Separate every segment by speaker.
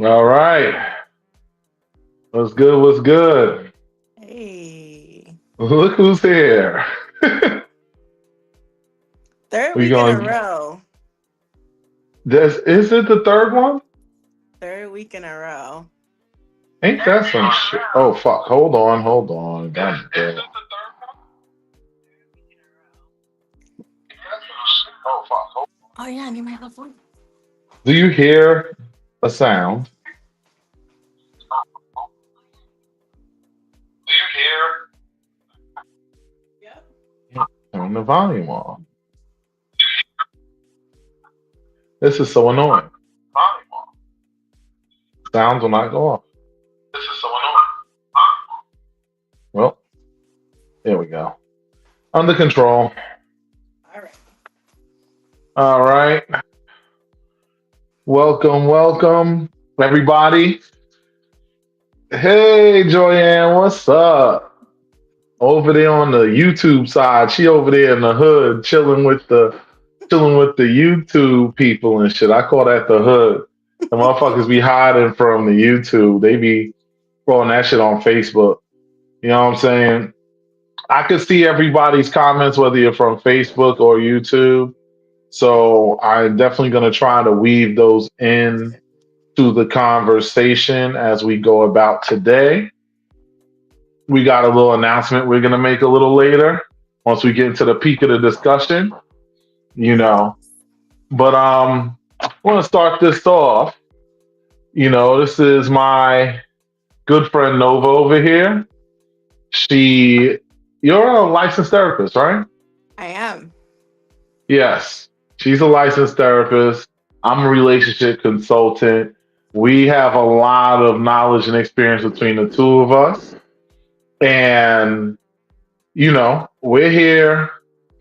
Speaker 1: All right. What's good? What's good?
Speaker 2: Hey,
Speaker 1: Look who's here.
Speaker 2: third
Speaker 1: We
Speaker 2: week in a
Speaker 1: going
Speaker 2: row.
Speaker 1: this is it the third one?
Speaker 2: Third week in a row.
Speaker 1: Ain't that some shit? Oh fuck. Hold on. God damn.
Speaker 2: Oh yeah, I need my phone.
Speaker 1: Do you hear a sound?
Speaker 2: Yep.
Speaker 1: Turn the volume on. This is so annoying. Sounds will not go off. Well, there we go. Under control.
Speaker 2: All right.
Speaker 1: All right. Welcome, everybody. Hey, Joyanne, what's up? Over there on the YouTube side, she over there in the hood, chilling with the YouTube people and shit. I call that the hood. The motherfuckers be hiding from the YouTube. They be throwing that shit on Facebook. You know what I'm saying? I could see everybody's comments, whether you're from Facebook or YouTube. So I'm definitely gonna try to weave those in to the conversation as we go about today. We got a little announcement we're going to make a little later once we get into the peak of the discussion, you
Speaker 2: Yeah.
Speaker 1: know. But I want to start this off. This is my good friend Nova over here. She, you're a licensed therapist, right?
Speaker 2: I am.
Speaker 1: Yes, she's a licensed therapist. I'm a relationship consultant. We have a lot of knowledge and experience between the two of us. And we're here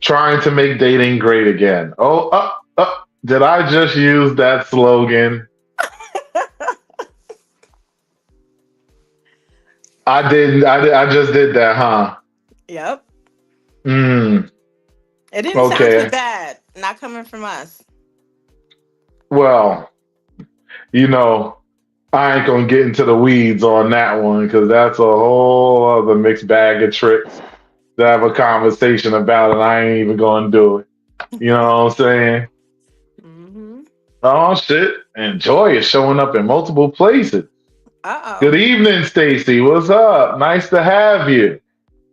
Speaker 1: trying to make dating great again. Oh, did I just use that slogan? I didn't. I just did that, huh?
Speaker 2: Yep.
Speaker 1: Mm,
Speaker 2: It didn't sound too
Speaker 1: okay.
Speaker 2: bad. Not coming from us.
Speaker 1: Well, you know, I ain't gonna get into the weeds on that one because that's a whole other mixed bag of tricks to have a conversation about, and I ain't even gonna do it. You know what I'm saying?
Speaker 2: Mm-hmm.
Speaker 1: Oh shit! And Joy is showing up in multiple places. Good
Speaker 2: Uh-oh.
Speaker 1: evening, Stacy. What's up? Nice to have you.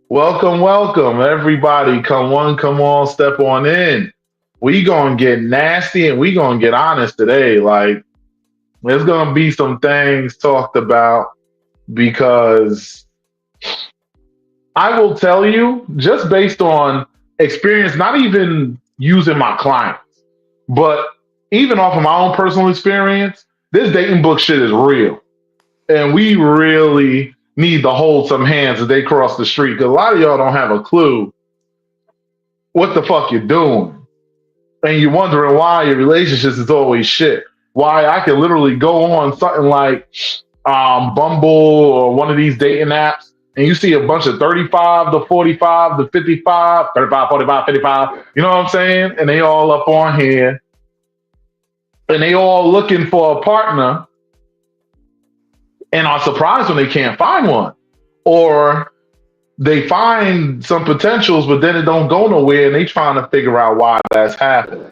Speaker 1: Welcome, everybody. Come on, come on, step on in. We gonna get nasty and we gonna get honest today. Like there's gonna be some things talked about because I will tell you, just based on experience, not even using my clients, but even off of my own personal experience, this dating book shit is real. And we really need to hold some hands as they cross the street because a lot of y'all don't have a clue what the fuck you're doing. And you're wondering why your relationships is always shit. Why I can literally go on something like Bumble or one of these dating apps and you see a bunch of 35 to 45 to 55, 35, 45, 55, you know what I'm saying? And they all up on here and they all looking for a partner and are surprised when they can't find one. Or they find some potentials, but then it don't go nowhere, and they trying to figure out why that's happening.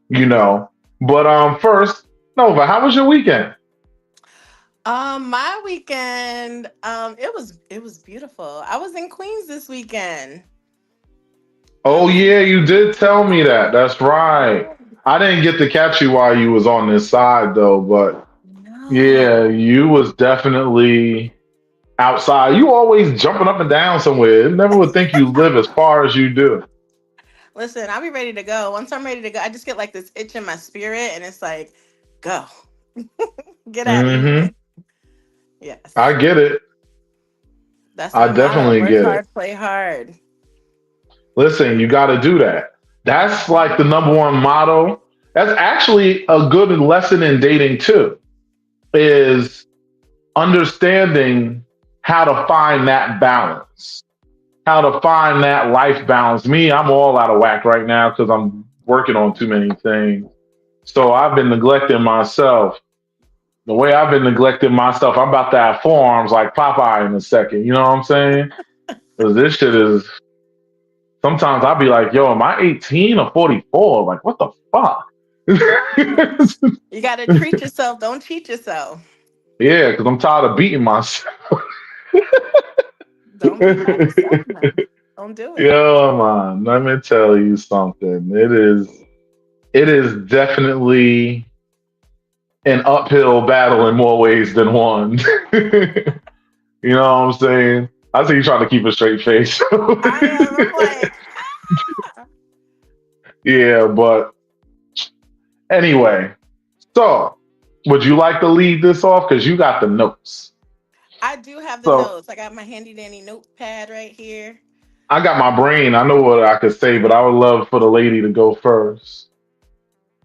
Speaker 1: You know. But first, Nova, how was your weekend?
Speaker 2: My weekend, it was beautiful. I was in Queens this weekend. I
Speaker 1: Oh
Speaker 2: was in
Speaker 1: yeah, you did tell me that. That's right. I didn't get to catch you while you was on this side though, but yeah,
Speaker 2: No.
Speaker 1: you was definitely outside. You always jumping up and down somewhere. Never would think you live as far as you do.
Speaker 2: Listen, I'll be ready to go. Once I'm ready to go, I just get like this itch in my spirit, and it's like, go, get out of
Speaker 1: Hmm.
Speaker 2: here.
Speaker 1: I
Speaker 2: Yes,
Speaker 1: get it.
Speaker 2: that's
Speaker 1: I
Speaker 2: my motto.
Speaker 1: definitely
Speaker 2: Work
Speaker 1: get it.
Speaker 2: hard, play hard.
Speaker 1: Listen, you got to do that. That's like the number one motto. That's actually a good lesson in dating too, is understanding how to find that balance, how to find that life balance. Me, I'm all out of whack right now because I'm working on too many things. So I've been neglecting myself. The way I've been neglecting myself, I'm about to have forearms like Popeye in a second. You know what I'm saying? Because this shit is. Sometimes I'll be like, "Yo, am I 18 or 44? Like, what the fuck?"
Speaker 2: You got to treat yourself. Don't cheat yourself.
Speaker 1: Yeah, because I'm tired of beating myself.
Speaker 2: Don't beat on yourself, man. Don't do it.
Speaker 1: Yo, man, let me tell you something. It is definitely an uphill battle in more ways than one. You know what I'm saying? I see you trying to keep a straight face.
Speaker 2: I am. I'm like, ah.
Speaker 1: Yeah, but anyway, so would you like to lead this off? Because you got the notes.
Speaker 2: I do have the
Speaker 1: So
Speaker 2: notes. I got my handy dandy notepad right here.
Speaker 1: I got my brain. I know what I could say, but I would love for the lady to go first.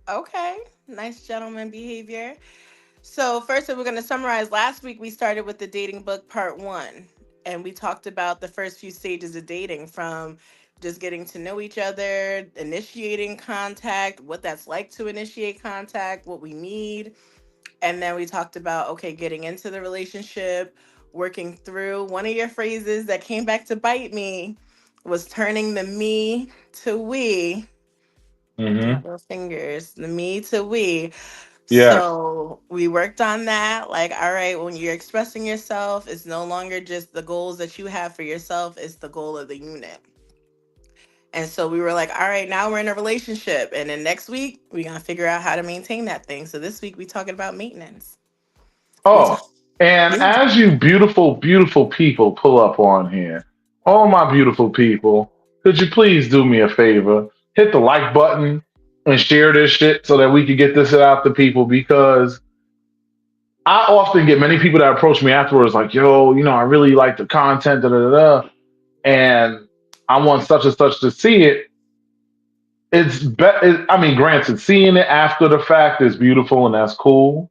Speaker 2: Okay. Nice gentleman behavior. So, first, we're going to summarize. Last week, we started with the dating book part one, and we talked about the first few stages of dating from just getting to know each other, initiating contact, what that's like to initiate contact, what we need. And then we talked about, okay, getting into the relationship, working through. One of your phrases that came back to bite me was turning the me to we. Look at my
Speaker 1: Hmm.
Speaker 2: little fingers, the me to we.
Speaker 1: Yes.
Speaker 2: So we worked on that. Like, all right, when you're expressing yourself, it's no longer just the goals that you have for yourself, it's the goal of the unit. And so we were like, all right, now we're in a relationship. And then next week, we're going to figure out how to maintain that thing. So this week, we talking about maintenance. We talk,
Speaker 1: Oh, and
Speaker 2: yeah.
Speaker 1: as you beautiful, beautiful people pull up on here, all my beautiful people, could you please do me a favor? Hit the like button and share this shit so that we can get this shit out to people because I often get many people that approach me afterwards like, yo, I really like the content, da da da, da, and I want such and such to see it. I mean, granted, seeing it after the fact is beautiful and that's cool.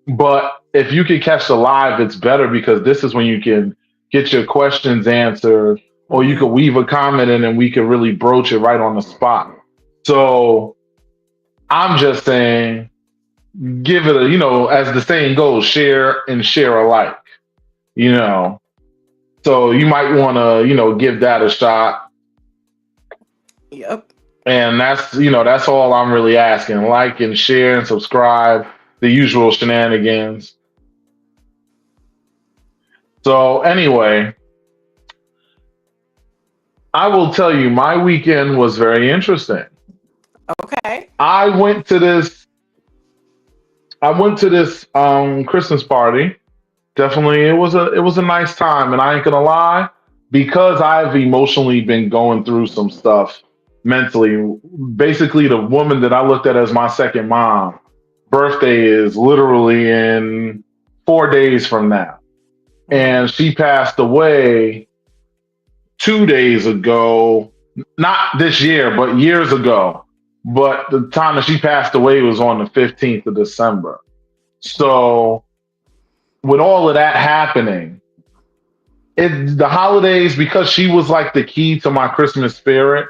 Speaker 1: But if you can catch the live, it's better because this is when you can get your questions answered, or you could
Speaker 2: Hmm.
Speaker 1: weave a comment in and we can really broach it right on the spot. So I'm just saying, give it as the saying goes, share and share alike, you know. So you might want to, give that a shot.
Speaker 2: Yep.
Speaker 1: And that's all I'm really asking. Like and share and subscribe, the usual shenanigans. So anyway, I will tell you, my weekend was very interesting.
Speaker 2: Okay.
Speaker 1: I went to this. I went to this Christmas party. Definitely, it was a nice time, and I ain't gonna lie, because I've emotionally been going through some stuff mentally. Basically, the woman that I looked at as my second mom, birthday is literally in 4 days from now,
Speaker 2: Hmm.
Speaker 1: and she passed away 2 days ago, not this year, but years ago. But the time that she passed away was on the 15th of December. So, with all of that happening, the holidays, because she was like the key to my Christmas spirit,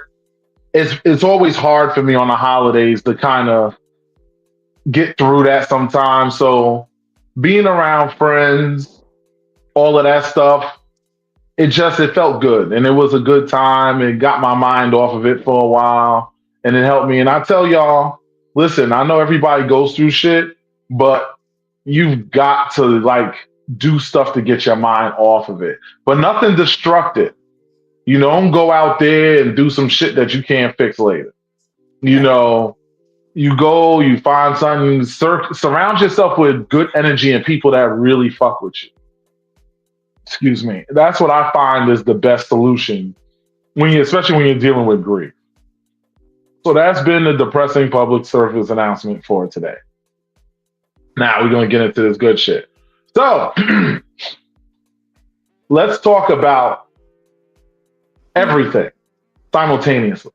Speaker 1: it's always hard for me on the holidays to kind of get through that sometimes. So, being around friends, all of that stuff, it felt good and it was a good time. It got my mind off of it for a while and it helped me. And I tell y'all, listen, I know everybody goes through shit, but you've got to like do stuff to get your mind off of it, but nothing destructive. Don't go out there and do some shit that you can't fix later. You
Speaker 2: Right.
Speaker 1: know, you go, you find something, surround yourself with good energy and people that really fuck with you. Excuse me. That's what I find is the best solution especially when you're dealing with grief. So that's been the depressing public service announcement for today. Now we're gonna get into this good shit. So let's talk about everything simultaneously.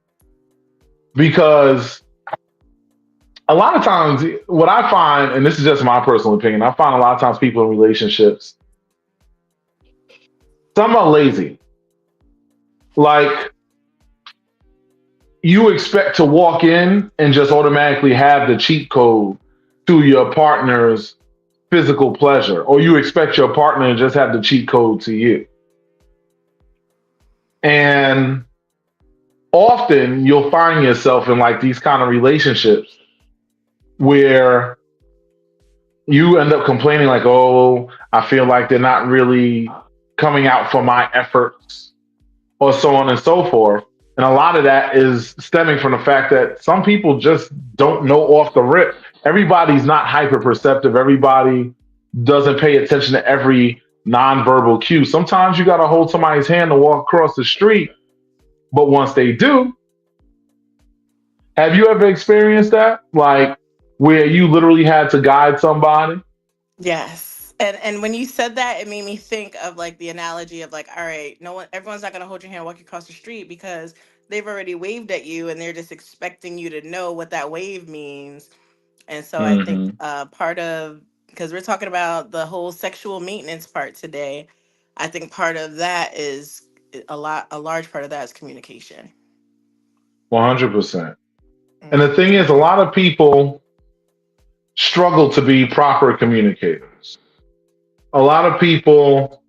Speaker 1: Because a lot of times what I find, and this is just my personal opinion, I find a lot of times people in relationships, some are lazy. Like you expect to walk in and just automatically have the cheat code to your partner's physical pleasure, or you expect your partner to just have the cheat code to you. And often you'll find yourself in like these kind of relationships where you end up complaining like, oh, I feel like they're not really coming out for my efforts, or so on and so forth. And a lot of that is stemming from the fact that some people just don't know off the rip. Everybody's not hyper perceptive. Everybody doesn't pay attention to every nonverbal cue. Sometimes you got to hold somebody's hand to walk across the street. But once they do, have you ever experienced that? Like where you literally had to guide somebody?
Speaker 2: Yes. And when you said that, it made me think of like the analogy of like, all right, no one, everyone's not gonna hold your hand walking across the street because they've already waved at you and they're just expecting you to know what that wave means. And so I think
Speaker 1: Mm-hmm.
Speaker 2: part of, because we're talking about the whole sexual maintenance part today, I think part of that is a large part of that is communication.
Speaker 1: 100%. And the
Speaker 2: Mm,
Speaker 1: thing is, a lot of people struggle to be proper communicators. A lot of people,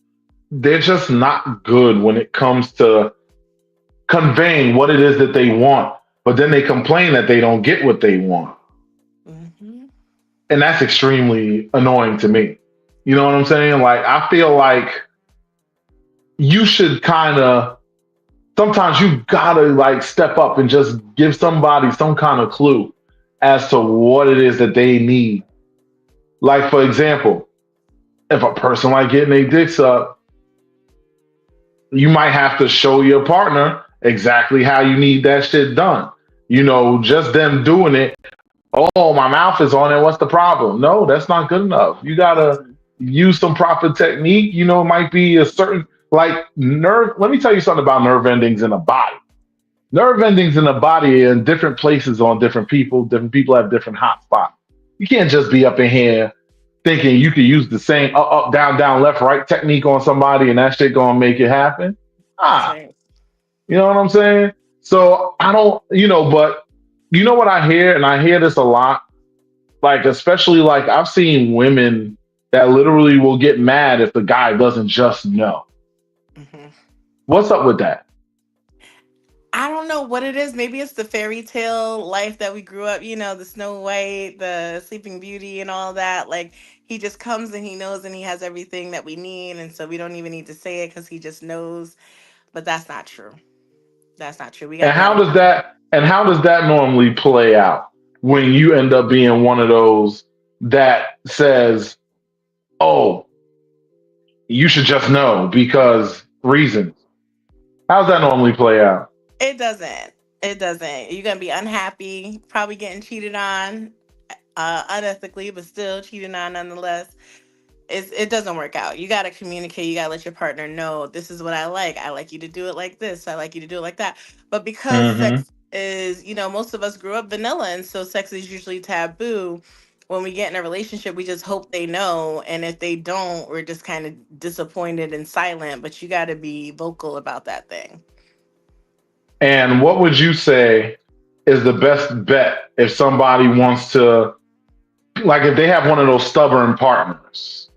Speaker 1: they're just not good when it comes to conveying what it is that they want, but then they complain that they don't get what they want.
Speaker 2: mhm.
Speaker 1: And that's extremely annoying to me. You know what I'm saying? Like, I feel like you should kind of, sometimes you gotta like step up and just give somebody some kind of clue as to what it is that they need. Like, for example, if a person like getting their dicks up, you might have to show your partner exactly how you need that shit done. You know, just them doing it. Oh, my mouth is on it. What's the problem? No, that's not good enough. You gotta
Speaker 2: Mhm.
Speaker 1: use some proper technique. You know, it might be a certain like nerve. Let me tell you something about nerve endings in the body. Nerve endings in the body are in different places on different people. Different people have different hot spots. You can't just be up in here thinking you could use the same up, up, down, down, left, right technique on somebody and that shit gonna make it happen.
Speaker 2: That's
Speaker 1: Ah,
Speaker 2: right.
Speaker 1: you know what I'm saying? So I don't, but you know what I hear, and I hear this a lot, like especially like I've seen women that literally will get mad if the guy doesn't just know.
Speaker 2: Mhm.
Speaker 1: What's up with that?
Speaker 2: I don't know what it is. Maybe it's the fairy tale life that we grew up, the Snow White, the Sleeping Beauty, and all that. Like, he just comes and he knows and he has everything that we need. And so we don't even need to say it because he just knows. But that's not true. That's not true. We got
Speaker 1: And
Speaker 2: to be
Speaker 1: how
Speaker 2: honest.
Speaker 1: does that normally play out when you end up being one of those that says, "Oh, you should just know because reasons." How's that normally play out?
Speaker 2: It doesn't. It doesn't. You're going to be unhappy, probably getting cheated on unethically, but still cheating on nonetheless. It doesn't work out. You got to communicate. You got to let your partner know this is what I like. I like you to do it like this. I like you to do it like that. But because
Speaker 1: Mm-hmm.
Speaker 2: sex is, most of us grew up vanilla, and so sex is usually taboo. When we get in a relationship, we just hope they know, and if they don't, we're just kind of disappointed and silent. But you got to be vocal about that thing.
Speaker 1: And what would you say is the best bet if somebody wants to, like, if they have one of those stubborn partners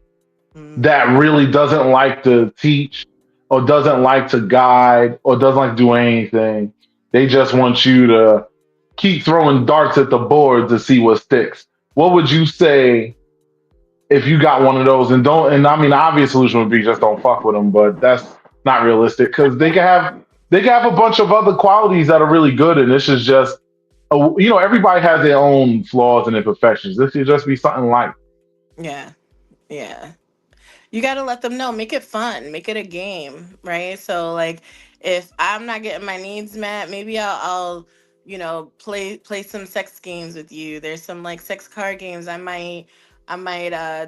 Speaker 1: that
Speaker 2: Mm.
Speaker 1: really doesn't like to teach or doesn't like to guide or doesn't like to do anything? They just want you to keep throwing darts at the board to see what sticks. What would you say if you got one of those? And don't, and I mean, the obvious solution would be just don't fuck with them, but that's not realistic because they can have a bunch of other qualities that are really good, and this is just, everybody has their own flaws and imperfections. This should just be something like,
Speaker 2: Yeah. Yeah. You got to let them know, make it fun, make it a game, right? So like if I'm not getting my needs met, maybe I'll play some sex games with you. There's some like sex card games. I might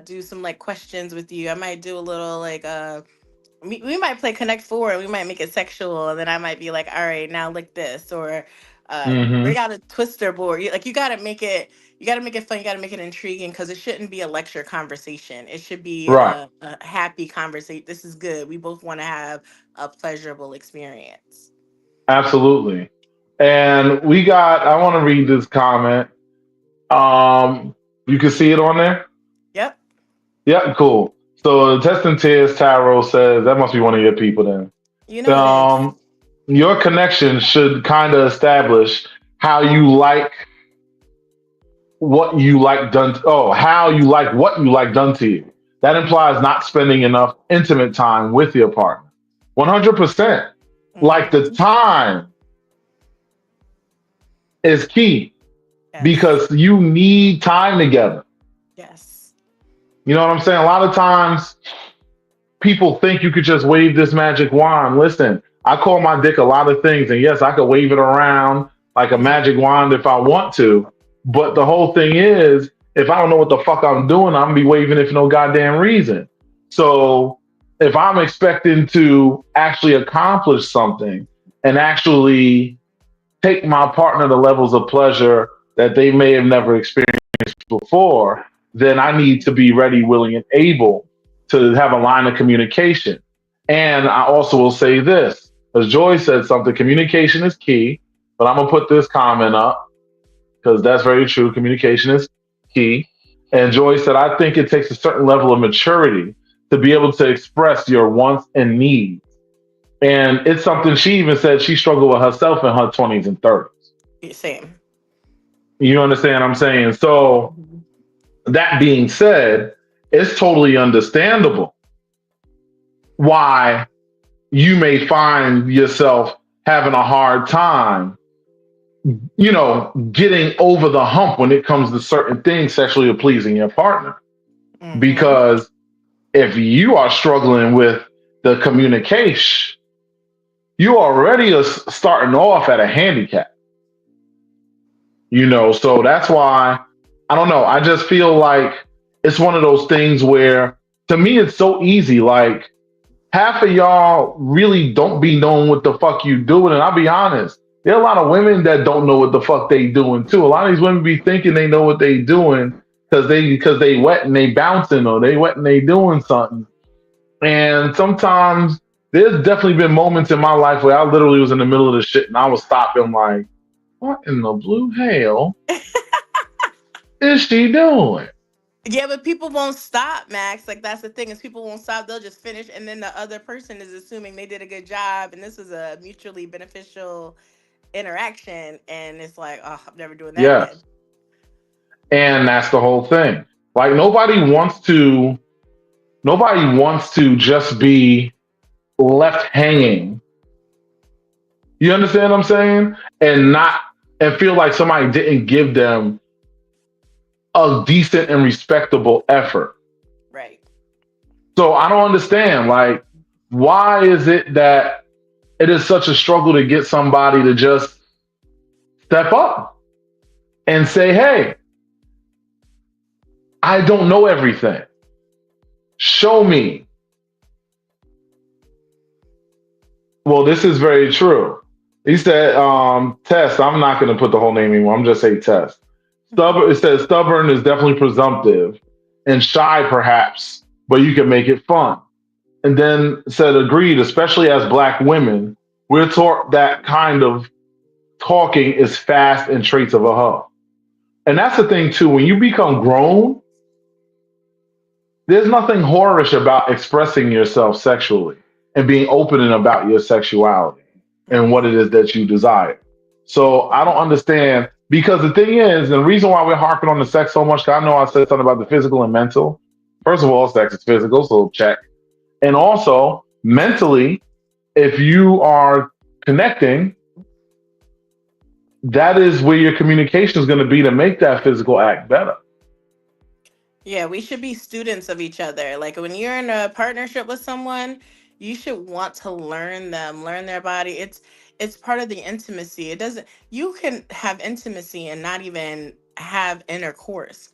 Speaker 2: do some like questions with you. I might do a little like we might play Connect Four and we might make it sexual, and then I might be like, all right, now lick this, or we
Speaker 1: mm-hmm,
Speaker 2: got a twister board. You gotta make it, fun, you gotta make it intriguing, because it shouldn't be a lecture conversation. It should be
Speaker 1: right,
Speaker 2: a happy conversation. This is good. We both want to have a pleasurable experience.
Speaker 1: absolutely. And I want to read this comment. You can see it on there.
Speaker 2: Yep.
Speaker 1: Yeah, cool. So Testing Tears Tarot says that must be one of your people
Speaker 2: You know
Speaker 1: then.
Speaker 2: it is.
Speaker 1: Your connection should kind of establish how you like what you like done. How you like what you like done to you. That implies not spending enough intimate time with your partner. 100%. Like the
Speaker 2: Mm-hmm.
Speaker 1: time is key
Speaker 2: Yes.
Speaker 1: because you need time together.
Speaker 2: Yes.
Speaker 1: You know what I'm saying? A lot of times people think you could just wave this magic wand. Listen, I call my dick a lot of things, and yes, I could wave it around like a
Speaker 2: Mm-hmm.
Speaker 1: magic wand if I want to. But the whole thing is, if I don't know what the fuck I'm doing, I'm gonna be waving it for no goddamn reason. So if I'm expecting to actually accomplish something and actually take my partner to levels of pleasure that they may have never experienced before, then I need to be ready, willing, and able to have a line of communication. And I also will say this, as Joy said something, communication is key, but I'm going to put this comment up because that's very true. Communication is key. And Joy said, I think it takes a certain level of maturity to be able to express your wants and needs. And it's something she even said she struggled with herself in her 20s and 30s.
Speaker 2: Same.
Speaker 1: You understand what I'm saying? So,
Speaker 2: Mhm.
Speaker 1: that being said, it's totally understandable why you may find yourself having a hard time, getting over the hump when it comes to certain things sexually pleasing your partner.
Speaker 2: Mm-hmm.
Speaker 1: Because if you are struggling with the communication, you already are starting off at a handicap, so that's why I don't know. I just feel like it's one of those things where to me it's so easy. Like half of y'all really don't be knowing what the fuck you doing. And I'll be honest, there are a lot of women that don't know what the fuck they doing too. A lot of these women be thinking they know what they doing because they wet and they bouncing or they wet and they doing something. And sometimes there's definitely been moments in my life where I literally was in the middle of the shit and I was stopping like, what in the blue hell is she doing?
Speaker 2: Yeah, but people won't stop, Max. Like that's the thing is people won't stop. They'll just finish, and then the other person is assuming they did a good job, and this was a mutually beneficial interaction, and it's like, oh, I'm never doing that again.
Speaker 1: Yes. And that's the whole thing. Like nobody wants to just be left hanging. You understand what I'm saying? And feel like somebody didn't give them a decent and respectable effort.
Speaker 2: Right.
Speaker 1: So I don't understand. Like, why is it that it is such a struggle to get somebody to just step up and say, hey, I don't know everything. Show me. Well, this is very true. He said, Test, I'm not going to put the whole name anymore. I'm just say Test. Stubborn, it says stubborn is definitely presumptive and shy perhaps, but you can make it fun. And then said agreed, especially as black women, we're taught that kind of talking is fast and traits of a hoe. And that's the thing too, when you become grown, there's nothing whorish about expressing yourself sexually and being open and about your sexuality and what it
Speaker 2: Mm-hmm.
Speaker 1: is that you desire. So I don't understand because the thing is, and the reason why we're harping on the sex so much, because I know I said something about the physical and mental. First of all, sex is physical, so check. And also, mentally, if you are connecting, that is where your communication is going to be to make that physical act better.
Speaker 2: Yeah, we should be students of each other. Like when you're in a partnership with someone, you should want to learn them, learn their body. It's part of the intimacy. It doesn't You can have intimacy and not even have intercourse.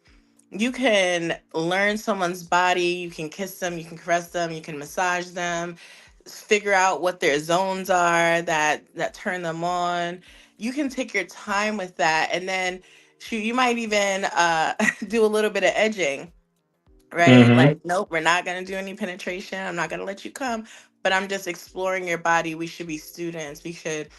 Speaker 2: You can learn someone's body, you can kiss them, you can caress them, you can massage them, figure out what their zones are that turn them on. You can take your time with that, and then shoot, you might even do a little bit of edging, right?
Speaker 1: Hmm.
Speaker 2: Like, nope, we're not gonna do any penetration. I'm not gonna let you come, but I'm just exploring your body. We should be students. We should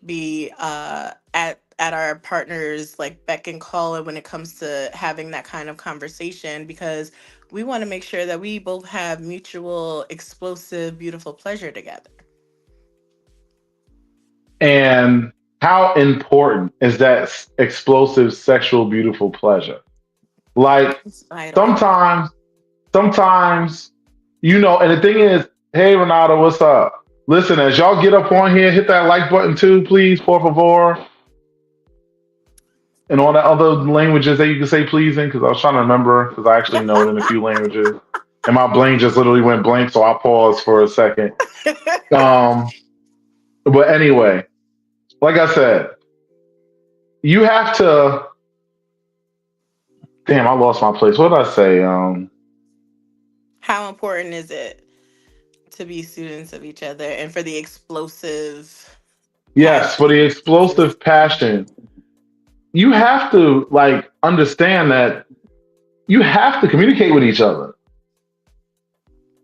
Speaker 2: be at at our partners like beck and call it when it comes to having that kind of conversation, because we want to make sure that we both have mutual explosive beautiful pleasure together.
Speaker 1: And how important is that explosive sexual beautiful pleasure? Like
Speaker 2: It's vital.
Speaker 1: sometimes, sometimes, and the thing is, hey Renato, what's up? Listen, as y'all get up on here, hit that like button too, please, por favor, and all that other languages that you can say please in, because I was trying to remember, because I actually know it in a few languages. And my brain just literally went blank, so I paused for a second. Um, but anyway, like I said, you have to. Damn, I lost my place. What did I say?
Speaker 2: How important is it to be students of each other and for the explosive
Speaker 1: Yes, for
Speaker 2: passion
Speaker 1: the
Speaker 2: to exist?
Speaker 1: explosive passion, you have to like understand that you have to communicate with each other.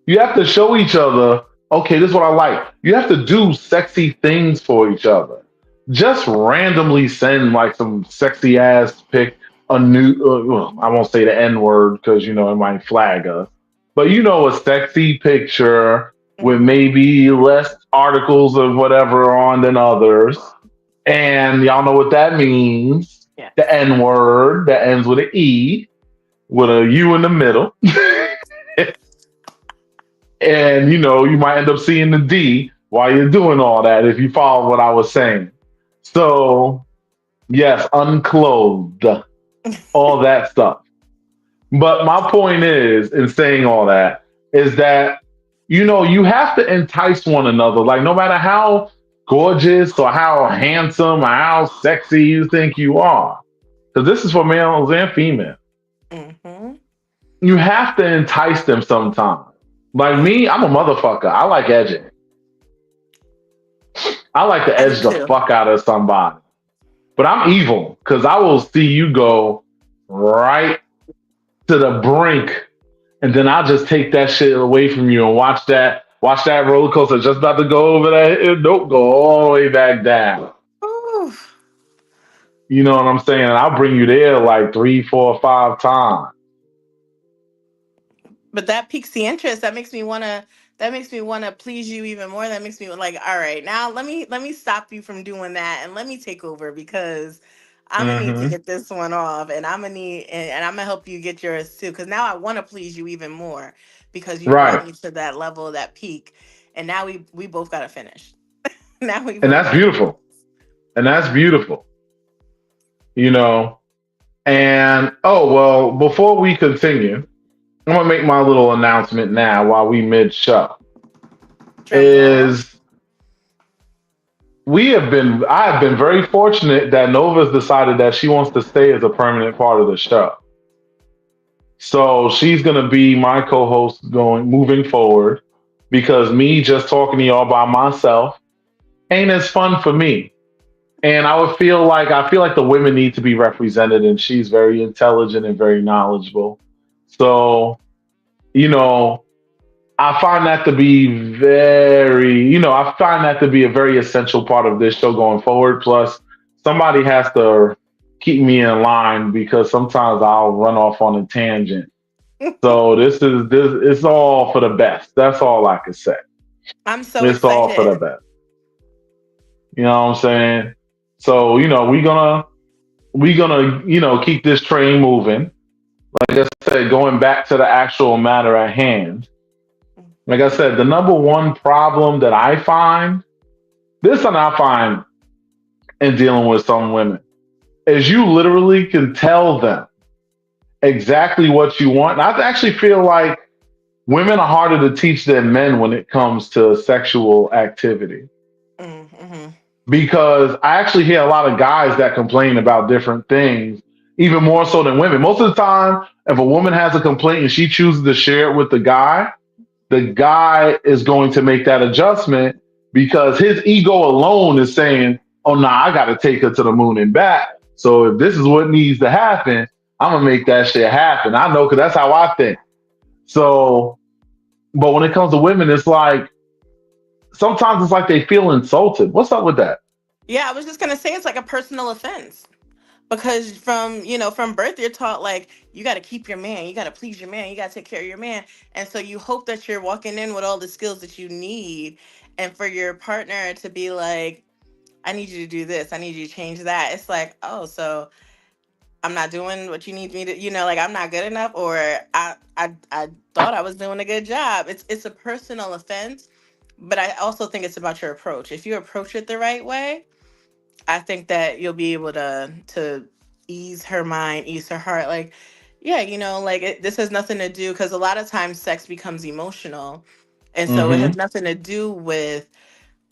Speaker 1: You have to show each other, okay, this is what I like. You have to do sexy things for each other. Just randomly send like some sexy ass pic, a new, well, I won't say the N word because, it might flag us. But a sexy picture with
Speaker 2: Hmm.
Speaker 1: maybe less articles of whatever on than others. And y'all know what that means. The
Speaker 2: Yes.
Speaker 1: N word that ends with an E, with a U in the middle. And you might end up seeing the D while you're doing all that if you follow what I was saying. So yes, unclothed, all that stuff. But my point is, in saying all that, is that you have to entice one another. Like no matter how gorgeous or how handsome or how sexy you think you are, because this is for males and females.
Speaker 2: Hmm.
Speaker 1: You have to entice them sometimes. Like me, I'm a motherfucker. I like edging. I like to
Speaker 2: I do
Speaker 1: edge the
Speaker 2: too.
Speaker 1: fuck out of somebody. But I'm evil because I will see you go right to the brink, and then I'll just take that shit away from you and watch that roller coaster just about to go over that. Don't go all the way back down.
Speaker 2: Ooh.
Speaker 1: You know what I'm saying? And I'll bring you there like three, four, five times.
Speaker 2: But that piques the interest. That makes me wanna please you even more. That makes me like, all right, now let me stop you from doing that and let me take over, because I'm gonna need to
Speaker 1: Hmm.
Speaker 2: get this one off, and I'm gonna help you get yours too. Because now I want to please you even more, because you brought
Speaker 1: Right.
Speaker 2: me to that level, that peak, and now we both gotta finish. Now we
Speaker 1: And
Speaker 2: both
Speaker 1: that's
Speaker 2: gotta finish.
Speaker 1: beautiful. And that's beautiful. You know. And oh well, before we continue, I'm gonna make my little announcement now while we mid show.
Speaker 2: Drum roll.
Speaker 1: Is I have been very fortunate that Nova's decided that she wants to stay as a permanent part of the show. So she's gonna be my co-host going moving forward, because me just talking to y'all by myself ain't as fun for me. And I feel like the women need to be represented, and she's very intelligent and very knowledgeable. So, you know, I find that to be a very essential part of this show going forward. Plus, somebody has to keep me in line because sometimes I'll run off on a tangent. So this it's all for the best. That's all I can say.
Speaker 2: I'm so
Speaker 1: It's all for the
Speaker 2: excited.
Speaker 1: best. You know what I'm saying? So, we gonna, keep this train moving. Like I said, going back to the actual matter at hand. Like I said, the number one problem that I find, this one I find in dealing with some women, is you literally can tell them exactly what you want. And I actually feel like women are harder to teach than men when it comes to sexual activity.
Speaker 2: Mm-hmm.
Speaker 1: Because I actually hear a lot of guys that complain about different things, even more so than women. Most of the time, if a woman has a complaint and she chooses to share it with the guy is going to make that adjustment because his ego alone is saying, "Oh, nah, I got to take her to the moon and back. So if this is what needs to happen, I'm gonna make that shit happen." I know because that's how I think. So, but when it comes to women, it's like sometimes it's like they feel insulted. What's up with that?
Speaker 2: Yeah, I was just gonna say it's like a personal offense. Because from birth you're taught like you got to keep your man, you got to please your man, you got to take care of your man, and so you hope that you're walking in with all the skills that you need, and for your partner to be like, I need you to do this, I need you to change that. It's like, oh, so I'm not doing what you need me to, like I'm not good enough, or I thought I was doing a good job. It's a personal offense, but I also think it's about your approach. If you approach it the right way, I think that you'll be able to ease her mind, ease her heart. Like, yeah, like this has nothing to do, because a lot of times sex becomes emotional, and so it has
Speaker 1: Mm-hmm.
Speaker 2: nothing to do with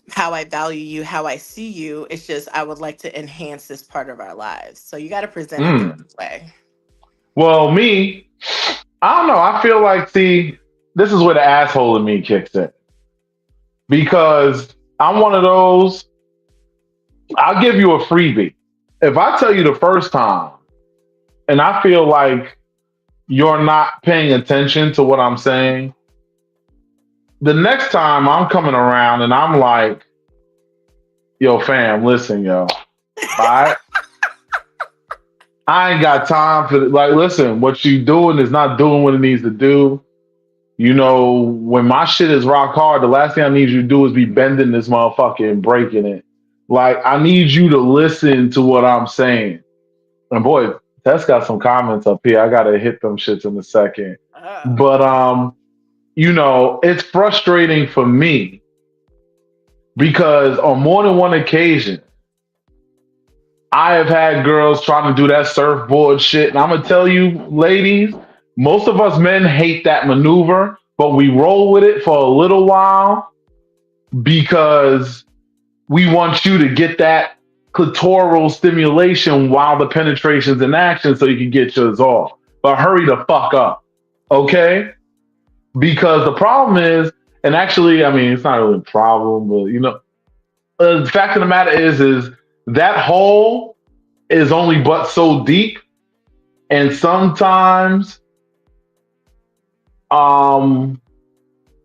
Speaker 2: how I value you, how I see you. It's just I would like to enhance this part of our lives. So you got to present it the
Speaker 1: Mm.
Speaker 2: right way.
Speaker 1: Well, me, I don't know. I feel like, see, this is where the asshole in me kicks in because I'm one of those. I'll give you a freebie. If I tell you the first time and I feel like you're not paying attention to what I'm saying, the next time I'm coming around and I'm like, yo, fam, listen, yo, I I ain't got time for like, listen, what you doing is not doing what it needs to do. You know, when my shit is rock hard, the last thing I need you to do is be bending this motherfucker and breaking it. Like, I need you to listen to what I'm saying. And boy, Tess got some comments up here. I gotta hit them shits in a second.
Speaker 2: Oh.
Speaker 1: But it's frustrating for me because on more than one occasion, I have had girls trying to do that surfboard shit. And I'm gonna tell you, ladies, most of us men hate that maneuver, but we roll with it for a little while because we want you to get that clitoral stimulation while the penetration's in action so you can get yours off. But hurry the fuck up. Okay? Because the problem is, and actually, I mean, it's not really a problem, but the fact of the matter is that hole is only but so deep, and sometimes, um,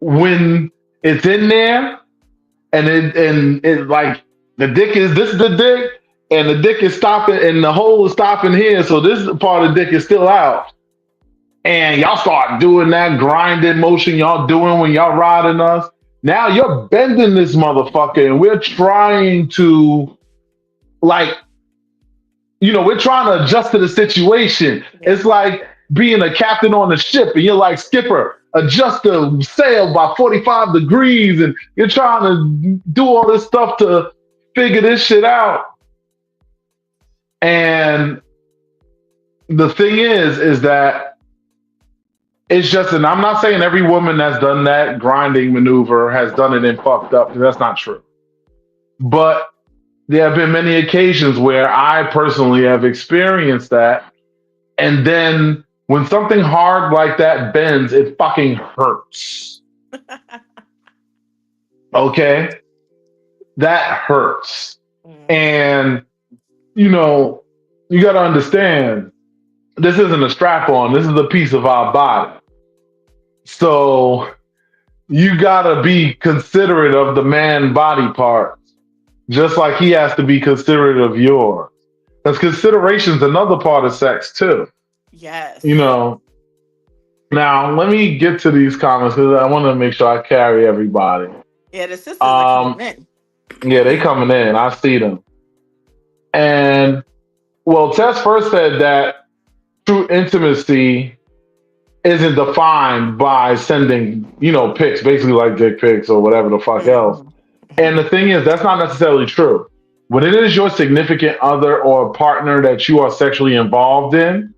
Speaker 1: when it's in there, and it like the dick is this is the dick, and the dick is stopping, and the hole is stopping here, so this part of the dick is still out, and y'all start doing that grinding motion y'all doing when y'all riding us. Now you're bending this motherfucker, and we're trying to like we're trying to adjust to the situation.
Speaker 2: Yeah.
Speaker 1: It's like being a captain on the ship, and you're like, Skipper, adjust the sail by 45 degrees, and you're trying to do all this stuff to figure this shit out. And the thing is that it's just, and I'm not saying every woman that's done that grinding maneuver has done it and fucked up, because that's not true. But there have been many occasions where I personally have experienced that. And then when something hard like that bends, it fucking hurts. Okay? That hurts.
Speaker 2: Mm.
Speaker 1: And, you know, you got to understand this isn't a strap on, this is a piece of our body. So you got to be considerate of the man body parts, just like he has to be considerate of yours. Because consideration's another part of sex, too. You
Speaker 2: Yes.
Speaker 1: know, now let me get to these comments because I want to make sure I carry everybody.
Speaker 2: Yeah, the sisters are coming
Speaker 1: Um,
Speaker 2: in.
Speaker 1: yeah, they coming in. I see them. And well, Tess first said that true intimacy isn't defined by sending, pics, basically like dick pics or whatever the fuck else.
Speaker 2: Mhm.
Speaker 1: And
Speaker 2: Mhm.
Speaker 1: the thing is, that's not necessarily true. When it is your significant other or partner that you are sexually involved in,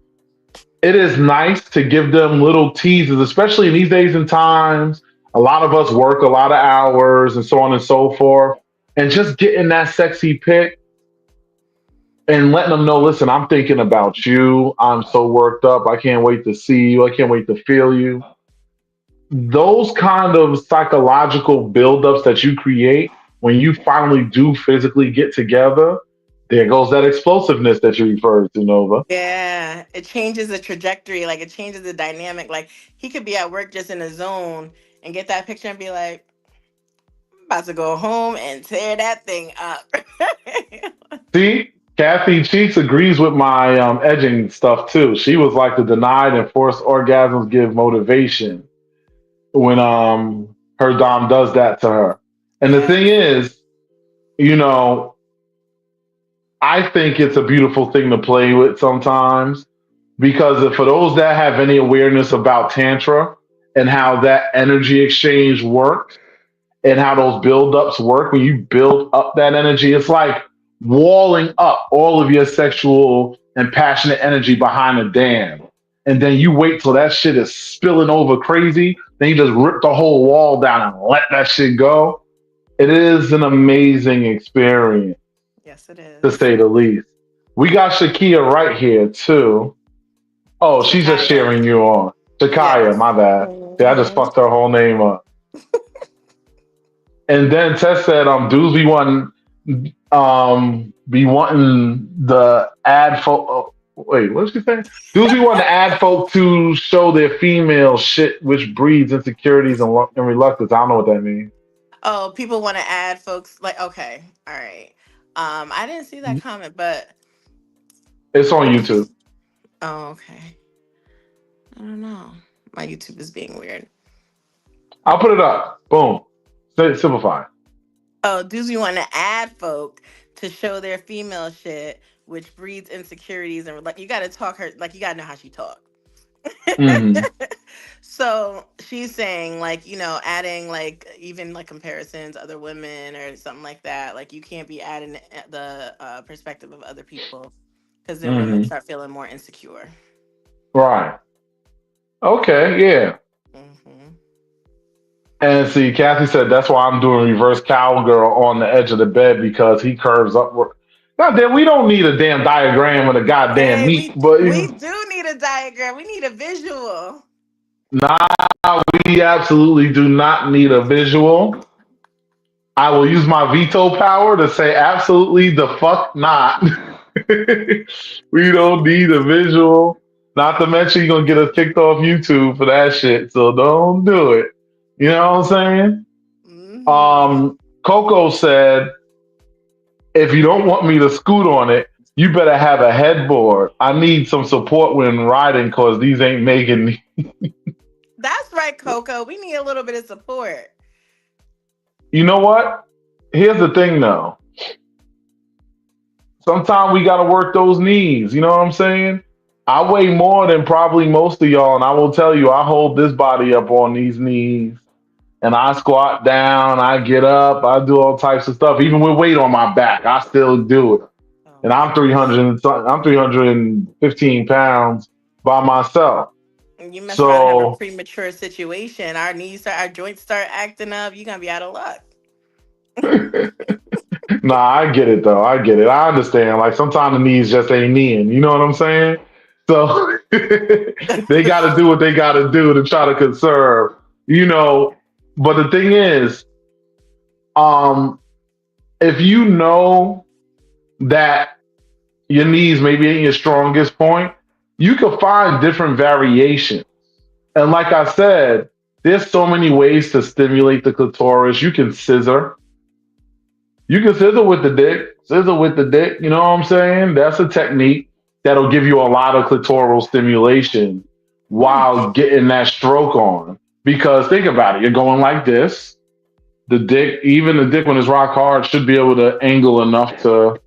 Speaker 1: it is nice to give them little teases, especially in these days and times. A lot of us work a lot of hours and so on and so forth. And just getting that sexy pic and letting them know, listen, I'm thinking about you. I'm so worked up. I can't wait to see you. I can't wait to feel you. Those kind of psychological buildups that you create when you finally do physically get together, there goes that explosiveness that you referred to, Nova.
Speaker 2: Yeah, it changes the trajectory, like it changes the dynamic. Like he could be at work just in a zone and get that picture and be like, about to go home and tear that thing up.
Speaker 1: See, Kathy Cheeks agrees with my edging stuff too. She was like the denied and forced orgasms give motivation when her dom does that to her. And the thing
Speaker 2: Yes.
Speaker 1: is, you know, I think it's a beautiful thing to play with sometimes because for those that have any awareness about tantra and how that energy exchange works and how those build-ups work, when you build up that energy, it's like walling up all of your sexual and passionate energy behind a dam. And then you wait till that shit is spilling over crazy, then you just rip the whole wall down and let that shit go. It is an amazing experience,
Speaker 2: Yes, it
Speaker 1: to
Speaker 2: is.
Speaker 1: say the least. We got Shakia right here too. Oh, she's just
Speaker 2: Shakaya.
Speaker 1: cheering you on. Shakaya,
Speaker 2: Yes.
Speaker 1: my bad. Yeah, I just
Speaker 2: Hmm.
Speaker 1: fucked her whole name up. And then Tess said, dudes be wanting the ad folk. Oh, wait, what did she say? Dudes be wanting the ad folk to show their female shit, which breeds insecurities and reluctance. I don't know what that means.
Speaker 2: Oh, people want to add folks like okay, all right. I didn't see that comment, but
Speaker 1: It's on
Speaker 2: what did you?
Speaker 1: YouTube.
Speaker 2: Oh, okay. I don't know. My YouTube is being weird.
Speaker 1: I'll put it up. Boom. Simplify.
Speaker 2: Oh, dudes you want to add folk to show their female shit, which breeds insecurities and like you got to talk her like you got to know how she talk.
Speaker 1: Hmm.
Speaker 2: So she's saying like adding like even like comparisons other women or something like that, like you can't be adding the perspective of other people because then women
Speaker 1: Hmm.
Speaker 2: start feeling more insecure.
Speaker 1: Right. Okay. Yeah.
Speaker 2: Hmm.
Speaker 1: And see, Kathy said that's why I'm doing reverse cowgirl on the edge of the bed because he curves upward. God damn, we don't need a damn diagram of the goddamn
Speaker 2: Hey,
Speaker 1: meat,
Speaker 2: we
Speaker 1: but
Speaker 2: we do need a diagram, we need a visual.
Speaker 1: nah, we absolutely do not need a visual. I will use my veto power to say absolutely the fuck not. We don't need a visual. Not to mention you're gonna get us kicked off YouTube for that shit. So don't do it. You know what I'm saying?
Speaker 2: Hmm.
Speaker 1: Coco said, if you don't want me to scoot on it, you better have a headboard. I need some support when riding because these ain't making me.
Speaker 2: That's right, Coco, we need a little bit of support.
Speaker 1: You know what? Here's the thing though. Sometimes we got to work those knees. You know what I'm saying? I weigh more than probably most of y'all, and I will tell you, I hold this body up on these knees, and I squat down, I get up, I do all types of stuff. Even with weight on my back, I still do it.
Speaker 2: Oh
Speaker 1: And I'm
Speaker 2: gosh.
Speaker 1: 300, I'm 315 pounds by myself.
Speaker 2: You mess around and have a
Speaker 1: So,
Speaker 2: premature situation. Our joints start acting up. You're gonna be out of luck.
Speaker 1: nah, I get it though. I get it. I understand. Like sometimes the knees just ain't kneeing. You know what I'm saying? So they got to do what they got to do to try to conserve. You know, but the thing is, um, if you know that your knees maybe ain't your strongest point, you can find different variations. And like I said, there's so many ways to stimulate the clitoris. You can scissor. You can scissor with the dick. Scissor with the dick. You know what I'm saying? That's a technique that'll give you a lot of clitoral stimulation
Speaker 2: Hmm.
Speaker 1: while getting that stroke on. Because think about it, you're going like this. The dick, even the dick when it's rock hard, should be able to angle enough to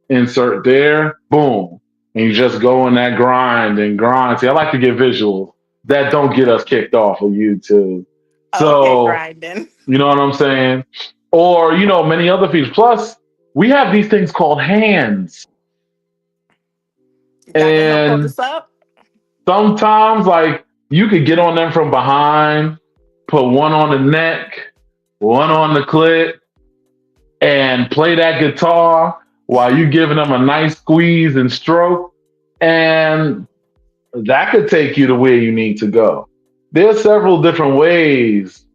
Speaker 1: insert there. Boom. And you just go in that grind and grind. See, I like to get visuals that don't get us kicked off of YouTube.
Speaker 2: Okay,
Speaker 1: So,
Speaker 2: grinding.
Speaker 1: you know what I'm saying? Or, many other features. Plus, we have these things called hands.
Speaker 2: Y'all gonna help hold
Speaker 1: And
Speaker 2: this up?
Speaker 1: sometimes, like, you could get on them from behind, put one on the neck, one on the clit, and play that guitar while you giving them a nice squeeze and stroke. And that could take you to where you need to go. There's several different ways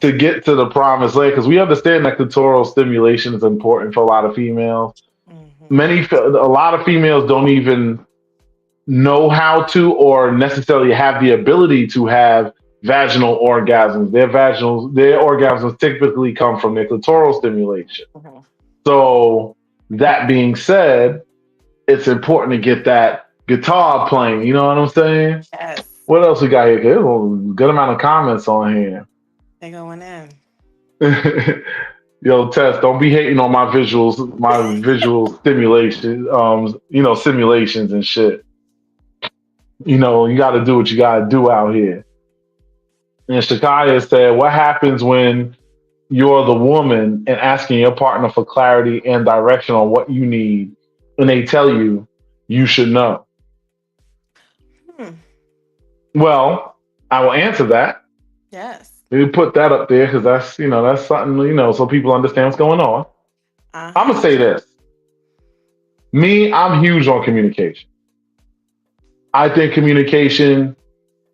Speaker 1: to get to the promised land because we understand that clitoral stimulation is important for a lot of females.
Speaker 2: Hmm.
Speaker 1: A lot of females don't even know how to or necessarily have the ability to have vaginal orgasms. Their orgasms typically come from their clitoral stimulation.
Speaker 2: Mhm.
Speaker 1: So that being said, it's important to get that guitar playing. You know what I'm saying?
Speaker 2: Yes,
Speaker 1: What else we got here? There's a good amount of comments on here.
Speaker 2: they going in.
Speaker 1: Yo, Tess, don't be hating on my visual stimulation, simulations and shit. You got to do what you got to do out here. And Shakaya said, what happens when you're the woman and asking your partner for clarity and direction on what you need, and they tell you should know?
Speaker 2: Hmm.
Speaker 1: Well, I will answer that.
Speaker 2: Yes.
Speaker 1: We put that up there because that's something so people understand what's going on. I'm gonna
Speaker 2: Uh-huh.
Speaker 1: say this. Me, I'm huge on communication. I think communication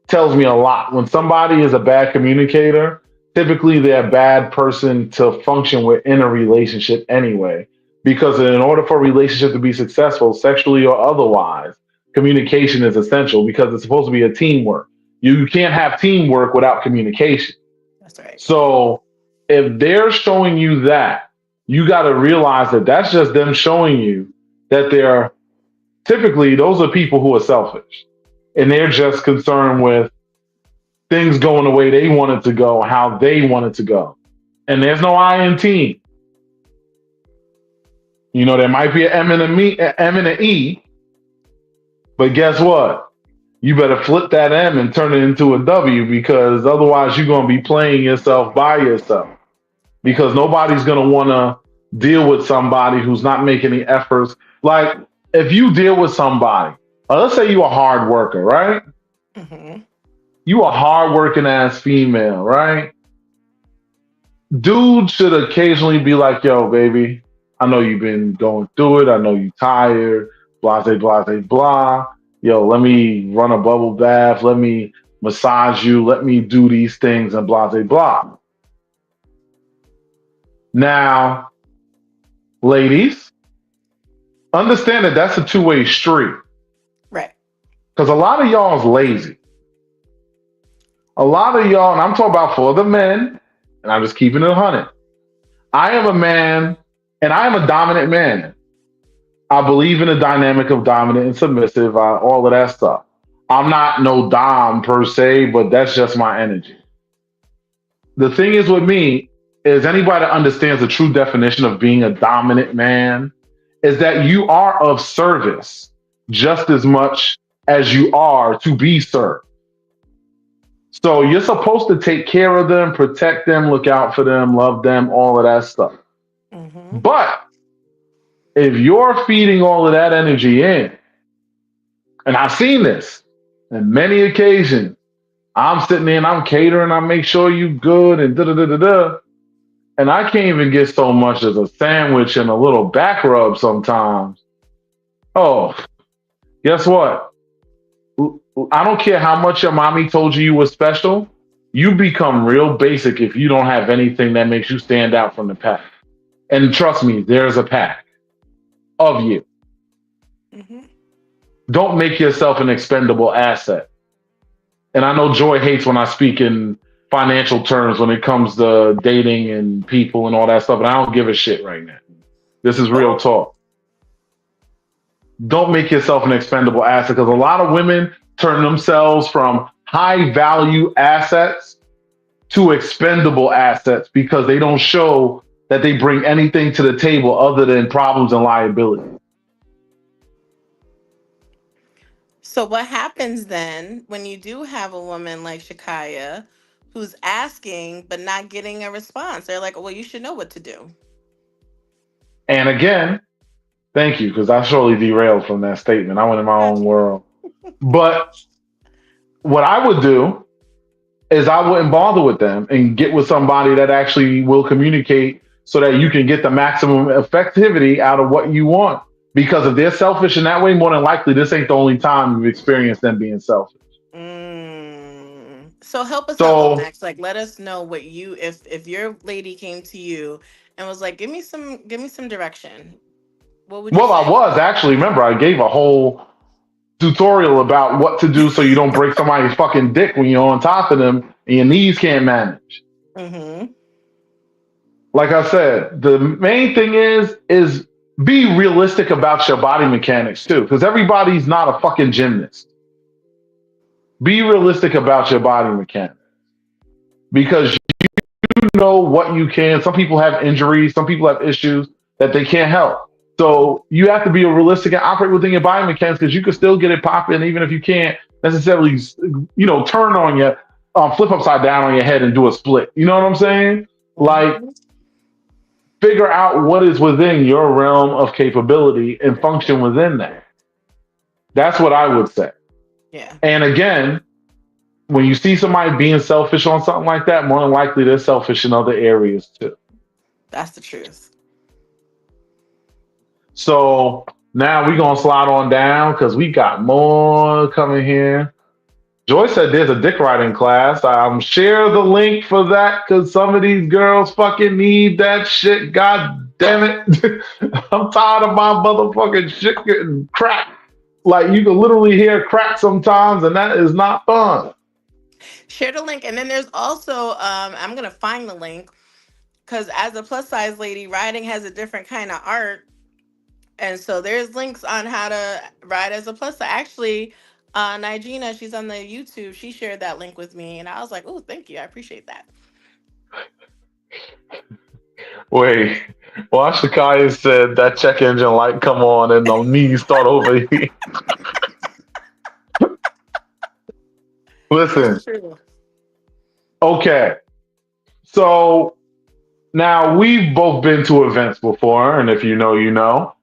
Speaker 1: tells me a lot. When somebody is a bad communicator, typically they're a bad person to function within a relationship anyway. Because in order for a relationship to be successful, sexually or otherwise, communication is essential because it's supposed to be a teamwork. You can't have teamwork without communication.
Speaker 2: That's right.
Speaker 1: So if they're showing you that, you got to realize that that's just them showing you that they're typically those are people who are selfish and they're just concerned with things going the way they want it to go, how they want it to go. And there's no I in team. There might be an M and an E, but guess what? You better flip that M and turn it into a W because otherwise you're going to be playing yourself by yourself because nobody's going to want to deal with somebody who's not making any efforts. Like if you deal with somebody, let's say you're a hard worker, right?
Speaker 2: Mm-hmm.
Speaker 1: You a hard working ass female, right? Dude should occasionally be like, yo, baby, I know you've been going through it. I know you tired, blah, blah, blah, blah, blah. Yo, let me run a bubble bath. Let me massage you. Let me do these things and blah, blah, blah. Now, ladies, understand that that's a two-way street
Speaker 2: Right.
Speaker 1: because a lot of y'all is lazy. A lot of y'all, and I'm talking about for the men, and I'm just keeping it 100. I am a man, and I am a dominant man. I believe in the dynamic of dominant and submissive, all of that stuff. I'm not no dom per se, but that's just my energy. The thing is with me is anybody that understands the true definition of being a dominant man is that you are of service just as much as you are to be served. So you're supposed to take care of them, protect them, look out for them, love them, all of that stuff.
Speaker 2: Mm-hmm.
Speaker 1: But if you're feeding all of that energy in, and I've seen this on many occasions, I'm sitting there and I'm catering, I make sure you good and da da da da da. And I can't even get so much as a sandwich and a little back rub sometimes. Oh, guess what? I don't care how much your mommy told you were special. You become real basic if you don't have anything that makes you stand out from the pack. And trust me, there's a pack of you.
Speaker 2: Mm-hmm.
Speaker 1: Don't make yourself an expendable asset. And I know Joy hates when I speak in financial terms when it comes to dating and people and all that stuff, but I don't give a shit right now. This is real
Speaker 2: Well,
Speaker 1: talk. Don't make yourself an expendable asset because a lot of women turn themselves from high value assets to expendable assets because they don't show that they bring anything to the table other than problems and liability.
Speaker 2: so what happens then when you do have a woman like Shakaya who's asking but not getting a response? They're like, well, you should know what to do.
Speaker 1: And again, thank you because I surely derailed from that statement. I went in my own
Speaker 2: Gotcha.
Speaker 1: world. But what I would do is I wouldn't bother with them and get with somebody that actually will communicate so that you can get the maximum effectivity out of what you want. Because if they're selfish in that way, more than likely, this ain't the only time you've experienced them being selfish.
Speaker 2: So help us out,
Speaker 1: So,
Speaker 2: Lomax. Like, let us know what you if your lady came to you and was like, give me some direction. What would you
Speaker 1: well, I
Speaker 2: say?
Speaker 1: was actually, remember, I gave a whole tutorial about what to do so you don't break somebody's fucking dick when you're on top of them and your knees can't manage.
Speaker 2: Mm-hmm.
Speaker 1: Like I said, the main thing is be realistic about your body mechanics too, because everybody's not a fucking gymnast. Be realistic about your body mechanics because you know what you can. Some people have injuries, some people have issues that they can't help. So you have to be realistic and operate within your body mechanics because you can still get it popping even if you can't necessarily, turn on your flip upside down on your head and do a split. You know what I'm saying? Like
Speaker 2: Mm-hmm.
Speaker 1: figure out what is within your realm of capability and function within that. That's what I would say.
Speaker 2: Yeah,
Speaker 1: And again, when you see somebody being selfish on something like that, more than likely they're selfish in other areas too.
Speaker 2: that's the truth.
Speaker 1: So now we're gonna slide on down because we got more coming here. Joy said there's a dick riding class. Share the link for that because some of these girls fucking need that shit. God damn it. I'm tired of my motherfucking shit getting cracked. Like you can literally hear crack sometimes, and that is not fun.
Speaker 2: Share the link, and then there's also I'm gonna find the link because as a plus size lady, riding has a different kind of art, and so there's links on how to ride as a plus size. Actually, Nigina, she's on the YouTube. She shared that link with me, and I was like, "Oh, thank you, I appreciate that."
Speaker 1: Wait, watch the guy said that check engine light come on and the knees start over here.
Speaker 2: It's
Speaker 1: Listen,
Speaker 2: true.
Speaker 1: okay. So now we've both been to events before, and if you know, you know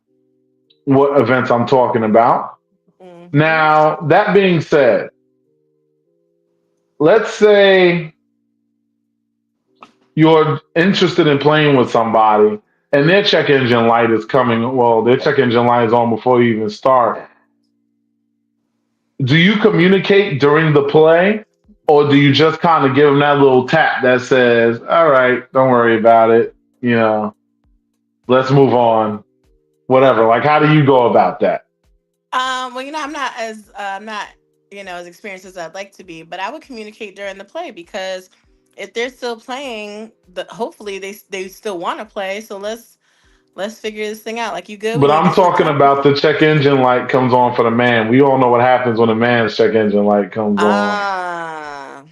Speaker 1: what events I'm talking about.
Speaker 2: Hmm.
Speaker 1: Now, that being said, let's say you're interested in playing with somebody and their check engine light is coming. Well, their check engine light is on before you even start. Do you communicate during the play or do you just kind of give them that little tap that says, all right, don't worry about it, let's move on, whatever? Like, how do you go about that?
Speaker 2: Well, I'm not as experienced as I'd like to be, but I would communicate during the play because if they're still playing, hopefully they still want to play. So let's figure this thing out. Like, you good? We
Speaker 1: But
Speaker 2: need to
Speaker 1: I'm
Speaker 2: sit
Speaker 1: talking
Speaker 2: down.
Speaker 1: about the check engine light comes on for the man. We all know what happens when a man's check engine light comes on.
Speaker 2: Ah,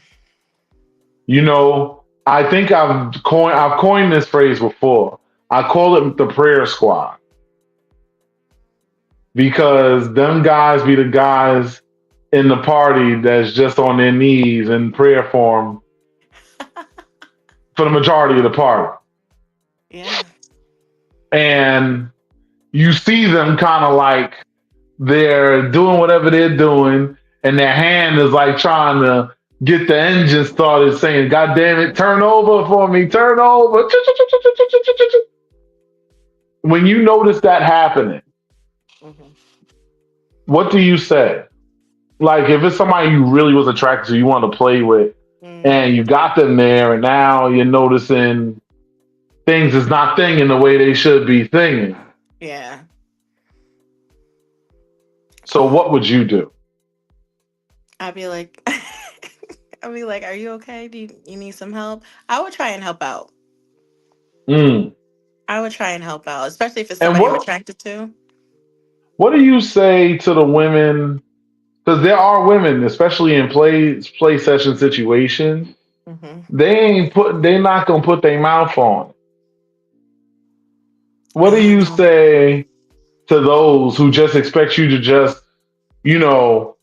Speaker 1: I think I've coined this phrase before. I call it the prayer squad because them guys be the guys in the party that's just on their knees in prayer form for the majority of the party.
Speaker 2: yeah.
Speaker 1: And you see them kind of like they're doing whatever they're doing, and their hand is like trying to get the engine started, saying, God damn it, turn over for me, turn over. When you notice that happening,
Speaker 2: Hmm.
Speaker 1: what do you say? Like if it's somebody you really was attracted to, you want to play with, and
Speaker 2: Hmm.
Speaker 1: you got them there, and now you're noticing things is not thinking the way they should be thinking.
Speaker 2: Yeah.
Speaker 1: So what would you do?
Speaker 2: I'd be like, I'd be like, "Are you okay? Do you need some help?" I would try and help out.
Speaker 1: Mm.
Speaker 2: I would try and help out, especially if it's
Speaker 1: And
Speaker 2: somebody I'm
Speaker 1: what
Speaker 2: attracted to.
Speaker 1: what do you say to the women? Because there are women, especially in play session situations,
Speaker 2: Hmm.
Speaker 1: they not gonna put their mouth on it. What do you
Speaker 2: Um,
Speaker 1: say to those who just expect you to just, you know,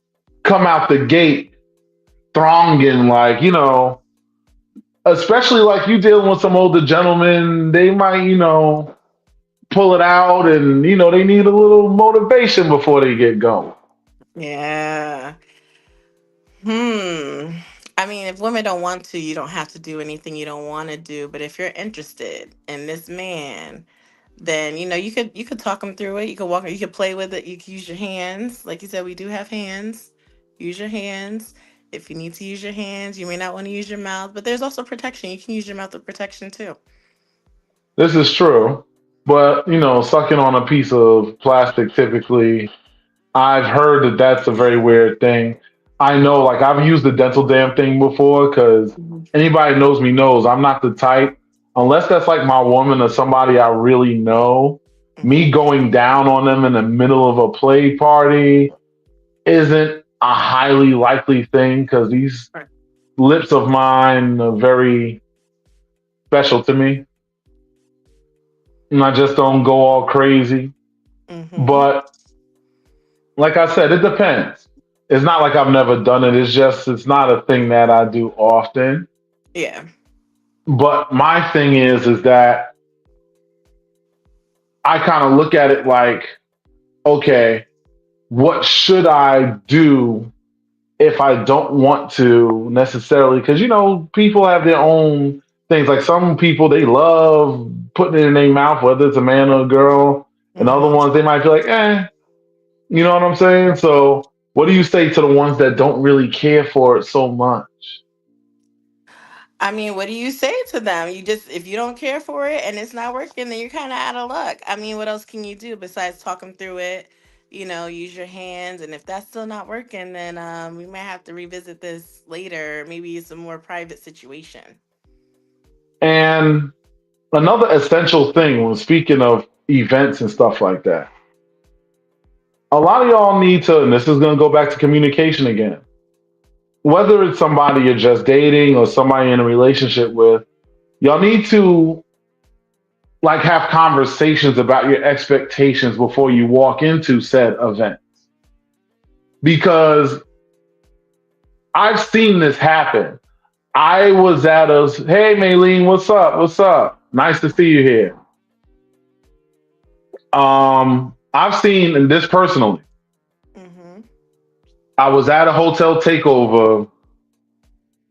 Speaker 1: come out the gate thronging like, especially like you dealing with some older gentlemen, they might, pull it out and, they need a little motivation before they get going.
Speaker 2: yeah. Hmm. I mean, if women don't want to, you don't have to do anything you don't want to do. But if you're interested in this man, then you could talk him through it. You could walk. You could play with it. You could use your hands, like you said. We do have hands. Use your hands. If you need to use your hands, you may not want to use your mouth. But there's also protection. You can use your mouth with protection too.
Speaker 1: This is true. But, sucking on a piece of plastic typically, I've heard that that's a very weird thing. I know, like I've used the dental dam thing before because
Speaker 2: Mhm.
Speaker 1: anybody knows me knows I'm not the type, unless that's like my woman or somebody I really know. Me
Speaker 2: Mhm.
Speaker 1: going down on them in the middle of a play party isn't a highly likely thing because these
Speaker 2: Right.
Speaker 1: lips of mine are very special to me. And I just don't go all crazy.
Speaker 2: Mhm.
Speaker 1: But like I said, it depends. It's not like I've never done it. It's just it's not a thing that I do often.
Speaker 2: Yeah.
Speaker 1: But my thing is that I kind of look at it like, okay, what should I do if I don't want to necessarily? Because people have their own things. Like some people, they love putting it in their mouth, whether it's a man or a girl, and other
Speaker 2: Mhm.
Speaker 1: ones they might be like, you know what I'm saying? So, what do you say to the ones that don't really care for it so much?
Speaker 2: I mean, what do you say to them? You just, if you don't care for it and it's not working, then you're kind of out of luck. I mean, what else can you do besides talk them through it? Use your hands, and if that's still not working, then we might have to revisit this later. Maybe it's a more private situation.
Speaker 1: And another essential thing when speaking of events and stuff like that, a lot of y'all need to, and this is going to go back to communication again. Whether it's somebody you're just dating or somebody in a relationship with, y'all need to like have conversations about your expectations before you walk into said event. Because I've seen this happen. I was at a, hey Maylene, what's up? What's up? Nice to see you here. I've seen, and this personally,
Speaker 2: Mm-hmm.
Speaker 1: I was at a hotel takeover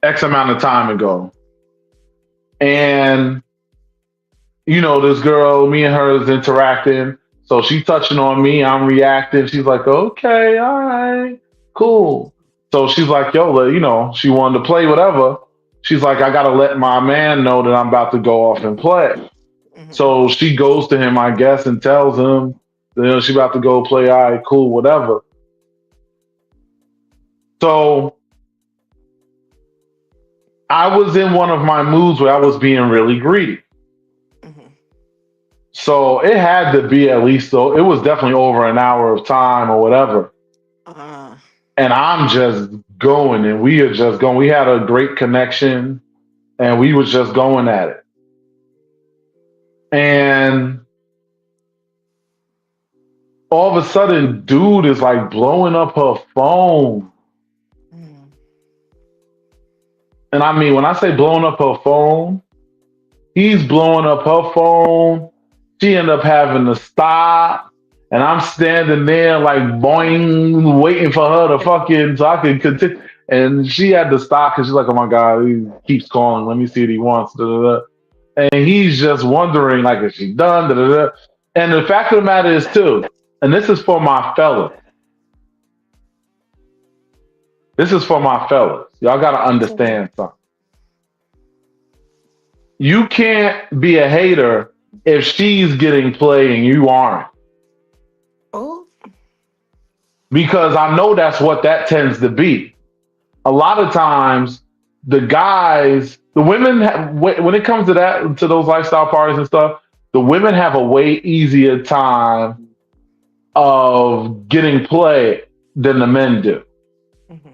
Speaker 1: X amount of time ago. And, this girl, me and her is interacting. So she touching on me, I'm reacting. She's like, okay, all right, cool. So she's like, yo, she wanted to play whatever. She's like, I got to let my man know that I'm about to go off and play.
Speaker 2: Mm-hmm.
Speaker 1: So she goes to him, I guess, and tells him, she about to go play. All right, cool, whatever. So I was in one of my moods where I was being really greedy.
Speaker 2: Mm-hmm.
Speaker 1: So it had to be at least, though, it was definitely over an hour of time or whatever.
Speaker 2: Uh,
Speaker 1: And I'm just going, and we are just going. We had a great connection, and we was just going at it. And all of a sudden, dude is like blowing up her phone.
Speaker 2: mm,
Speaker 1: And I mean, when I say blowing up her phone, he's blowing up her phone. She ended up having to stop. And I'm standing there like boing, waiting for her to fucking so I can continue. And she had to stop because she's like, oh my God, he keeps calling. Let me see what he wants. Da, da, da. And he's just wondering, like, is she done? Da, da, da. And the fact of the matter is, too, and this is for my fellas. This is for my fellas. Y'all got to
Speaker 2: okay.
Speaker 1: understand something. You can't be a hater if she's getting played and you aren't.
Speaker 2: Oh.
Speaker 1: Because I know that's what that tends to be. A lot of times, the guys, the women, when it comes to that, to those lifestyle parties and stuff, the women have a way easier time of getting play than the men do.
Speaker 2: Mm-hmm.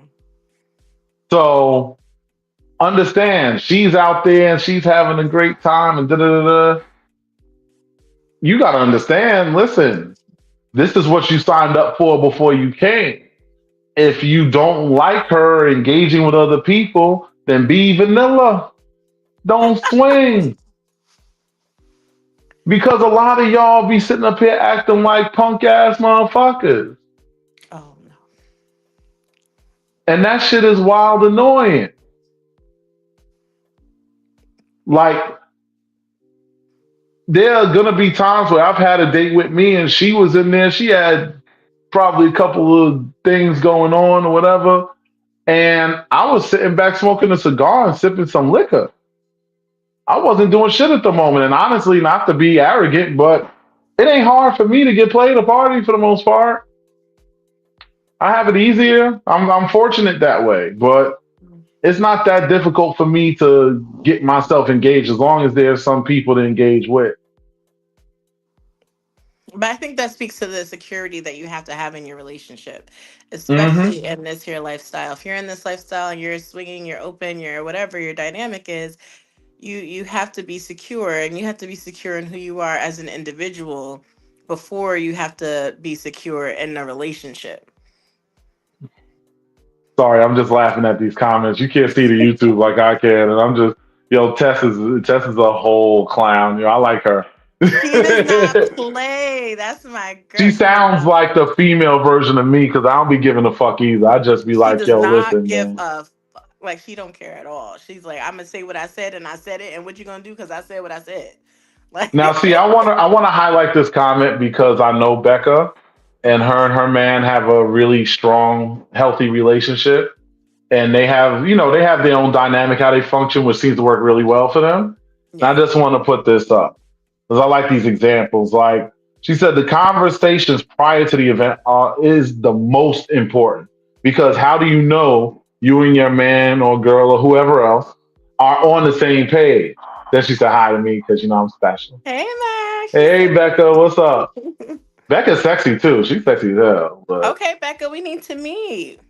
Speaker 1: So understand, she's out there and she's having a great time and da da da. Da. You got to understand. Listen, this is what you signed up for before you came. If you don't like her engaging with other people, then be vanilla. Don't swing. Because a lot of y'all be sitting up here acting like punk ass motherfuckers.
Speaker 2: Oh no.
Speaker 1: And that shit is wild annoying. Like, there are gonna be times where I've had a date with me and she was in there. She had probably a couple of things going on or whatever. And I was sitting back smoking a cigar and sipping some liquor. I wasn't doing shit at the moment. And honestly, not to be arrogant, but it ain't hard for me to get played a party for the most part. I have it easier. I'm fortunate that way, but it's not that difficult for me to get myself engaged as long as there's some people to engage with.
Speaker 2: But I think that speaks to the security that you have to have in your relationship,
Speaker 1: Hmm.
Speaker 2: especially in this here lifestyle. If you're in this lifestyle and you're swinging, you're open, you're whatever your dynamic is, you have to be secure, and you have to be secure in who you are as an individual before you have to be secure in a relationship.
Speaker 1: Sorry, I'm just laughing at these comments. You can't see the YouTube like I can, and I'm just, Tess is a whole clown. I like her.
Speaker 2: She does not play. That's my
Speaker 1: She
Speaker 2: girl. She does
Speaker 1: sounds
Speaker 2: not.
Speaker 1: like the female version of me because I don't be giving a fuck either. I just be
Speaker 2: She
Speaker 1: like,
Speaker 2: does
Speaker 1: yo,
Speaker 2: not
Speaker 1: listen,
Speaker 2: give
Speaker 1: man.
Speaker 2: a fuck. Like she don't care at all. She's like, I'm gonna say what I said, and I said it, and what you gonna do? Because I said what I said. Like,
Speaker 1: Now, see, I wanna highlight this comment because I know Becca, and her man have a really strong, healthy relationship, and they have their own dynamic how they function, which seems to work really well for them. And I
Speaker 2: yeah,
Speaker 1: just want to put this up because I like these examples. Like she said, the conversations prior to the event is the most important because how do you know you and your man or girl or whoever else are on the same page? Then she said hi to me because I'm special.
Speaker 2: hey Max, she
Speaker 1: Hey
Speaker 2: said.
Speaker 1: Becca, what's up? Becca's sexy too. She's sexy as hell, but
Speaker 2: Okay, Becca, we need to meet.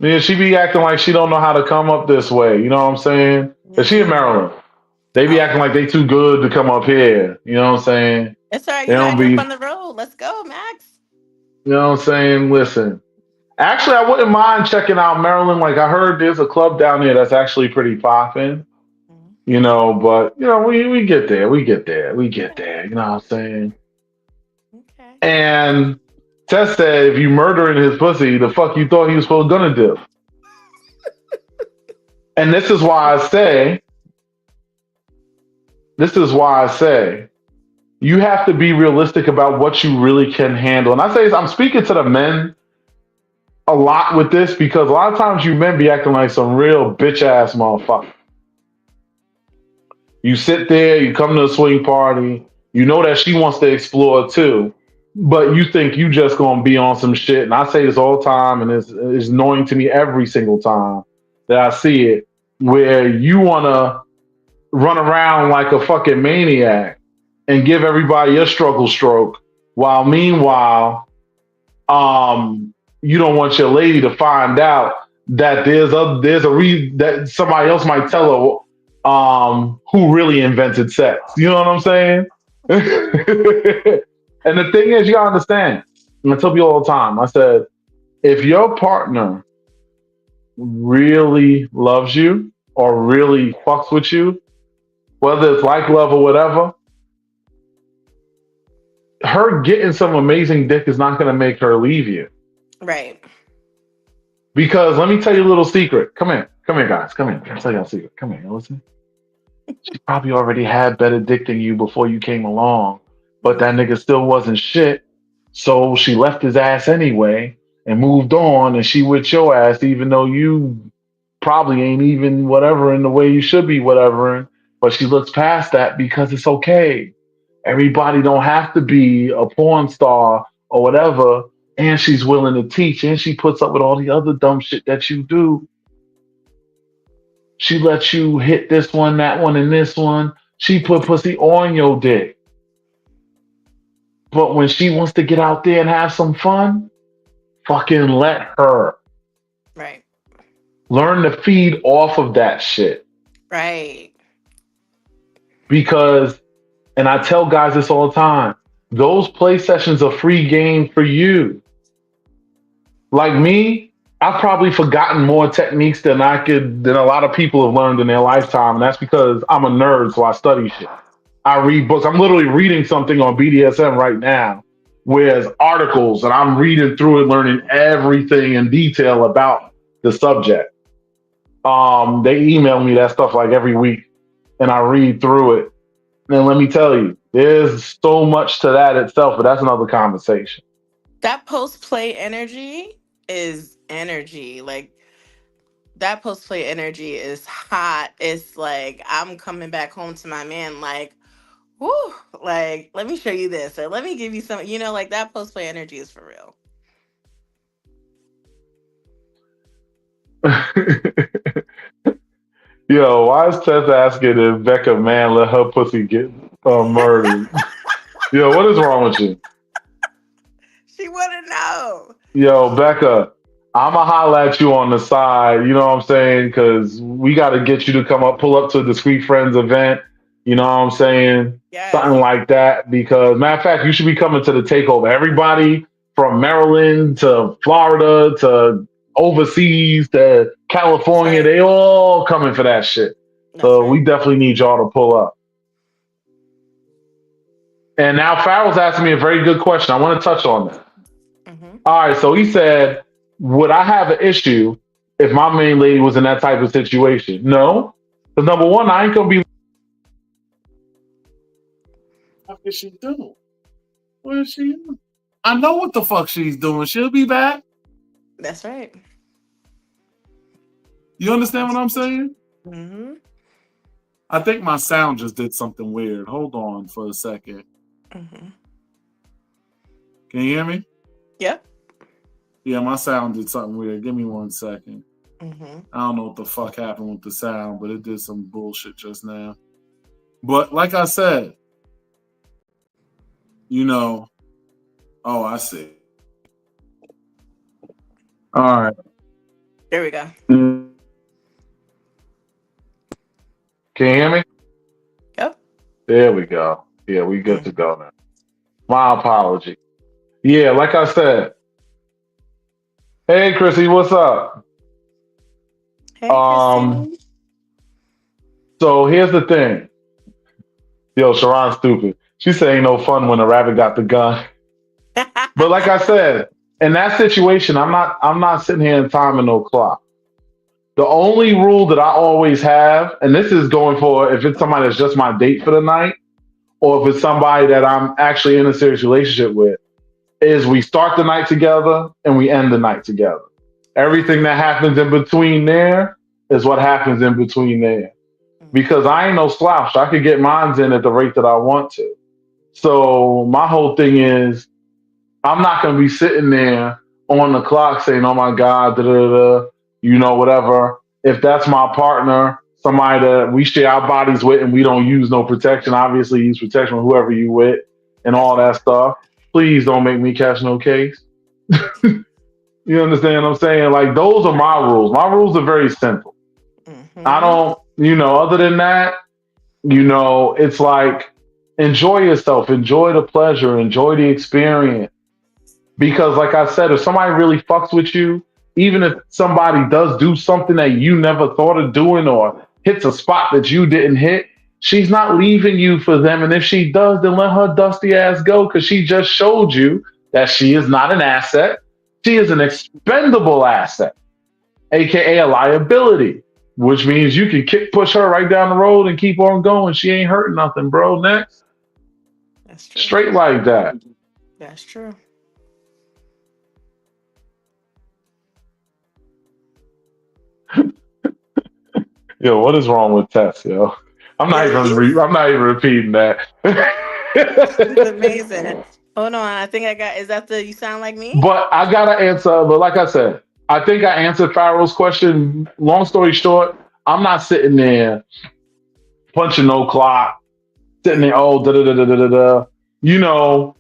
Speaker 1: yeah, she be acting like she don't know how to come up this way. You know what I'm saying? Cause she in
Speaker 2: Mm.
Speaker 1: Maryland. They be acting
Speaker 2: Okay,
Speaker 1: like they too good to come up here. You know what I'm saying?
Speaker 2: it's all right.
Speaker 1: They
Speaker 2: You gotta
Speaker 1: don't
Speaker 2: get up
Speaker 1: be.
Speaker 2: on the road. Let's go, Max.
Speaker 1: You know what I'm saying? Listen, actually, I wouldn't mind checking out Maryland. Like I heard there's a club down there that's actually pretty popping.
Speaker 2: Mm.
Speaker 1: But we get there. We get there. We get
Speaker 2: Okay,
Speaker 1: there. You know what I'm saying?
Speaker 2: okay.
Speaker 1: And Tess said, if you murdering his pussy, the fuck you thought he was supposed gonna do? And this is why I say, you have to be realistic about what you really can handle. And I say, I'm speaking to the men a lot with this because a lot of times you men be acting like some real bitch ass motherfucker. You sit there, you come to a swing party, you know that she wants to explore too, but you think you just gonna be on some shit. And I say this all the time, and it's annoying to me every single time that I see it, where you wanna run around like a fucking maniac and give everybody a struggle stroke, while meanwhile, you don't want your lady to find out that there's a reason that somebody else might tell her who really invented sex. You know what I'm saying? And the thing is, you gotta understand. And I tell people all the time. I said, if your partner really loves you or really fucks with you, whether it's like love or whatever, her getting some amazing dick is not going to make her leave you.
Speaker 2: Right.
Speaker 1: Because let me tell you a little secret. Come here, guys. Come here. I'll tell you a secret. Come here. Listen. She probably already had better dick than you before you came along, but that
Speaker 2: Mm.
Speaker 1: nigga still wasn't shit. So she left his ass anyway and moved on, and she with your ass, even though you probably ain't even whatever in the way you should be whatever. But she looks past that because it's okay. Everybody don't have to be a porn star or whatever. And she's willing to teach, and she puts up with all the other dumb shit that you do. She lets you hit this one, that one, and this one. She put pussy on your dick. But when she wants to get out there and have some fun, fucking let her.
Speaker 2: Right.
Speaker 1: Learn to feed off of that shit.
Speaker 2: Right.
Speaker 1: Because, and I tell guys this all the time, those play sessions are free game for you. Like me, I've probably forgotten more techniques than a lot of people have learned in their lifetime, and that's because I'm a nerd, so I study shit. I read books. I'm literally reading something on BDSM right now, whereas articles, and I'm reading through it, learning everything in detail about the subject. They email me that stuff like every week, and I read through it. And let me tell you, there's so much to that itself, but that's another conversation.
Speaker 2: That post play energy is energy. Like that post play energy is hot. It's like I'm coming back home to my man. Like, whoo, like let me show you this, or let me give you some. Like that post play energy is for real.
Speaker 1: Yo, why is Tess asking if Becca man let her pussy get murdered? Yo, what is wrong with you?
Speaker 2: She wouldn't know.
Speaker 1: Yo, Becca, I'ma holla at you on the side. You know what I'm saying? Because we got to get you to come up, pull up to a Discreet Friends event. You know what I'm saying?
Speaker 2: Yes.
Speaker 1: Something like that. Because matter of fact, you should be coming to the takeover. Everybody from Maryland to Florida to overseas to
Speaker 2: That's
Speaker 1: California,
Speaker 2: right.
Speaker 1: they all coming for that shit.
Speaker 2: That's
Speaker 1: So we
Speaker 2: right.
Speaker 1: definitely need y'all to pull up. And now Farrell's asking me a very good question. I want to touch on that.
Speaker 2: Hmm.
Speaker 1: All right, so he said, would I have an issue if my main lady was in that type of situation? No. Because number one, I ain't gonna be. What is she doing? What is she doing? I know what the fuck she's doing. She'll be back.
Speaker 2: That's right.
Speaker 1: You understand what
Speaker 2: That's
Speaker 1: I'm saying?
Speaker 2: hmm
Speaker 1: I think my sound just did something weird. Hold on for a second.
Speaker 2: hmm
Speaker 1: Can you hear me?
Speaker 2: Yep.
Speaker 1: Yeah, my sound did something weird. Give me 1 second.
Speaker 2: Hmm.
Speaker 1: I don't know what the fuck happened with the sound, but it did some bullshit just now. But like I said, you know, oh, I see. All right.
Speaker 2: There we go.
Speaker 1: Can you hear me?
Speaker 2: Yep.
Speaker 1: There we go. Yeah, we good
Speaker 2: Mm.
Speaker 1: to go now. My apology. Yeah, like I said. Hey, Chrissy, what's up?
Speaker 2: Hey,
Speaker 1: Um,
Speaker 2: Christine.
Speaker 1: so here's the thing. Yo, Sharon's stupid. She said ain't no fun when the rabbit got the gun. But like I said, in that situation, I'm not sitting here and timing no clock. The only rule that I always have, and this is going for if it's somebody that's just my date for the night, or if it's somebody that I'm actually in a serious relationship with, is we start the night together and we end the night together.
Speaker 2: Yes.
Speaker 1: Everything that happens in between there is what happens in between there.
Speaker 2: Hmm.
Speaker 1: Because I ain't no slouch. I could get mines in at the rate that I want to. So my whole thing is I'm not gonna be sitting there on the clock saying, "Oh my God, da da da," whatever. If that's my partner, somebody that we share our bodies with, and we don't use no protection, obviously use protection with whoever you with, and
Speaker 2: That's
Speaker 1: all
Speaker 2: right.
Speaker 1: that stuff. Please don't make me catch no case. You understand what I'm saying? Like those are my rules. My rules are very simple. I
Speaker 2: Hmm.
Speaker 1: don't, other than that, it's like enjoy yourself, enjoy the pleasure, enjoy the experience. Because, like I said, if somebody really fucks with you, even if somebody does do something that you never thought of doing or hits a spot that you didn't hit, she's not leaving you for them. And if she does, then let her dusty ass go because she just showed you that she is not an asset. She is an expendable asset, aka a liability, which means you can kick push her right down the road and keep on going. She ain't hurting nothing, bro. Next,
Speaker 2: That's true.
Speaker 1: straight like that.
Speaker 2: That's true.
Speaker 1: Yo, what is wrong with Tess, yo?
Speaker 2: Yo,
Speaker 1: I'm not even repeating that.
Speaker 2: he's amazing. Hold on. I think I got, is that the you sound like me?
Speaker 1: But I gotta answer. But like I said, I think I answered Farrell's question. Long story short, I'm not sitting there punching no clock, sitting
Speaker 2: Right.
Speaker 1: there, oh, da da da da da da da. You know,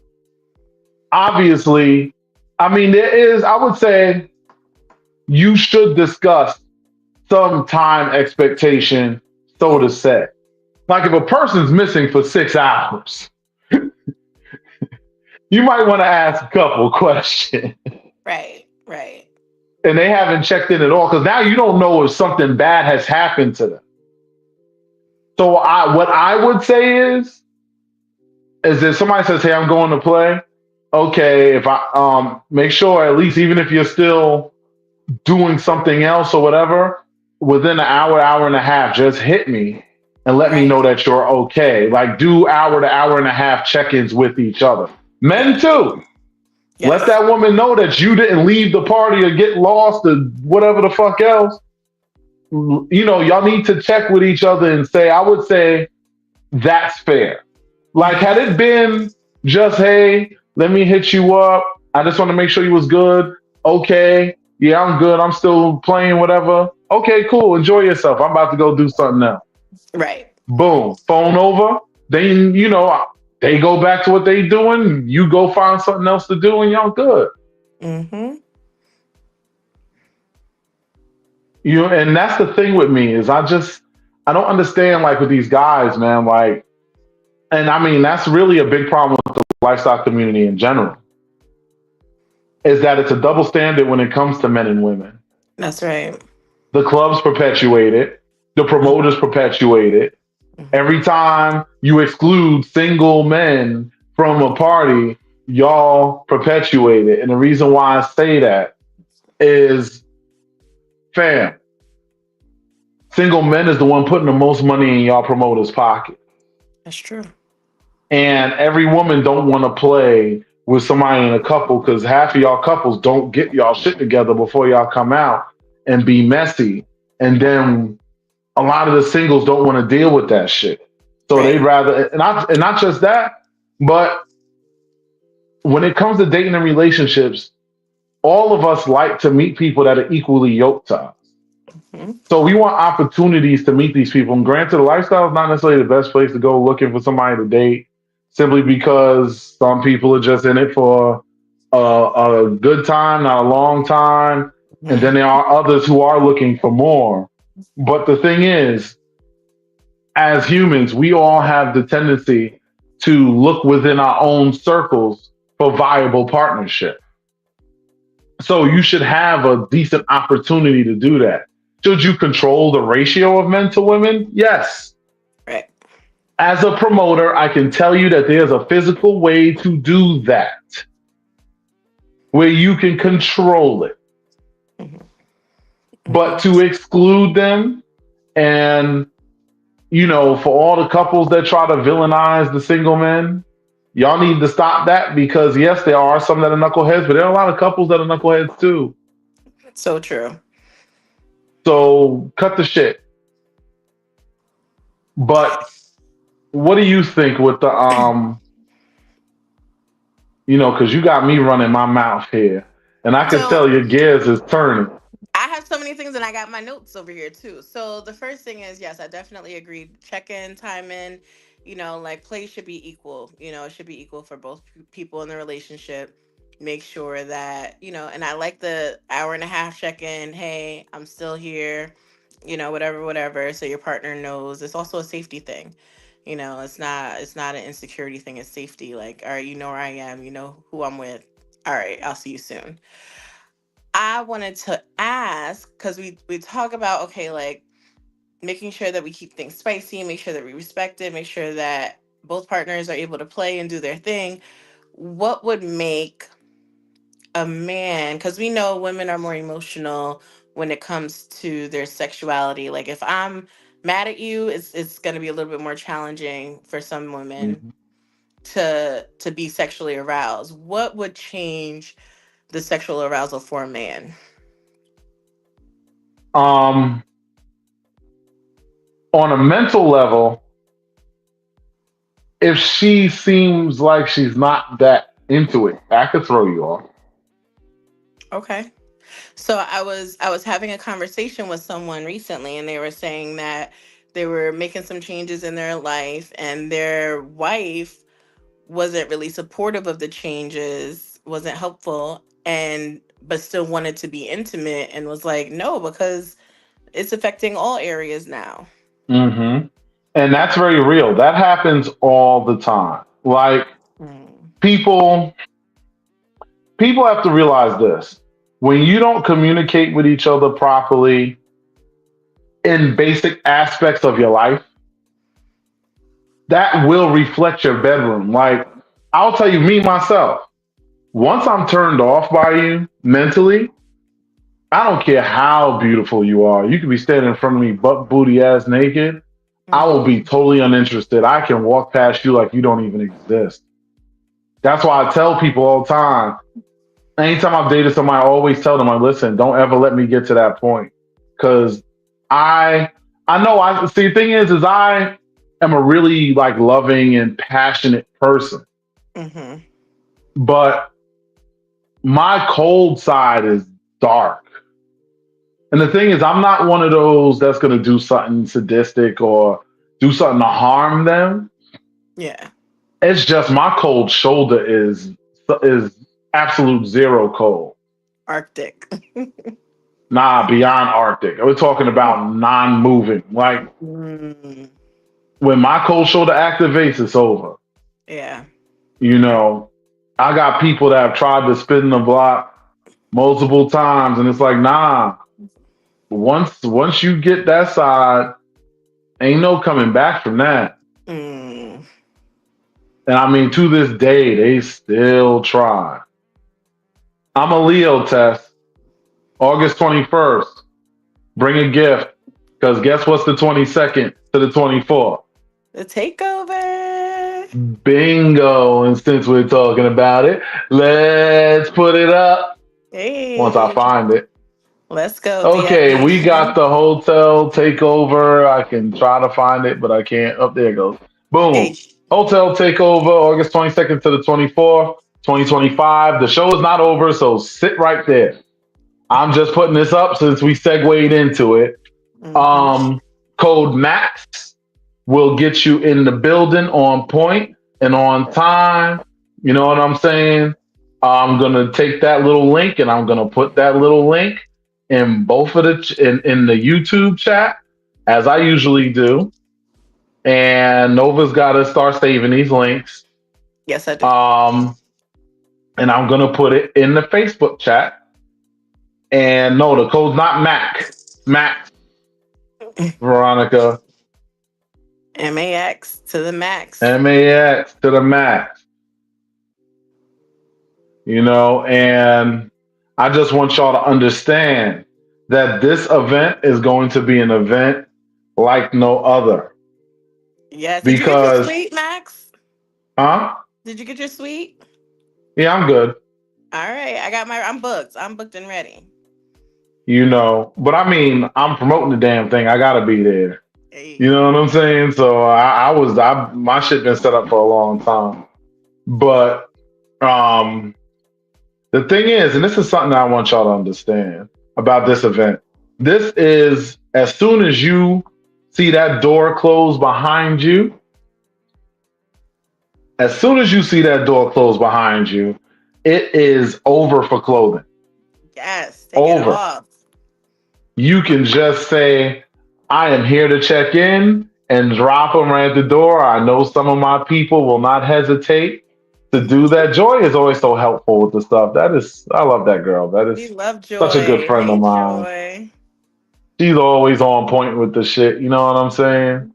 Speaker 1: obviously, I mean, there is. I would say you should discuss some time expectation, so to
Speaker 2: Hmm.
Speaker 1: say. Like if a person's missing for 6 hours, you might want to ask a couple questions.
Speaker 2: Right. Right.
Speaker 1: And they haven't checked in at all because now you don't know if something bad has happened to them. So what I would say is if somebody says, "Hey, I'm going to play," okay, if I make sure at least even if you're still doing something else or whatever, within an hour, hour and a half, just hit me and let me know
Speaker 2: Right.
Speaker 1: that you're okay. Like do hour to hour and a half check-ins with each other. Men
Speaker 2: Yeah.
Speaker 1: too. Let
Speaker 2: Yes.
Speaker 1: that woman know that you didn't leave the party or get lost or whatever the fuck else. Y'all need to check with each other and say, I would say that's fair. Like, had
Speaker 2: Hmm.
Speaker 1: it been just, hey, let me hit you up. I just want to make sure you was good. Okay. Yeah, I'm good. I'm still playing whatever. Okay, cool. Enjoy yourself. I'm about to go do something else.
Speaker 2: Right.
Speaker 1: Boom. Phone over. Then, they go back to what they doing. You go find something else to do and y'all good.
Speaker 2: Mm-hmm.
Speaker 1: And that's the thing with me is I don't understand like with these guys, man. Like, and I mean that's really a big problem with the lifestyle community in general. Is that it's a double standard when it comes to men and women.
Speaker 2: That's right.
Speaker 1: The clubs perpetuate it, the promoters perpetuate it.
Speaker 2: Mm-hmm.
Speaker 1: Every time you exclude single men from a party, y'all perpetuate it. And the reason why I say that is, fam, single men is the one putting the most money in y'all promoters' pocket.
Speaker 2: That's true.
Speaker 1: And every woman don't want to play with somebody in a couple because half of y'all couples don't get y'all shit together before y'all come out and be messy. And then a lot of the singles don't want to deal with that shit. So they'd
Speaker 2: Right.
Speaker 1: rather and not just that, but when it comes to dating and relationships, all of us like to meet people that are equally yoked to us.
Speaker 2: Mm-hmm.
Speaker 1: So we want opportunities to meet these people. And granted, the lifestyle is not necessarily the best place to go looking for somebody to date, simply because some people are just in it for a good time, not a long time. And then there are others who are looking for more. But the thing is, as humans, we all have the tendency to look within our own circles for viable partnership. So you should have a decent opportunity to do that. Should you control the ratio of men to women? Yes.
Speaker 2: Right.
Speaker 1: As a promoter, I can tell you that there's a physical way to do that where you can control it.
Speaker 2: Mm-hmm.
Speaker 1: But
Speaker 2: Mm-hmm.
Speaker 1: to exclude them and, for all the couples that try to villainize the single men, y'all need to stop that because, yes, there are some that are knuckleheads, but there are a lot of couples that are knuckleheads too.
Speaker 2: So true.
Speaker 1: So cut the shit. But what do you think with the because you got me running my mouth here, and I can
Speaker 2: So
Speaker 1: tell your gears is turning.
Speaker 2: I have so many things and I got my notes over here too. So the first thing is yes, I definitely agree. Check in, time in, like play should be equal. It should be equal for both people in the relationship. Make sure that, and I like the hour and a half check in. Hey, I'm still here, whatever, whatever. So your partner knows. It's also a safety thing. It's not an insecurity thing, it's safety. Like, all right, you know where I am, you know who I'm with. All right, I'll see you soon. I wanted to ask because we talk about okay, like making sure that we keep things spicy, make sure that we respect it, make sure that both partners are able to play and do their thing. What would make a man? Because we know women are more emotional when it comes to their sexuality. Like if I'm mad at you, it's going to be a little bit more challenging for some women
Speaker 1: Mhm.
Speaker 2: to be sexually aroused. What would change the sexual arousal for a man?
Speaker 1: Um, on a mental level, if she seems like she's not that into it, I could throw you off.
Speaker 2: Okay. So I was having a conversation with someone recently and they were saying that they were making some changes in their life and their wife wasn't really supportive of the changes, wasn't helpful and but still wanted to be intimate and was like, "No, because it's affecting all areas now."
Speaker 1: Hmm. And that's very real. That happens all the time. Like
Speaker 2: Mm.
Speaker 1: people, people have to realize this: when you don't communicate with each other properly in basic aspects of your life, that will reflect your bedroom. Like I'll tell you, me myself. Once I'm turned off by you mentally, I don't care how beautiful you are. You could be standing in front of me, butt booty ass naked. I will be
Speaker 2: Mhm.
Speaker 1: totally uninterested. I can walk past you like you don't even exist. That's why I tell people all the time. Anytime I've dated somebody, I always tell them, "I listen. Don't ever let me get to that point, because I, I know. I see. The thing is I am a really like loving and passionate person,
Speaker 2: Mhm.
Speaker 1: but my cold side is dark. And the thing is, I'm not one of those that's going to do something sadistic or do something to harm them.
Speaker 2: Yeah.
Speaker 1: It's just my cold shoulder is absolute zero cold.
Speaker 2: Arctic.
Speaker 1: Nah, beyond Arctic. We're talking about non-moving. Like
Speaker 2: Mm,
Speaker 1: when my cold shoulder activates, it's over.
Speaker 2: yeah.
Speaker 1: You know, I got people that have tried to spin the block multiple times, and it's like, nah. Once you get that side, ain't no coming back from that.
Speaker 2: Mm,
Speaker 1: And I mean, to this day, they still try. I'm a Leo test, August 21st. Bring a gift, because guess what's the 22nd to the 24th?
Speaker 2: the takeover.
Speaker 1: Bingo. And since we're talking about it, let's put it up once I
Speaker 2: Hey,
Speaker 1: find it.
Speaker 2: let's go, DF
Speaker 1: Okay, we got
Speaker 2: Nation.
Speaker 1: the hotel takeover. I can try to find it, but I can't. Up there it goes. Boom.
Speaker 2: Hey,
Speaker 1: Hotel takeover, August 22nd to the 24th, 2025. The show is not over, so sit right there. I'm just putting this up since we segued into it.
Speaker 2: mm-hmm.
Speaker 1: Um, Code Max will get you in the building on point and on time. You know what I'm saying? I'm gonna take that little link and I'm gonna put that little link in both of in the YouTube chat as I usually do. And Nova's got to start saving these links.
Speaker 2: Yes, I do.
Speaker 1: Um, and I'm gonna put it in the Facebook chat. And no, the code's not Mac. Max, Veronica.
Speaker 2: MAX to the max.
Speaker 1: MAX to the max. You know, and I just want y'all to understand that this event is going to be an event like no other.
Speaker 2: Yes. Did you get your
Speaker 1: Because,
Speaker 2: suite, Max?
Speaker 1: huh?
Speaker 2: Did you get your suite?
Speaker 1: Yeah, I'm good.
Speaker 2: All right. I got my. I'm booked. I'm booked and ready.
Speaker 1: You know, but I mean, I'm promoting the damn thing. I gotta be there. You
Speaker 2: Hey.
Speaker 1: know what I'm saying? So my shit been set up for a long time. But um, the thing is, and this is something I want y'all to understand about this event. This is as soon as you see that door close behind you, as soon as you see that door close behind you, it is over for clothing.
Speaker 2: Yes. Take it
Speaker 1: Over.
Speaker 2: off.
Speaker 1: You can just say, I am here to check in and drop them right at the door. I know some of my people will not hesitate to do that. Joy is always so helpful with the stuff. I love that girl. That
Speaker 2: We
Speaker 1: is
Speaker 2: love
Speaker 1: such a good
Speaker 2: Joy.
Speaker 1: friend of
Speaker 2: Hey,
Speaker 1: mine.
Speaker 2: Joy.
Speaker 1: She's always on point with the shit. You know what I'm saying?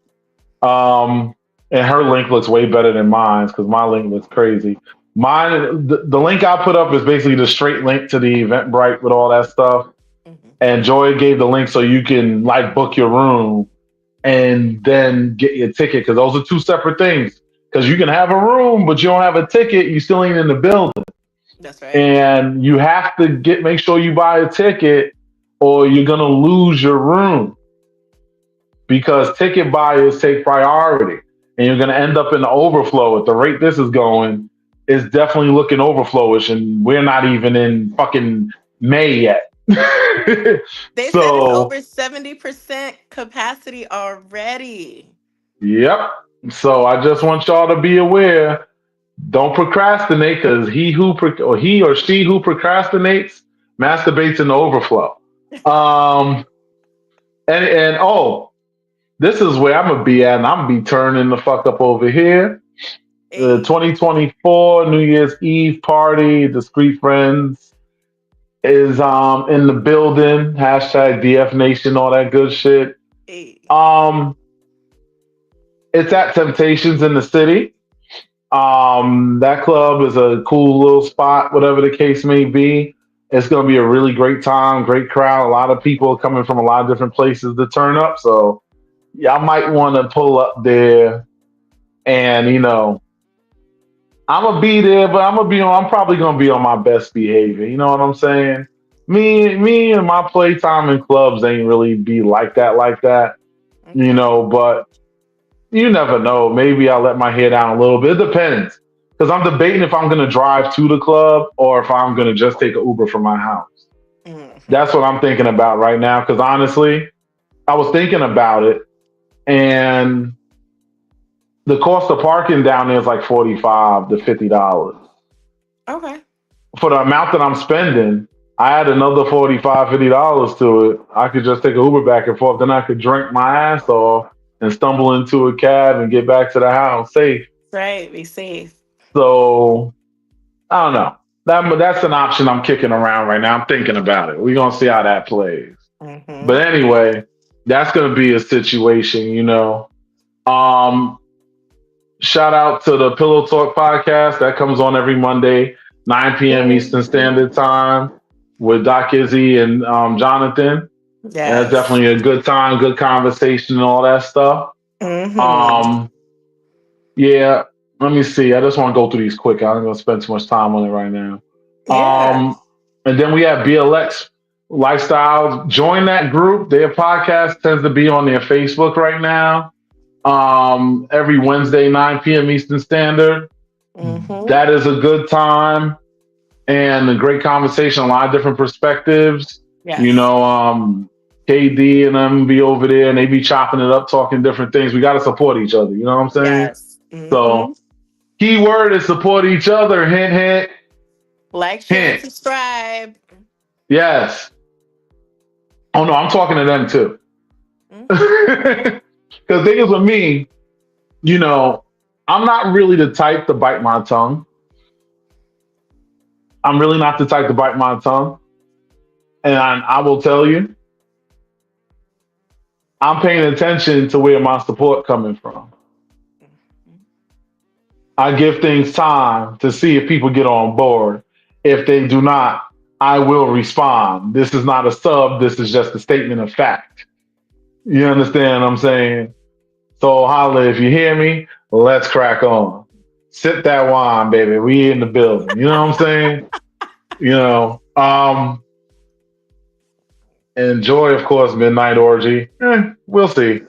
Speaker 1: Um, and her link looks way better than mine because my link looks crazy. The link I put up is basically the straight link to the Eventbrite with all that stuff.
Speaker 2: Mm-hmm.
Speaker 1: And Joy gave the link so you can like book your room and then get your ticket because those are two separate things. Because you can have a room, but you don't have a ticket, you still ain't in the building.
Speaker 2: That's right.
Speaker 1: And you have to make sure you buy a ticket or you're gonna lose your room because ticket buyers take priority. And you're gonna end up in the overflow. At the rate this is going, it's definitely looking overflowish, and we're not even in fucking May yet.
Speaker 2: They said it's
Speaker 1: So,
Speaker 2: over 70% capacity already.
Speaker 1: yep. So I just want y'all to be aware. Don't procrastinate because he or she who procrastinates masturbates in the overflow. Um, and oh, this is where I'm gonna be at, and I'm gonna be turning the fuck up over here. The
Speaker 2: Hey,
Speaker 1: 2024 New Year's Eve party, Discreet Friends is in the building. Hashtag DF Nation, all that good shit.
Speaker 2: hey,
Speaker 1: Um, it's at Temptations in the city. That club is a cool little spot, whatever the case may be. It's going to be a really great time, great crowd. A lot of people coming from a lot of different places to turn up. So, yeah, I might want to pull up there and, I'm gonna be there, but I'm probably gonna be on my best behavior. You know what I'm saying? Me and my playtime in clubs ain't really be like that.
Speaker 2: okay.
Speaker 1: But you never know. Maybe I'll let my hair down a little bit. It depends. Because I'm debating if I'm going to drive to the club or if I'm going to just take an Uber from my house.
Speaker 2: Mm.
Speaker 1: That's what I'm thinking about right now. Because honestly, I was thinking about it, and the cost of parking down there is like $45 to $50.
Speaker 2: Okay.
Speaker 1: For the amount that I'm spending, I add another $45 to $50 to it. I could just take a Uber back and forth. Then I could drink my ass off and stumble into a cab and get back to the house safe.
Speaker 2: Right. Be safe.
Speaker 1: So I don't know. That's an option I'm kicking around right now. I'm thinking about it. We're gonna see how that plays.
Speaker 2: Mm-hmm.
Speaker 1: But anyway, that's gonna be a situation. Um, Shout out to the Pillow Talk podcast that comes on every Monday, 9 p.m. Eastern Standard Time with Doc Izzy and Jonathan. And that's
Speaker 2: Yes.
Speaker 1: definitely a good time, good conversation, and all that stuff.
Speaker 2: Mm-hmm.
Speaker 1: Um, yeah, let me see. I just want to go through these quick. I'm going to spend too much time on it right now.
Speaker 2: Yeah.
Speaker 1: And then we have BLX Lifestyles. Join that group. Their podcast tends to be on their Facebook right now. Every Wednesday, 9 p.m. Eastern Standard.
Speaker 2: Mm-hmm.
Speaker 1: That is a good time and a great conversation, a lot of different perspectives. You
Speaker 2: Yes.
Speaker 1: know, KD and them be over there and they be chopping it up, talking different things. We got to support each other. You know what I'm saying?
Speaker 2: Yes. Mm-hmm.
Speaker 1: So, key word is support each other. Hint, hint,
Speaker 2: Like, share, and
Speaker 1: hint.
Speaker 2: subscribe.
Speaker 1: Yes. Oh, no, I'm talking to them too.
Speaker 2: Mm-hmm.
Speaker 1: Because the thing is with me, you know, I'm not really the type to bite my tongue. I'm really not the type to bite my tongue. And I will tell you, I'm paying attention to where my support coming from. I give things time to see if people get on board. If they do not, I will respond. This is not a sub. This is just a statement of fact. You understand what I'm saying? So holla, if you hear me, let's crack on. Sip that wine, baby. We in the building. You know what I'm saying? You know, enjoy, of course, Midnight Orgy. We'll see.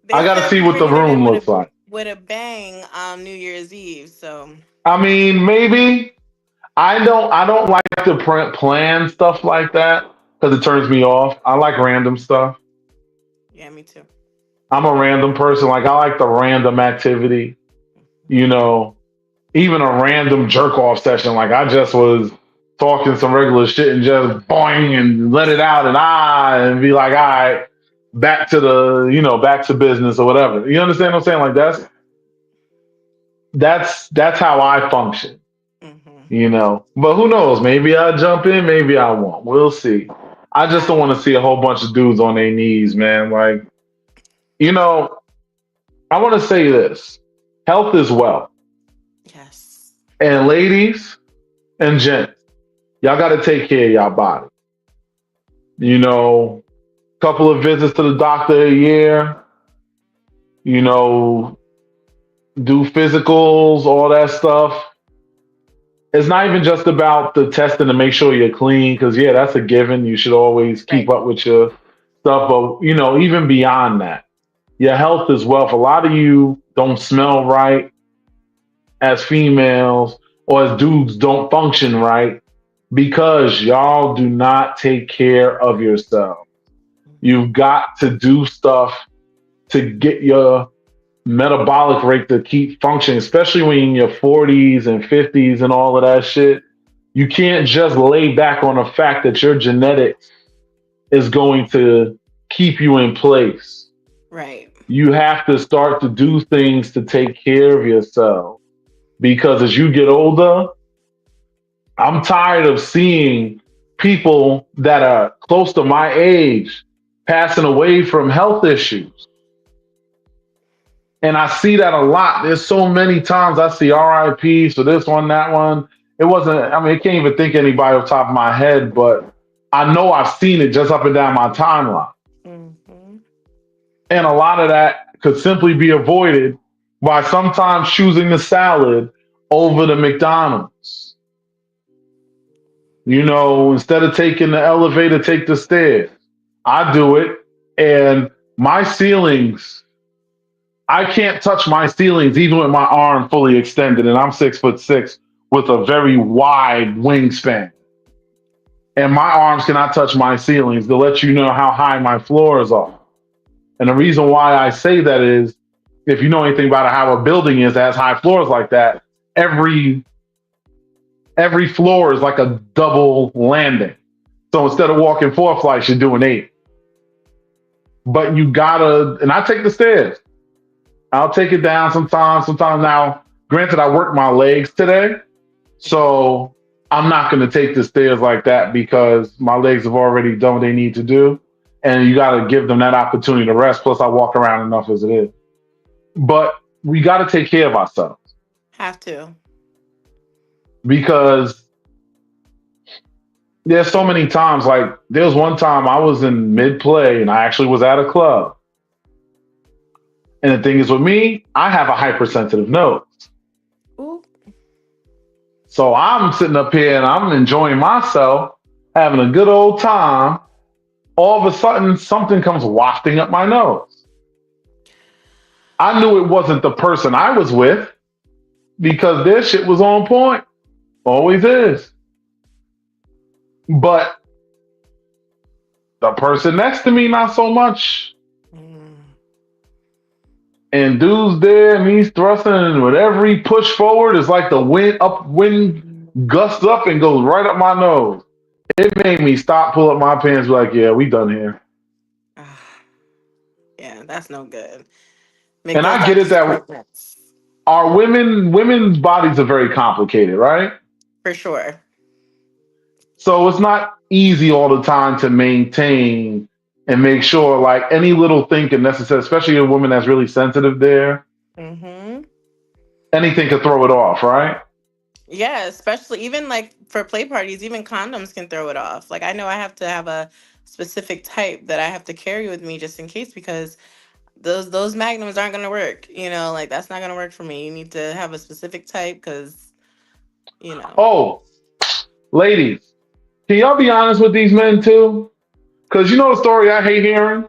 Speaker 2: They
Speaker 1: I got to
Speaker 2: said
Speaker 1: see
Speaker 2: we
Speaker 1: what the
Speaker 2: bringing it in
Speaker 1: room looks like.
Speaker 2: with a bang on New Year's Eve. So
Speaker 1: I mean, maybe I don't like to plan stuff like that because it turns me off. I like random stuff.
Speaker 2: yeah, me too.
Speaker 1: I'm a random person. Like I like the random activity. You know, even a random jerk off session. Like I just was talking some regular shit and just boing and let it out and be like, all right, back to back to business or whatever. You understand what I'm saying? Like that's how I function.
Speaker 2: Mm-hmm.
Speaker 1: But who knows? Maybe I'll jump in, maybe I won't. We'll see. I just don't want to see a whole bunch of dudes on their knees, man. Like, you know, I want to say this. Health is wealth.
Speaker 2: Yes.
Speaker 1: And ladies and gents, y'all got to take care of y'all body. Couple of visits to the doctor a year, you know, do physicals, all that stuff. It's not even just about the testing to make sure you're clean, because yeah, that's a given. You should always keep
Speaker 2: Right.
Speaker 1: up with your stuff. But even beyond that, your health is wealth. A lot of you don't smell right as females, or as dudes don't function right because y'all do not take care of yourself. You've got to do stuff to get your metabolic rate to keep functioning, especially when you're in your 40s and 50s and all of that shit. You can't just lay back on the fact that your genetics is going to keep you in place.
Speaker 2: Right.
Speaker 1: You have to start to do things to take care of yourself, because as you get older, I'm tired of seeing people that are close to my age passing away from health issues. And I see that a lot. There's so many times I see RIPs for this one, that one. I can't even think of anybody off the top of my head, but I know I've seen it just up and down my timeline.
Speaker 2: Mm-hmm.
Speaker 1: And a lot of that could simply be avoided by sometimes choosing the salad over the McDonald's. Instead of taking the elevator, take the stairs. I do it. And my ceilings, I can't touch my ceilings even with my arm fully extended. And I'm 6'6" with a very wide wingspan. and my arms cannot touch my ceilings to let you know how high my floors are. And the reason why I say that is, if you know anything about how a building is that has high floors like that, every every floor is like a double landing. So instead of walking 4 flights, you're doing 8. But you gotta, and I take the stairs. I'll take it down sometimes. Sometimes now, granted, I work my legs today, so I'm not going to take the stairs like that because my legs have already done what they need to do, and you got to give them that opportunity to rest. Plus, I walk around enough as it is. But we got to take care of ourselves
Speaker 2: Have to.
Speaker 1: because there's so many times. Like there was one time I was in mid play and I actually was at a club. And the thing is with me, I have a hypersensitive nose.
Speaker 2: Ooh.
Speaker 1: So I'm sitting up here and I'm enjoying myself, having a good old time. All of a sudden, something comes wafting up my nose. I knew it wasn't the person I was with because their shit was on point. Always is. But the person next to me, not so much.
Speaker 2: Mm.
Speaker 1: And dude's there and he's thrusting, and with every push forward, it's like the wind gusts up and goes right up my nose. It made me stop, pull up my pants, be like, yeah, we done here.
Speaker 2: Ah, yeah, that's no good. Make
Speaker 1: And
Speaker 2: those
Speaker 1: I get it
Speaker 2: doctor's
Speaker 1: that
Speaker 2: appointments
Speaker 1: our women's bodies are very complicated, right?
Speaker 2: for sure.
Speaker 1: So it's not easy all the time to maintain and make sure like any little thing can necessarily, especially a woman that's really sensitive there,
Speaker 2: Hmm.
Speaker 1: anything could throw it off, right?
Speaker 2: Yeah, especially even like for play parties, even condoms can throw it off. Like I know I have to have a specific type that I have to carry with me just in case because those magnums aren't gonna work. Like that's not gonna work for me. You need to have a specific type because you know.
Speaker 1: Oh, ladies, can y'all be honest with these men too? Because you know the story I hate hearing?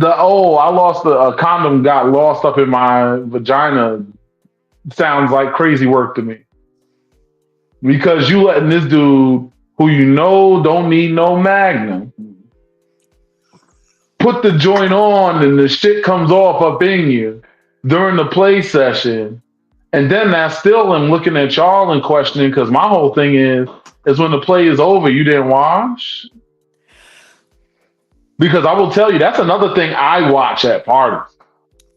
Speaker 1: I lost a condom got lost up in my vagina sounds like crazy work to me. Because you letting this dude who you know don't need no magnum put the joint on and the shit comes off up in you during the play session. And then that's still him looking at y'all and questioning because my whole thing is when the play is over, you didn't wash. Because I will tell you, that's another thing I watch at parties.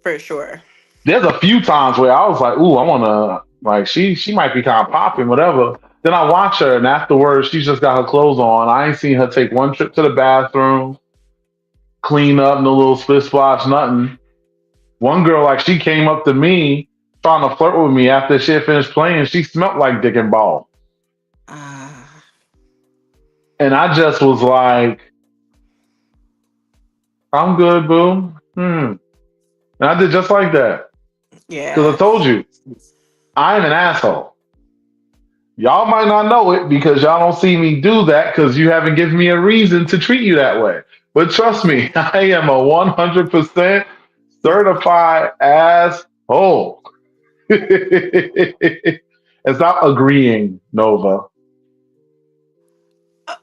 Speaker 2: For sure.
Speaker 1: There's a few times where I was like, ooh, I wanna like she might be kind of popping, whatever. Then I watch her and afterwards she's just got her clothes on. I ain't seen her take one trip to the bathroom, clean up, no little spit splash, nothing. One girl, like she came up to me trying to flirt with me after she had finished playing. She smelled like dick and ball.
Speaker 2: Ah,
Speaker 1: And I just was like, I'm good, boo. And I did just like that. Because I
Speaker 2: yeah.
Speaker 1: told you, I'm an asshole. Y'all might not know it because y'all don't see me do that because you haven't given me a reason to treat you that way. But trust me, I am a 100% certified asshole. And stop agreeing, Nova.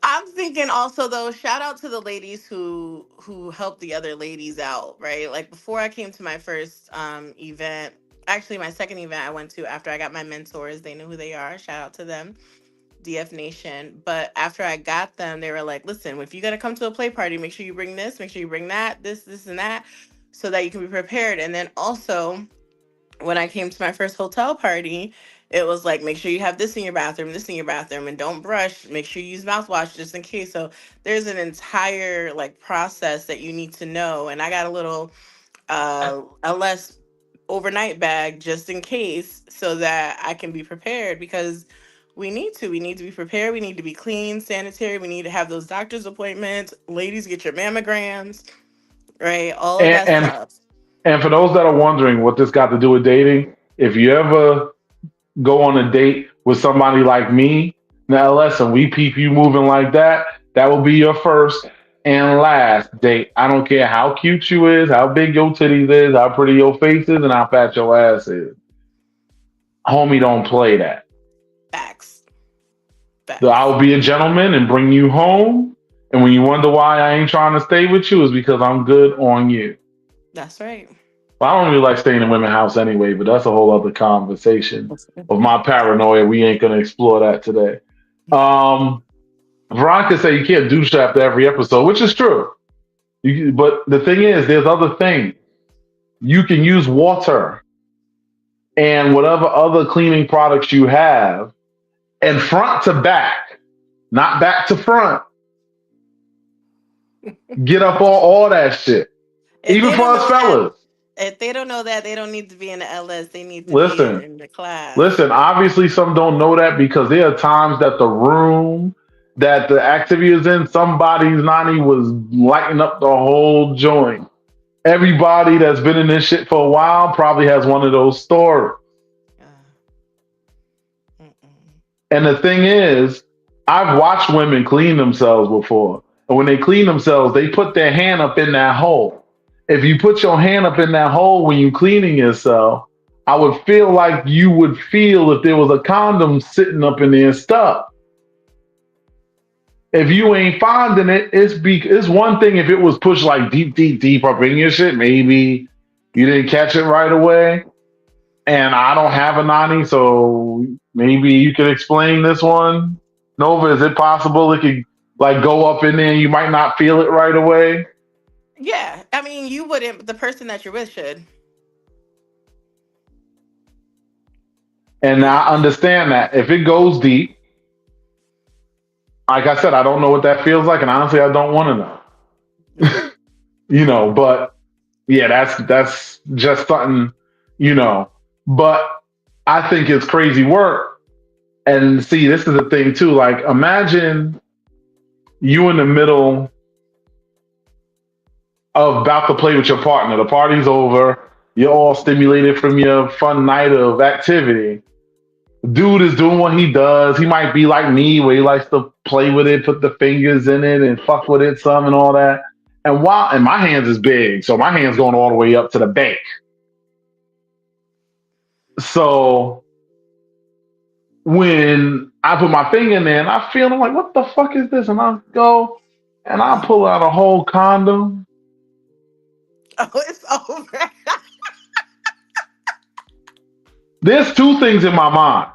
Speaker 2: I'm thinking also though, shout out to the ladies who helped the other ladies out, right? Like before I came to my first event, actually my second event I went to after I got my mentors, they knew who they are. Shout out to them, DF Nation. But after I got them, they were like, listen, if you gotta come to a play party, make sure you bring this, make sure you bring that, this and that, so that you can be prepared. And then also when I came to my first hotel party, it was like, make sure you have this in your bathroom, and don't brush. Make sure you use mouthwash just in case. So there's an entire like process that you need to know. And I got a little a less overnight bag just in case so that I can be prepared because we need to be prepared. We need to be clean, sanitary. We need to have those doctor's appointments. Ladies, get your mammograms, right? All of
Speaker 1: And,
Speaker 2: that
Speaker 1: and
Speaker 2: stuff.
Speaker 1: and for those that are wondering what this got to do with dating, if you ever go on a date with somebody like me, now listen, we peep you moving like that, that will be your first and last date. I don't care how cute you is, how big your titties is, how pretty your face is, and how fat your ass is. Homie, don't play that.
Speaker 2: Facts. Facts.
Speaker 1: I'll be a gentleman and bring you home. And when you wonder why I ain't trying to stay with you, is because I'm good on you.
Speaker 2: That's right.
Speaker 1: Well, I don't really like staying in women's house anyway, but that's a whole other conversation of my paranoia. We ain't gonna explore that today. Um, Veronica said you can't douche after every episode, which is true. But the thing is, there's other things. You can use water and whatever other cleaning products you have, and front to back, not back to front. Get up on all that shit.
Speaker 2: If
Speaker 1: Even
Speaker 2: they
Speaker 1: for
Speaker 2: don't
Speaker 1: us
Speaker 2: know that,
Speaker 1: fellas.
Speaker 2: if they don't know that, they don't need to be in the LS. They need to be
Speaker 1: Listen,
Speaker 2: in the class.
Speaker 1: listen. Obviously, some don't know that because there are times that the room that the activity is in, somebody's nanny was lighting up the whole joint. Everybody that's been in this shit for a while probably has one of those stories.
Speaker 2: Uh, mm-mm.
Speaker 1: And the thing is, I've watched women clean themselves before. And when they clean themselves, they put their hand up in that hole. If you put your hand up in that hole when you cleaning yourself, I would feel like you would feel if there was a condom sitting up in there stuck. If you ain't finding it, it's one thing if it was pushed like deep, deep, deep up in your shit. Maybe you didn't catch it right away. And I don't have a nanny, so maybe you could explain this one. Nova, is it possible it could like go up in there and you might not feel it right away?
Speaker 2: Yeah, I mean, you wouldn't. But the person that you're with should.
Speaker 1: And I understand that if it goes deep, like I said, I don't know what that feels like, and honestly, I don't want to know.
Speaker 2: Nope.
Speaker 1: But yeah, that's just something, you know. But I think it's crazy work. And see, this is the thing too. Like, imagine you in the middle of about to play with your partner. The party's over. You're all stimulated from your fun night of activity. Dude is doing what he does. He might be like me, where he likes to play with it, put the fingers in it, and fuck with it some and all that. And my hands is big, so my hands going all the way up to the bank. So when I put my finger in there and I feel, I'm like, what the fuck is this? And I go and I pull out a whole condom.
Speaker 2: Oh, it's over.
Speaker 1: There's two things in my mind.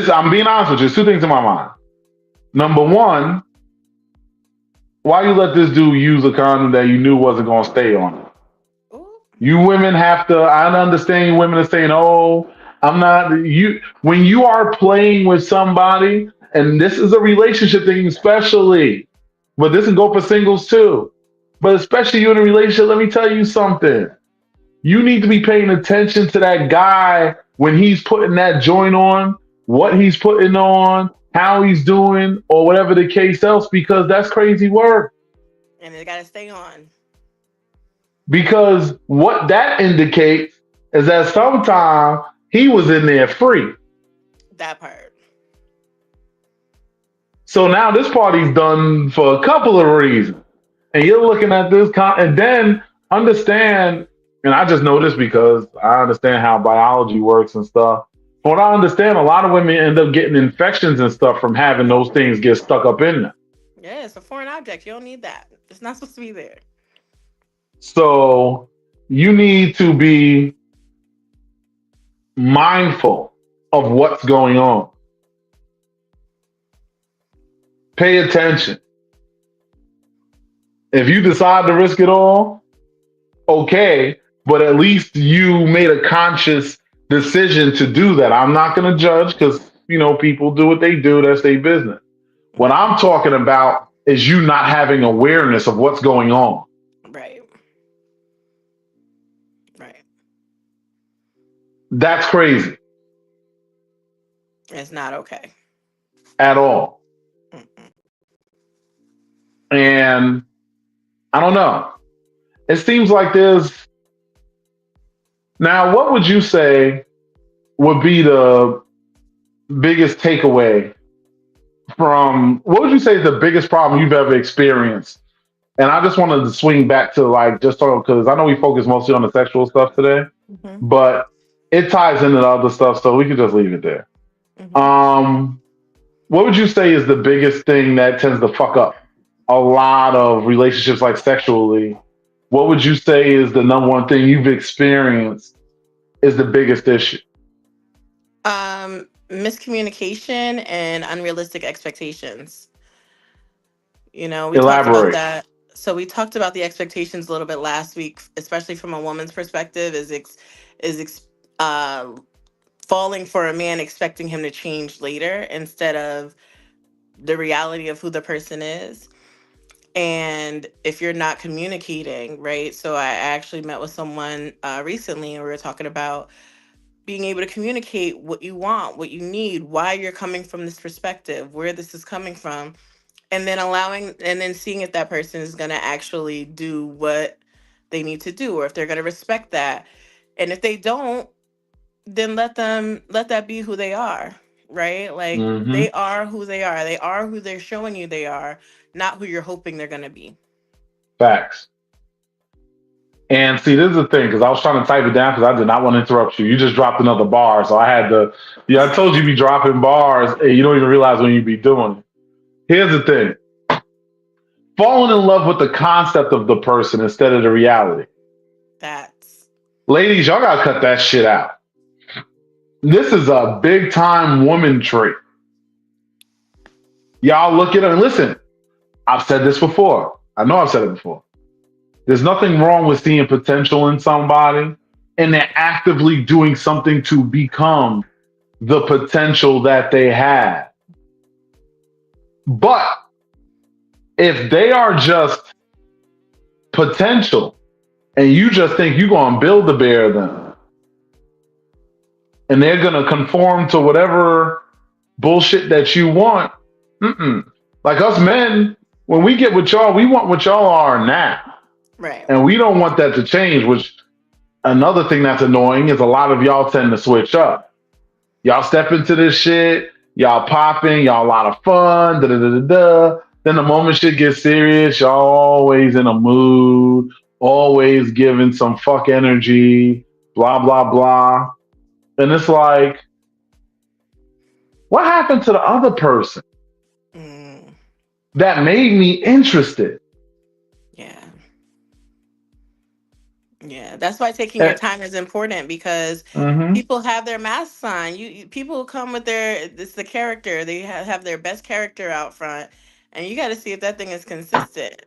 Speaker 1: I'm being honest with you. There's two things in my mind. Number one, why you let this dude use a condom that you knew wasn't gonna stay on it?
Speaker 2: Ooh.
Speaker 1: You women have to. I understand you women are saying, "Oh, I'm not." You when you are playing with somebody, and this is a relationship thing, especially, but this can go for singles too. But especially you in a relationship, let me tell you something. You need to be paying attention to that guy when he's putting that joint on, what he's putting on, how he's doing, or whatever the case else, because that's crazy work.
Speaker 2: And it got to stay on.
Speaker 1: Because what that indicates is that sometime he was in there free.
Speaker 2: That part.
Speaker 1: So now this party's done for a couple of reasons. And you're looking at this, and then understand, and I just know this because I understand how biology works and stuff. But I understand a lot of women end up getting infections and stuff from having those things get stuck up in them.
Speaker 2: Yeah, it's a foreign object. You don't need that. It's not supposed to be there.
Speaker 1: So you need to be mindful of what's going on. Pay attention. If you decide to risk it all, okay, but at least you made a conscious decision to do that. I'm not going to judge because, people do what they do. That's their business. What I'm talking about is you not having awareness of what's going on.
Speaker 2: Right. Right.
Speaker 1: That's crazy
Speaker 2: It's not okay.
Speaker 1: at all.
Speaker 2: Mm-mm.
Speaker 1: And I don't know. It seems like now, what would you say would be the biggest takeaway what would you say is the biggest problem you've ever experienced? And I just wanted to swing back to just talk because I know we focus mostly on the sexual stuff today,
Speaker 2: Mm-hmm.
Speaker 1: but it ties into the other stuff, so we can just leave it there.
Speaker 2: Mm-hmm.
Speaker 1: Um, what would you say is the biggest thing that tends to fuck up a lot of relationships, like sexually? What would you say is the number one thing you've experienced is the biggest issue?
Speaker 2: Miscommunication and unrealistic expectations. We talked about
Speaker 1: Elaborate.
Speaker 2: that. So we talked about the expectations a little bit last week, especially from a woman's perspective, is uh, falling for a man expecting him to change later instead of the reality of who the person is. And if you're not communicating, right? So I actually met with someone recently, and we were talking about being able to communicate what you want, what you need, why you're coming from this perspective, where this is coming from, and then seeing if that person is going to actually do what they need to do, or if they're going to respect that. And if they don't, then let that be who they are, right? Like,
Speaker 1: Hmm.
Speaker 2: they are who they are. They are who they're showing you they are, not who you're hoping they're going to be.
Speaker 1: Facts. And see, this is the thing, because I was trying to type it down because I did not want to interrupt you. You just dropped another bar, so I had to. Yeah, I told you be dropping bars, and you don't even realize when you be doing it. Here's the thing: falling in love with the concept of the person instead of the reality.
Speaker 2: That's
Speaker 1: Ladies, y'all gotta cut that shit out. This is a big time woman trait. Y'all look at it and listen. I've said this before. I know I've said it before. There's nothing wrong with seeing potential in somebody and they're actively doing something to become the potential that they had. But if they are just potential and you just think you're going to build a bear them and they're going to conform to whatever bullshit that you want, mm-mm. Like us men, when we get with y'all, we want what y'all are now.
Speaker 2: right.
Speaker 1: And we don't want that to change, which another thing that's annoying is a lot of y'all tend to switch up. Y'all step into this shit, y'all popping, y'all a lot of fun, da da da da da. Then the moment shit gets serious, y'all always in a mood, always giving some fuck energy, blah blah blah. And it's like, what happened to the other person
Speaker 2: Mm,
Speaker 1: that made me interested?
Speaker 2: yeah. Yeah, that's why taking your
Speaker 1: And,
Speaker 2: time is important, because
Speaker 1: mhm.
Speaker 2: people have their masks on. People come with it's the character. They have their best character out front, and you got to see if that thing is consistent.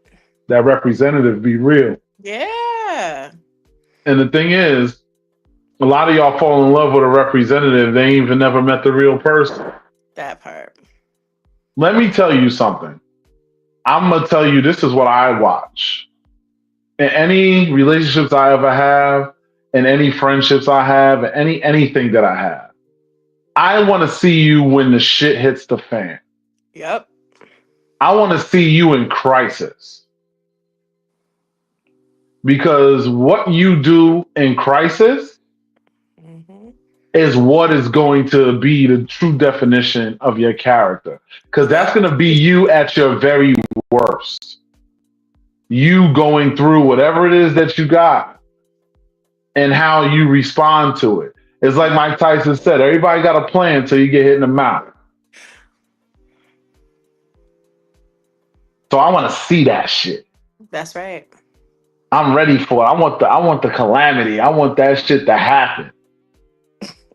Speaker 1: That representative be real.
Speaker 2: Yeah,
Speaker 1: And the thing is, a lot of y'all fall in love with a representative. They ain't even never met the real person.
Speaker 2: that part.
Speaker 1: Let me tell you something. I'm gonna tell you this is what I watch. In any relationships I ever have, in any friendships I have, in anything that I have, I want to see you when the shit hits the fan.
Speaker 2: Yep.
Speaker 1: I want to see you in crisis because what you do in crisis
Speaker 2: Hmm.
Speaker 1: is what is going to be the true definition of your character. Because that's
Speaker 2: Yep.
Speaker 1: going to be you at your very worst. You going through whatever it is that you got and how you respond to it. It's like Mike Tyson said, everybody got a plan until you get hit in the mouth. So I want to see that shit.
Speaker 2: That's right.
Speaker 1: I'm ready for it. I want the calamity. I want that shit to happen.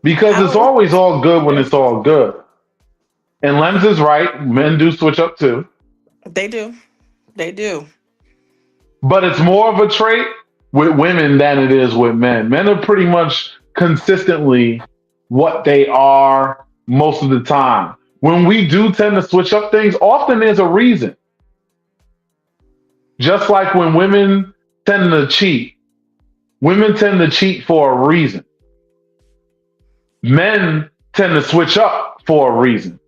Speaker 1: Because
Speaker 2: I
Speaker 1: it's
Speaker 2: will.
Speaker 1: always all good when it's all good. And Lems is right. Men do switch up too.
Speaker 2: They do. They do.
Speaker 1: But it's more of a trait with women than it is with men. Men are pretty much consistently what they are most of the time. When we do tend to switch up things, often there's a reason. Just like when women tend to cheat for a reason. Men tend to switch up for a reason.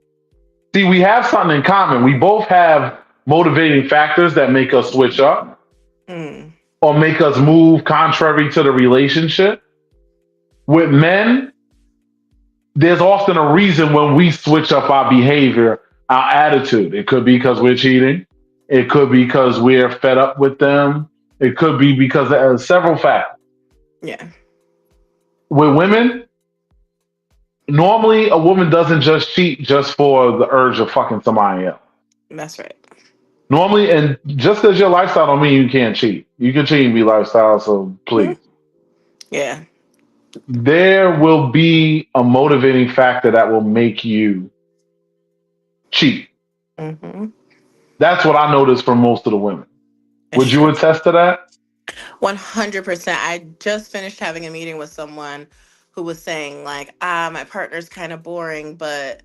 Speaker 1: See, we have something in common. We both have motivating factors that make us switch up
Speaker 2: Mm.
Speaker 1: or make us move contrary to the relationship. With men, there's often a reason when we switch up our behavior, our attitude. It could be because we're cheating. It could be because we're fed up with them. It could be because of several factors.
Speaker 2: Yeah.
Speaker 1: With women, Normally, a woman doesn't just cheat just for the urge of fucking somebody else.
Speaker 2: That's right.
Speaker 1: Normally, and just because your lifestyle don't mean you can't cheat. You can cheat and be lifestyle, so
Speaker 2: Hmm.
Speaker 1: please.
Speaker 2: Yeah.
Speaker 1: There will be a motivating factor that will make you cheat.
Speaker 2: Mm-hmm.
Speaker 1: That's what I noticed from most of the women. Would you attest to that?
Speaker 2: 100%. I just finished having a meeting with someone who was saying, like, my partner's kind of boring, but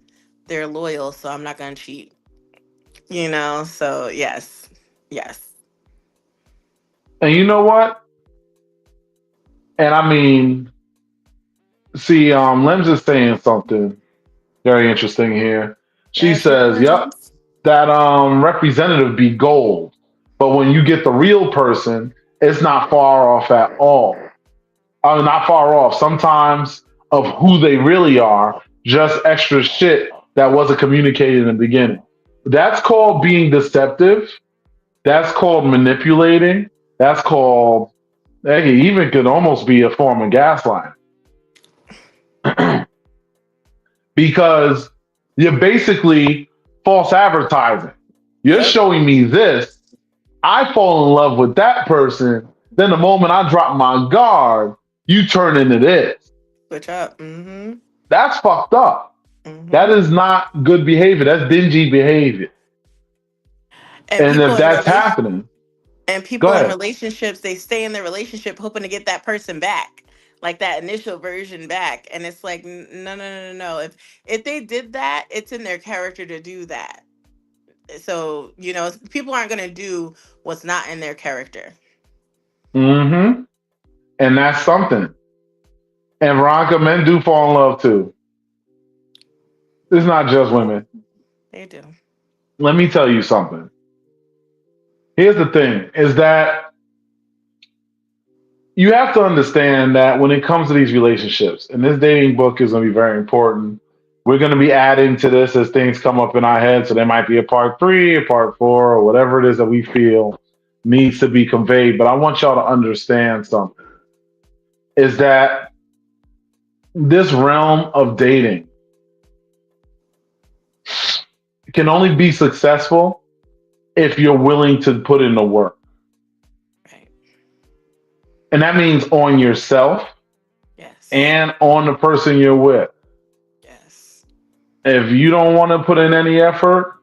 Speaker 2: they're loyal, so I'm not going to cheat. So yes. Yes.
Speaker 1: And you know what? And I mean, see, Lem's is saying something very interesting here. She
Speaker 2: Yes,
Speaker 1: says, "Yep,
Speaker 2: yes.
Speaker 1: that representative be gold, but when you get the real person, it's not far off at all. Not far off. Sometimes of who they really are, just extra shit that wasn't communicated in the beginning. That's called being deceptive. That's called manipulating. That's called, that even could almost be a form of gaslighting because you're basically false advertising. You're
Speaker 2: Yep.
Speaker 1: showing me this. I fall in love with that person. Then the moment I drop my guard, you turn into this.
Speaker 2: Switch up. Mm-hmm.
Speaker 1: That's fucked up. That
Speaker 2: Mm-hmm.
Speaker 1: is not good behavior. That's dingy behavior.
Speaker 2: And
Speaker 1: And
Speaker 2: people
Speaker 1: if
Speaker 2: in
Speaker 1: that's
Speaker 2: relation
Speaker 1: happening,
Speaker 2: and
Speaker 1: go
Speaker 2: people in
Speaker 1: ahead.
Speaker 2: relationships, they stay in their relationship hoping to get that person back, like that initial version back. And it's like, no, no, no, no, no. If they did that, it's in their character to do that. So people aren't going to do what's not in their character.
Speaker 1: Mm-hmm. And that's something. And Veronica, men do fall in love too. It's not just women.
Speaker 2: They do.
Speaker 1: Let me tell you something. Here's the thing is that you have to understand that when it comes to these relationships, and this dating book is going to be very important. We're going to be adding to this as things come up in our head. So there might be a part three, a part four, or whatever it is that we feel needs to be conveyed. But I want y'all to understand something is that this realm of dating can only be successful if you're willing to put in the work.
Speaker 2: Right.
Speaker 1: And that means on yourself
Speaker 2: Yes.
Speaker 1: and on the person you're with.
Speaker 2: Yes.
Speaker 1: If you don't want to put in any effort,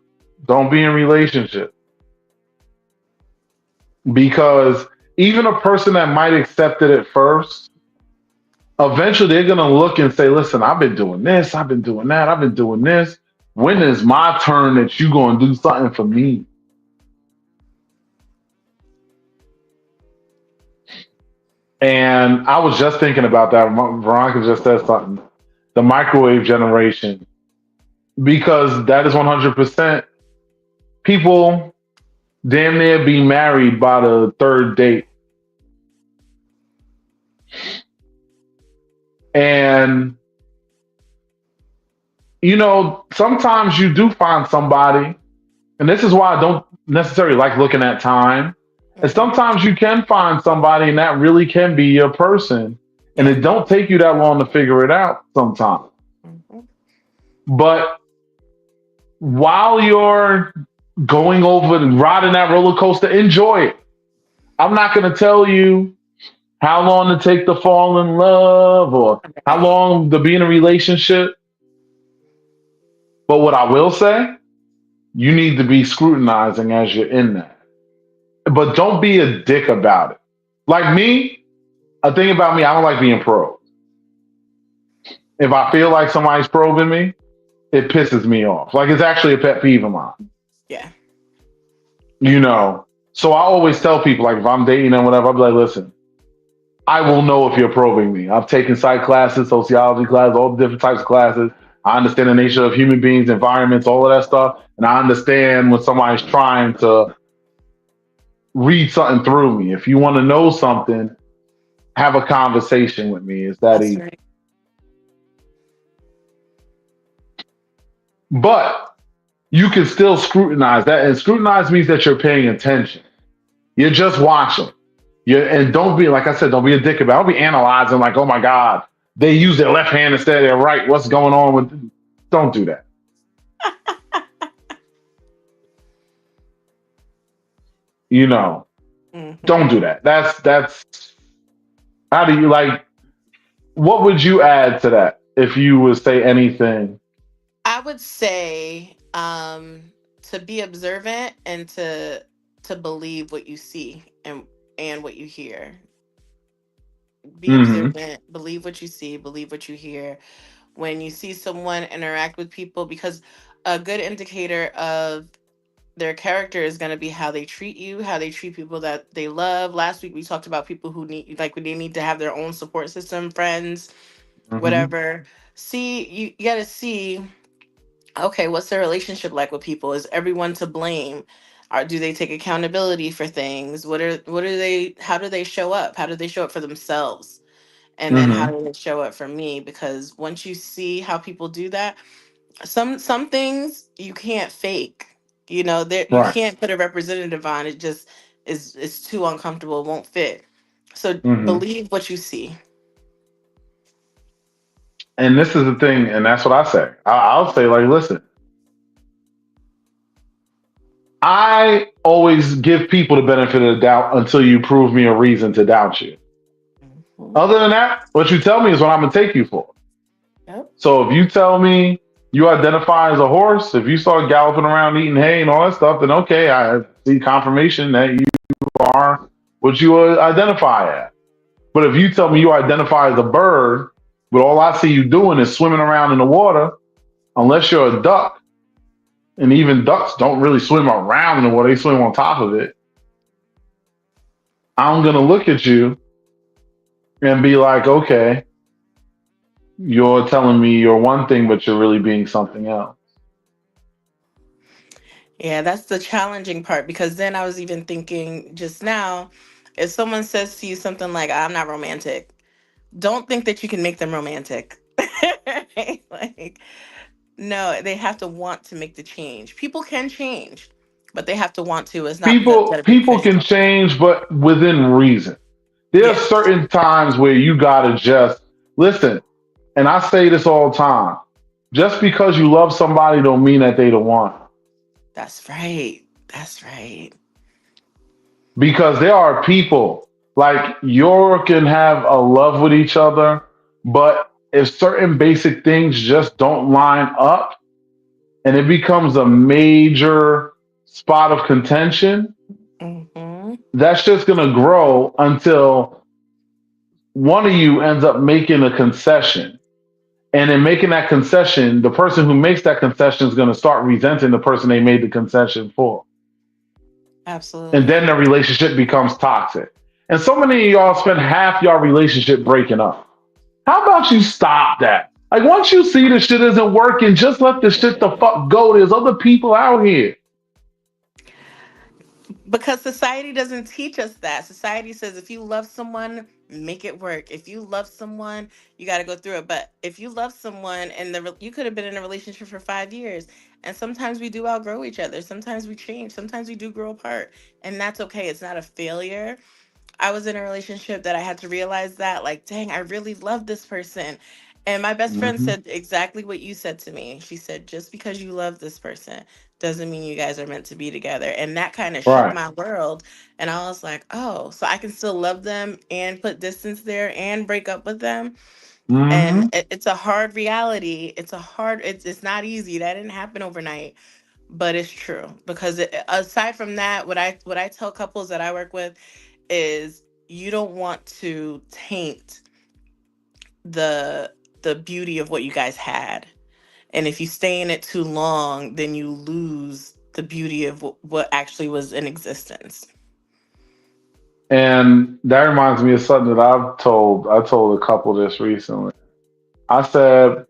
Speaker 1: don't be in a relationship. Because even a person that might accept it at first, eventually they're going to look and say, listen, I've been doing this, I've been doing that, I've been doing this. When is my turn that you going to do something for me? And I was just thinking about that. Veronica just said something. The microwave generation. Because that is 100% people damn near be married by the third date. And, sometimes you do find somebody, and this is why I don't necessarily like looking at time. And
Speaker 2: Mm-hmm.
Speaker 1: sometimes you can find somebody, and that really can be your person. And
Speaker 2: Yeah.
Speaker 1: it don't take you that long to figure it out sometimes.
Speaker 2: Mm-hmm.
Speaker 1: But while you're going over and riding that roller coaster, enjoy it. I'm not going to tell you how long to take to fall in love or how
Speaker 2: Right.
Speaker 1: long to be in a relationship. But what I will say, you need to be scrutinizing as you're in that. But don't be a dick about it. Like me, a thing about me, I don't like being probed. If I feel like somebody's probing me, it pisses me off. Like it's actually a pet peeve of mine.
Speaker 2: Yeah.
Speaker 1: You know. So I always tell people, like if I'm dating and whatever, I'll be like, listen, I will know if you're probing me. I've taken psych classes, sociology classes, all the different types of classes. I understand the nature of human beings, environments, all of that stuff. And I understand when somebody's trying to read something through me. If you want to know something, have a conversation with me. It's that
Speaker 2: That's
Speaker 1: easy.
Speaker 2: right.
Speaker 1: But you can still scrutinize that. And scrutinize means that you're paying attention. You're just watching. And don't be, like I said, don't be a dick about it. Don't be analyzing like, oh my God. they use their left hand instead of their right. What's going on with? Don't do that. You know, don't
Speaker 2: Hmm.
Speaker 1: do that. That's how do you like? What would you add to that if you would say anything?
Speaker 2: I would say to be observant and to believe what you see and what you hear. Be
Speaker 1: Hmm.
Speaker 2: observant, believe what you see, believe what you hear. When you see someone interact with people, because a good indicator of their character is going to be how they treat you, how they treat people that they love. Last week we talked about people who need, like, when they need to have their own support system, friends,
Speaker 1: Hmm.
Speaker 2: whatever. See, you got to see, okay, what's their relationship like with people? Is everyone to blame? Or do they take accountability for things? What are they, how do they show up? How do they show up for themselves? And then how
Speaker 1: Hmm.
Speaker 2: do they show up for me? Because once you see how people do that, some things you can't fake. You know, there you
Speaker 1: Right.
Speaker 2: can't put a representative on. It just is too uncomfortable. It won't fit. So
Speaker 1: Hmm.
Speaker 2: believe what you see.
Speaker 1: And this is the thing, and that's what I say. I'll say, like, listen, I always give people the benefit of the doubt until you prove me a reason to doubt you.
Speaker 2: Mhm.
Speaker 1: Other than that, what you tell me is what I'm gonna take you for.
Speaker 2: Yep.
Speaker 1: So if you tell me you identify as a horse, if you start galloping around eating hay and all that stuff, then okay, I see confirmation that you are what you identify as. But if you tell me you identify as a bird, but all I see you doing is swimming around in the water, unless you're a duck, and even ducks don't really swim around in the water, they swim on top of it. I'm gonna look at you and be like, okay, you're telling me you're one thing, but you're really being something else.
Speaker 2: Yeah, that's the challenging part, because then I was even thinking just now, if someone says to you something like, "I'm not romantic," don't think that you can make them romantic. Like, no, they have to want to make the change. People can change, but they have to want to. It's not
Speaker 1: People
Speaker 2: that a big
Speaker 1: people
Speaker 2: fish
Speaker 1: can
Speaker 2: don't.
Speaker 1: change, but within reason. There are
Speaker 2: Yes,
Speaker 1: certain times where you gotta just listen. And I say this all the time. Just because you love somebody don't mean that they the one.
Speaker 2: that's right. That's right.
Speaker 1: Because there are people like you can have a love with each other, but if certain basic things just don't line up and it becomes a major spot of contention,
Speaker 2: Hmm.
Speaker 1: that's just gonna grow until one of you ends up making a concession. And in making that concession, the person who makes that concession is going to start resenting the person they made the concession for. And then
Speaker 2: Absolutely.
Speaker 1: the relationship becomes toxic. And so many of y'all spend half your relationship breaking up. How about you stop that? Like once you see the shit isn't working, just let the shit the fuck go. There's other people out here.
Speaker 2: Because society doesn't teach us that. Society says if you love someone, make it work. If you love someone, you got to go through it. But if you love someone and you could have been in a relationship for 5 years, and sometimes we do outgrow each other. Sometimes we change. Sometimes we do grow apart, and that's okay. It's not a failure. I was in a relationship that I had to realize that, like, dang, I really love this person. And my best friend
Speaker 1: Hmm.
Speaker 2: said exactly what you said to me. She said, just because you love this person doesn't mean you guys are meant to be together. And that kind of shook
Speaker 1: Right.
Speaker 2: my world. And I was like, oh, so I can still love them and put distance there and break up with them. And
Speaker 1: Hmm.
Speaker 2: it's a hard reality. It's not easy. That didn't happen overnight, but it's true. Because aside from that, what I tell couples that I work with is you don't want to taint the the beauty of what you guys had. And if you stay in it too long, then you lose the beauty of what actually was in existence.
Speaker 1: And that reminds me of something that I told a couple this recently. I said,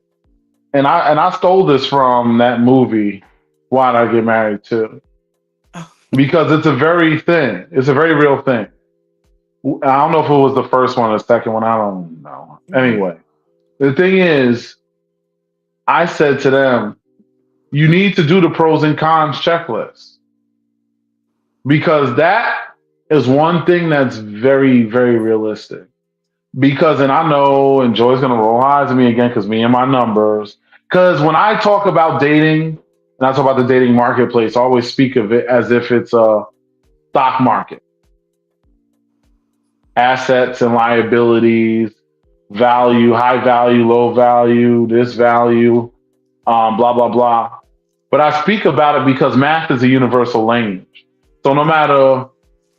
Speaker 1: and I stole this from that movie, Why Did I Get Married To?
Speaker 2: Oh.
Speaker 1: Because it's a very thing. It's a very real thing. I don't know if it was the first one or the second one. I don't know.
Speaker 2: Mhm.
Speaker 1: Anyway, the thing is, I said to them, you need to do the pros and cons checklist because that is one thing that's very, very realistic. Because, and I know, and Joy's gonna roll eyes at me again because me and my numbers. Because when I talk about dating, and I talk about the dating marketplace, I always speak of it as if it's a stock market, assets and liabilities, value, high value, low value, this value, blah blah blah. But I speak about it because math is a universal language. So no matter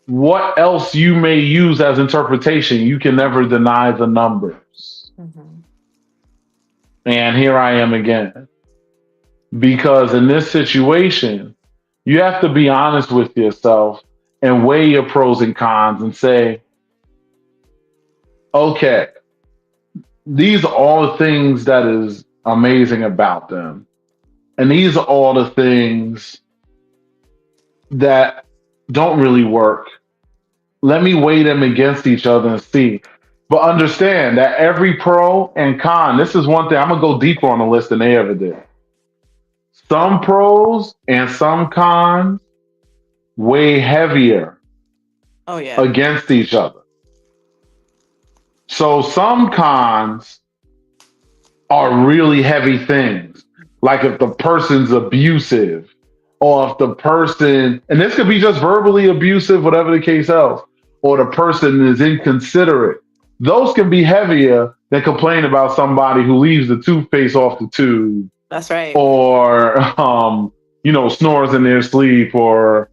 Speaker 1: what else you may use as interpretation, you can never deny the numbers.
Speaker 2: Mhm.
Speaker 1: And here I am again. Because in this situation, you have to be honest with yourself and weigh your pros and cons and say, okay, these are all the things that is amazing about them. And these are all the things that don't really work. Let me weigh them against each other and see. But understand that every pro and con, this is one thing, I'm going to go deeper on the list than they ever did. Some pros and some cons weigh heavier
Speaker 2: Oh yeah.
Speaker 1: against each other. So some cons are really heavy things. Like if the person's abusive, or if the person, and this could be just verbally abusive, whatever the case else, or the person is inconsiderate. Those can be heavier than complain about somebody who leaves the toothpaste off the tube,
Speaker 2: That's right.
Speaker 1: or snores in their sleep, or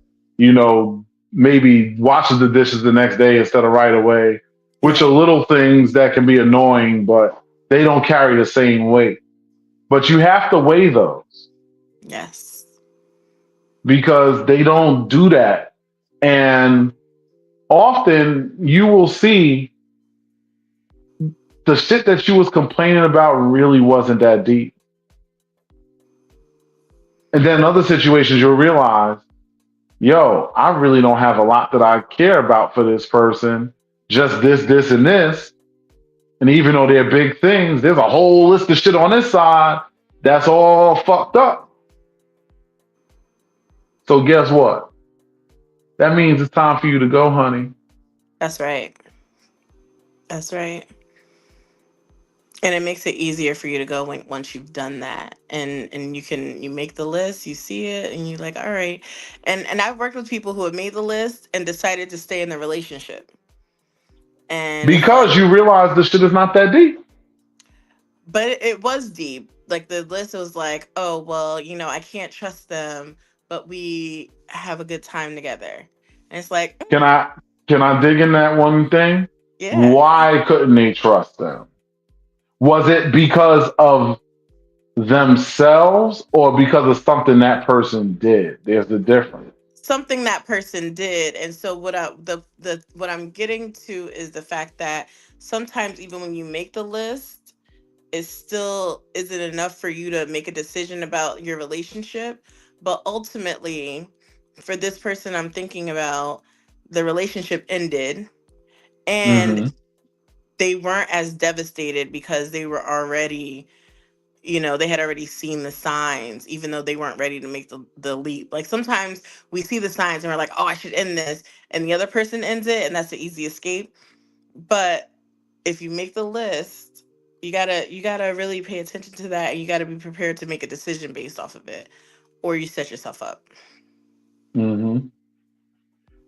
Speaker 1: maybe washes the dishes the next day instead of right away, which are
Speaker 2: Right.
Speaker 1: little things that can be annoying, but they don't carry the same weight. But you have to weigh those
Speaker 2: Yes.
Speaker 1: because they don't do that. And often you will see the shit that you was complaining about really wasn't that deep. And then in other situations you'll realize, yo, I really don't have a lot that I care about for this person. Just this, and this. And even though they're big things, there's a whole list of shit on this side that's all fucked up. So guess what? That means it's time for you to go, honey.
Speaker 2: That's right. That's right. And it makes it easier for you to go when once you've done that, and you make the list, you see it, and you're like, all right. And I've worked with people who have made the list and decided to stay in the relationship, and it's
Speaker 1: Because
Speaker 2: like,
Speaker 1: you realize this shit is not that deep.
Speaker 2: but it was deep. Like the list was like, oh well, I can't trust them, but we have a good time together, and it's like,
Speaker 1: Can I can I dig in that one thing?
Speaker 2: yeah.
Speaker 1: Why couldn't they trust them? Was it because of themselves or because of something that person did? There's the difference.
Speaker 2: Something that person did. And so what I'm getting to is the fact that sometimes even when you make the list, it still isn't enough for you to make a decision about your relationship. But ultimately, for this person I'm thinking about, the relationship ended, and
Speaker 1: Mm-hmm.
Speaker 2: they weren't as devastated because they were already, they had already seen the signs, even though they weren't ready to make the leap. Like sometimes we see the signs and we're like, oh, I should end this. And the other person ends it, and that's the easy escape. But if you make the list, you gotta really pay attention to that, and you gotta be prepared to make a decision based off of it, or you set yourself up.
Speaker 1: Mm-hmm.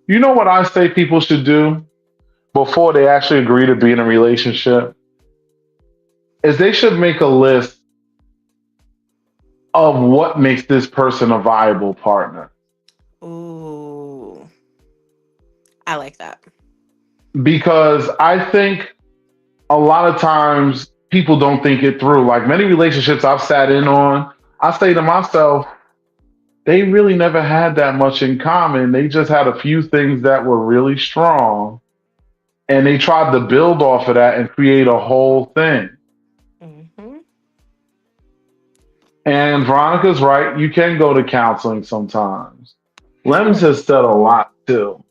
Speaker 1: You know what I say people should do before they actually agree to be in a relationship? Is they should make a list of what makes this person a viable partner.
Speaker 2: Ooh, I like that.
Speaker 1: Because I think a lot of times people don't think it through. Like many relationships I've sat in on, I say to myself, they really never had that much in common. They just had a few things that were really strong, and they tried to build off of that and create a whole thing.
Speaker 2: Hmm.
Speaker 1: And Veronica's right. You can go to counseling sometimes. Lems
Speaker 2: Sure.
Speaker 1: has said a lot too.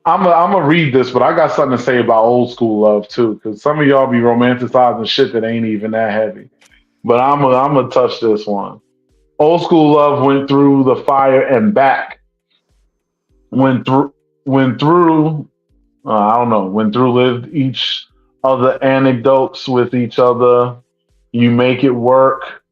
Speaker 1: I'm gonna read this, but I got something to say about old school love too, because some of y'all be romanticizing shit that ain't even that heavy. But I'm gonna touch this one. Old school love went through the fire and back. Went through. went through, I don't know, went through, lived each other anecdotes with each other. You make it work.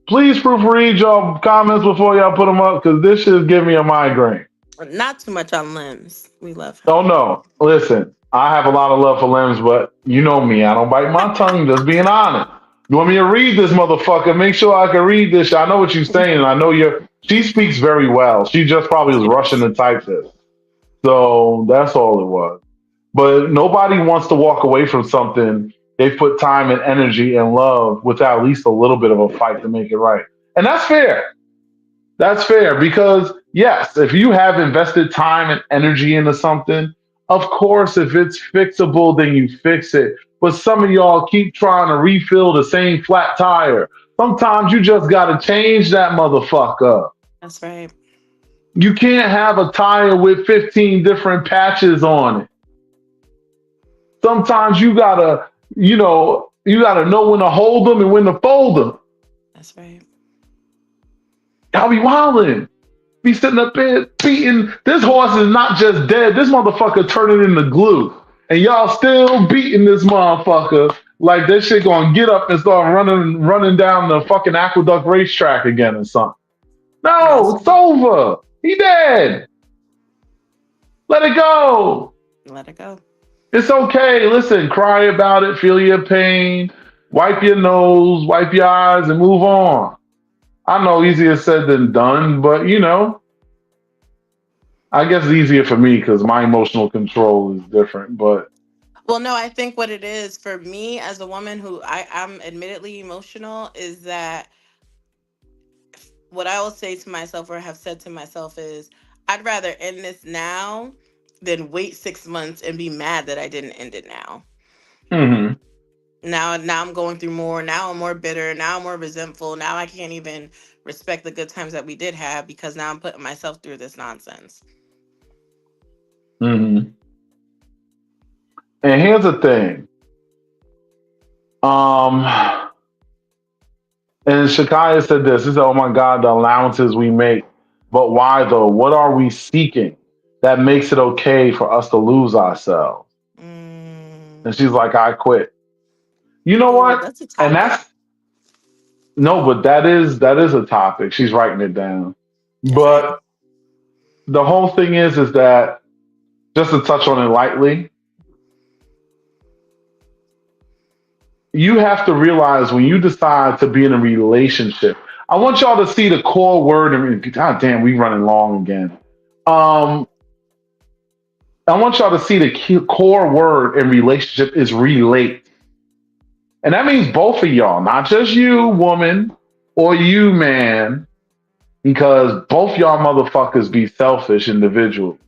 Speaker 1: Please proofread your comments before y'all put them up because this should give me a migraine.
Speaker 2: Not too much on limbs. We love
Speaker 1: Oh
Speaker 2: him.
Speaker 1: no, listen, I have a lot of love for limbs, but you know me, I don't bite my tongue. Just being honest. You want me to read this motherfucker? Make sure I can read this. I know what you're saying, and I know you're. She speaks very well. She just probably was
Speaker 2: She
Speaker 1: rushing
Speaker 2: does.
Speaker 1: to type this, so that's all it was. But nobody wants to walk away from something they put time and energy and love without at least a little bit of a fight to make it right, and that's fair. That's fair because yes, if you have invested time and energy into something, of course, if it's fixable, then you fix it. But some of y'all keep trying to refill the same flat tire. Sometimes you just got to change that motherfucker.
Speaker 2: That's right.
Speaker 1: You can't have a tire with 15 different patches on it. Sometimes you gotta know when to hold them and when to fold them.
Speaker 2: That's right.
Speaker 1: Y'all be wildin'. Be sitting up there beating. This horse is not just dead. This motherfucker turning into glue, and y'all still beating this motherfucker like this shit gonna get up and start running down the fucking aqueduct racetrack again or something. No,
Speaker 2: That's
Speaker 1: it's
Speaker 2: right.
Speaker 1: over. He dead. Let it go.
Speaker 2: Let it go.
Speaker 1: It's okay. Listen, cry about it. Feel your pain. Wipe your nose. Wipe your eyes, and move on. I know easier said than done, but I guess it's easier for me because my emotional control is different. But
Speaker 2: Well, no, I think what it is for me as a woman who I'm admittedly emotional is that what I will say to myself or have said to myself is I'd rather end this now than wait 6 months and be mad that I didn't end it now.
Speaker 1: mhm,
Speaker 2: Now I'm going through more. Now I'm more bitter. Now I'm more resentful. Now I can't even respect the good times that we did have because now I'm putting myself through this nonsense.
Speaker 1: mhm. And here's the thing. Um, and Shakaya said this. He said, "Oh my God, the allowances we make, but why though? What are we seeking that makes it okay for us to lose ourselves?" And
Speaker 2: Mm.
Speaker 1: she's like, "I quit." You know
Speaker 2: Oh,
Speaker 1: what?
Speaker 2: that's a
Speaker 1: And
Speaker 2: topic.
Speaker 1: that's no, but that is a topic. She's writing it down.
Speaker 2: That's right.
Speaker 1: But the whole thing is that just to touch on it lightly, you have to realize when you decide to be in a relationship. I want y'all to see the core word. And God damn, we running long again. Um, I want y'all to see the core word in relationship is relate, and that means both of y'all, not just you, woman, or you, man, because both y'all motherfuckers be selfish individuals.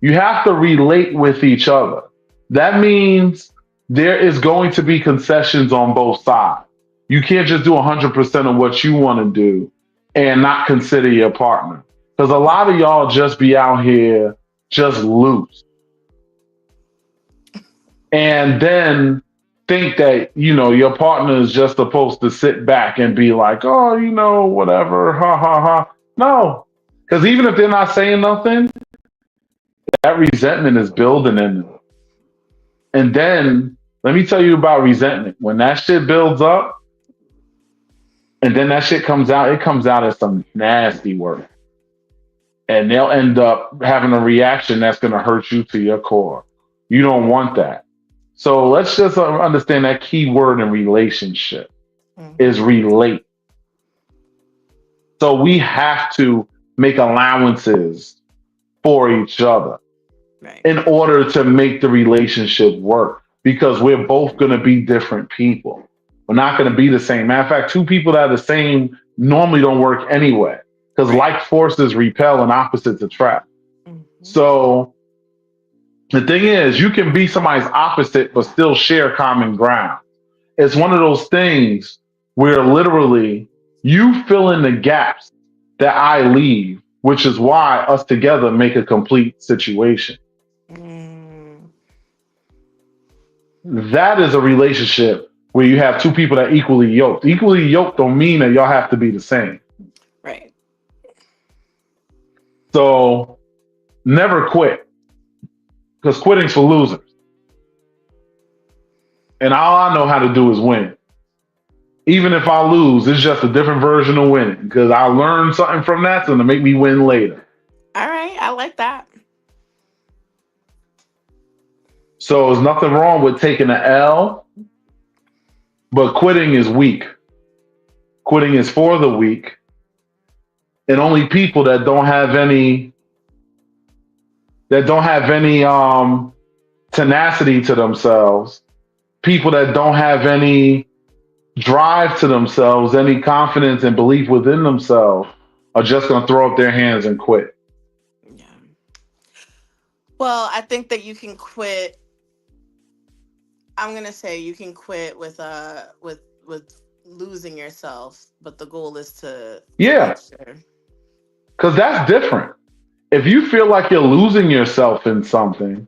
Speaker 1: You have to relate with each other. That means there is going to be concessions on both sides. You can't just do 100% of what you want to do and not consider your partner. Because a lot of y'all just be out here just loose. And then think that, your partner is just supposed to sit back and be like, oh, whatever, ha ha ha. No. Because even if they're not saying nothing, that resentment is building in them. And then let me tell you about resentment. When that shit builds up and then that shit comes out, it comes out as some nasty work. And they'll end up having a reaction that's going to hurt you to your core. You don't want that. So let's just understand that key word in relationship is
Speaker 2: Hmm.
Speaker 1: relate. So we have to make allowances for each other
Speaker 2: Right.
Speaker 1: in order to make the relationship work because we're both going to be different people. We're not going to be the same. Matter of fact, two people that are the same normally don't work anyway because
Speaker 2: Right.
Speaker 1: like forces repel and opposites attract.
Speaker 2: Hmm.
Speaker 1: So the thing is, you can be somebody's opposite but still share common ground. It's one of those things where literally you fill in the gaps that I leave, which is why us together make a complete situation.
Speaker 2: Mm.
Speaker 1: That is a relationship where you have two people that equally yoked. Equally yoked don't mean that y'all have to be the same.
Speaker 2: Right.
Speaker 1: So Never quit, because quitting's for losers. And all I know how to do is win. Even if I lose, it's just a different version of winning because I learned something from that, so to make me win later.
Speaker 2: All right, I like that.
Speaker 1: So there's nothing wrong with taking an L, but quitting is weak. Quitting is for the weak, and only people that don't have any tenacity to themselves, people that don't have any drive to themselves, any confidence and belief within themselves, are just going to throw up their hands and quit.
Speaker 2: Yeah. Well, I think that you can quit. I'm gonna say you can quit with losing yourself, but the goal is to make
Speaker 1: Yeah,
Speaker 2: sure.
Speaker 1: because that's different. If you feel like you're losing yourself in something,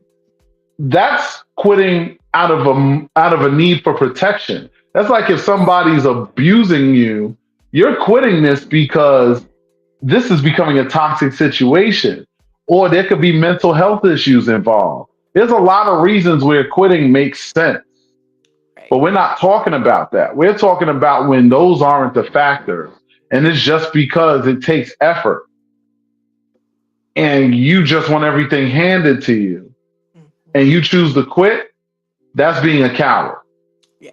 Speaker 1: that's quitting out of a need for protection. That's like if somebody's abusing you, you're quitting this because this is becoming a toxic situation, or there could be mental health issues involved. There's a lot of reasons where quitting makes sense, but
Speaker 2: Right.
Speaker 1: we're not talking about that. We're talking about when those aren't the factors, and it's just because it takes effort and you just want everything handed to you
Speaker 2: Mhm.
Speaker 1: and you choose to quit. That's being a coward.
Speaker 2: Yeah.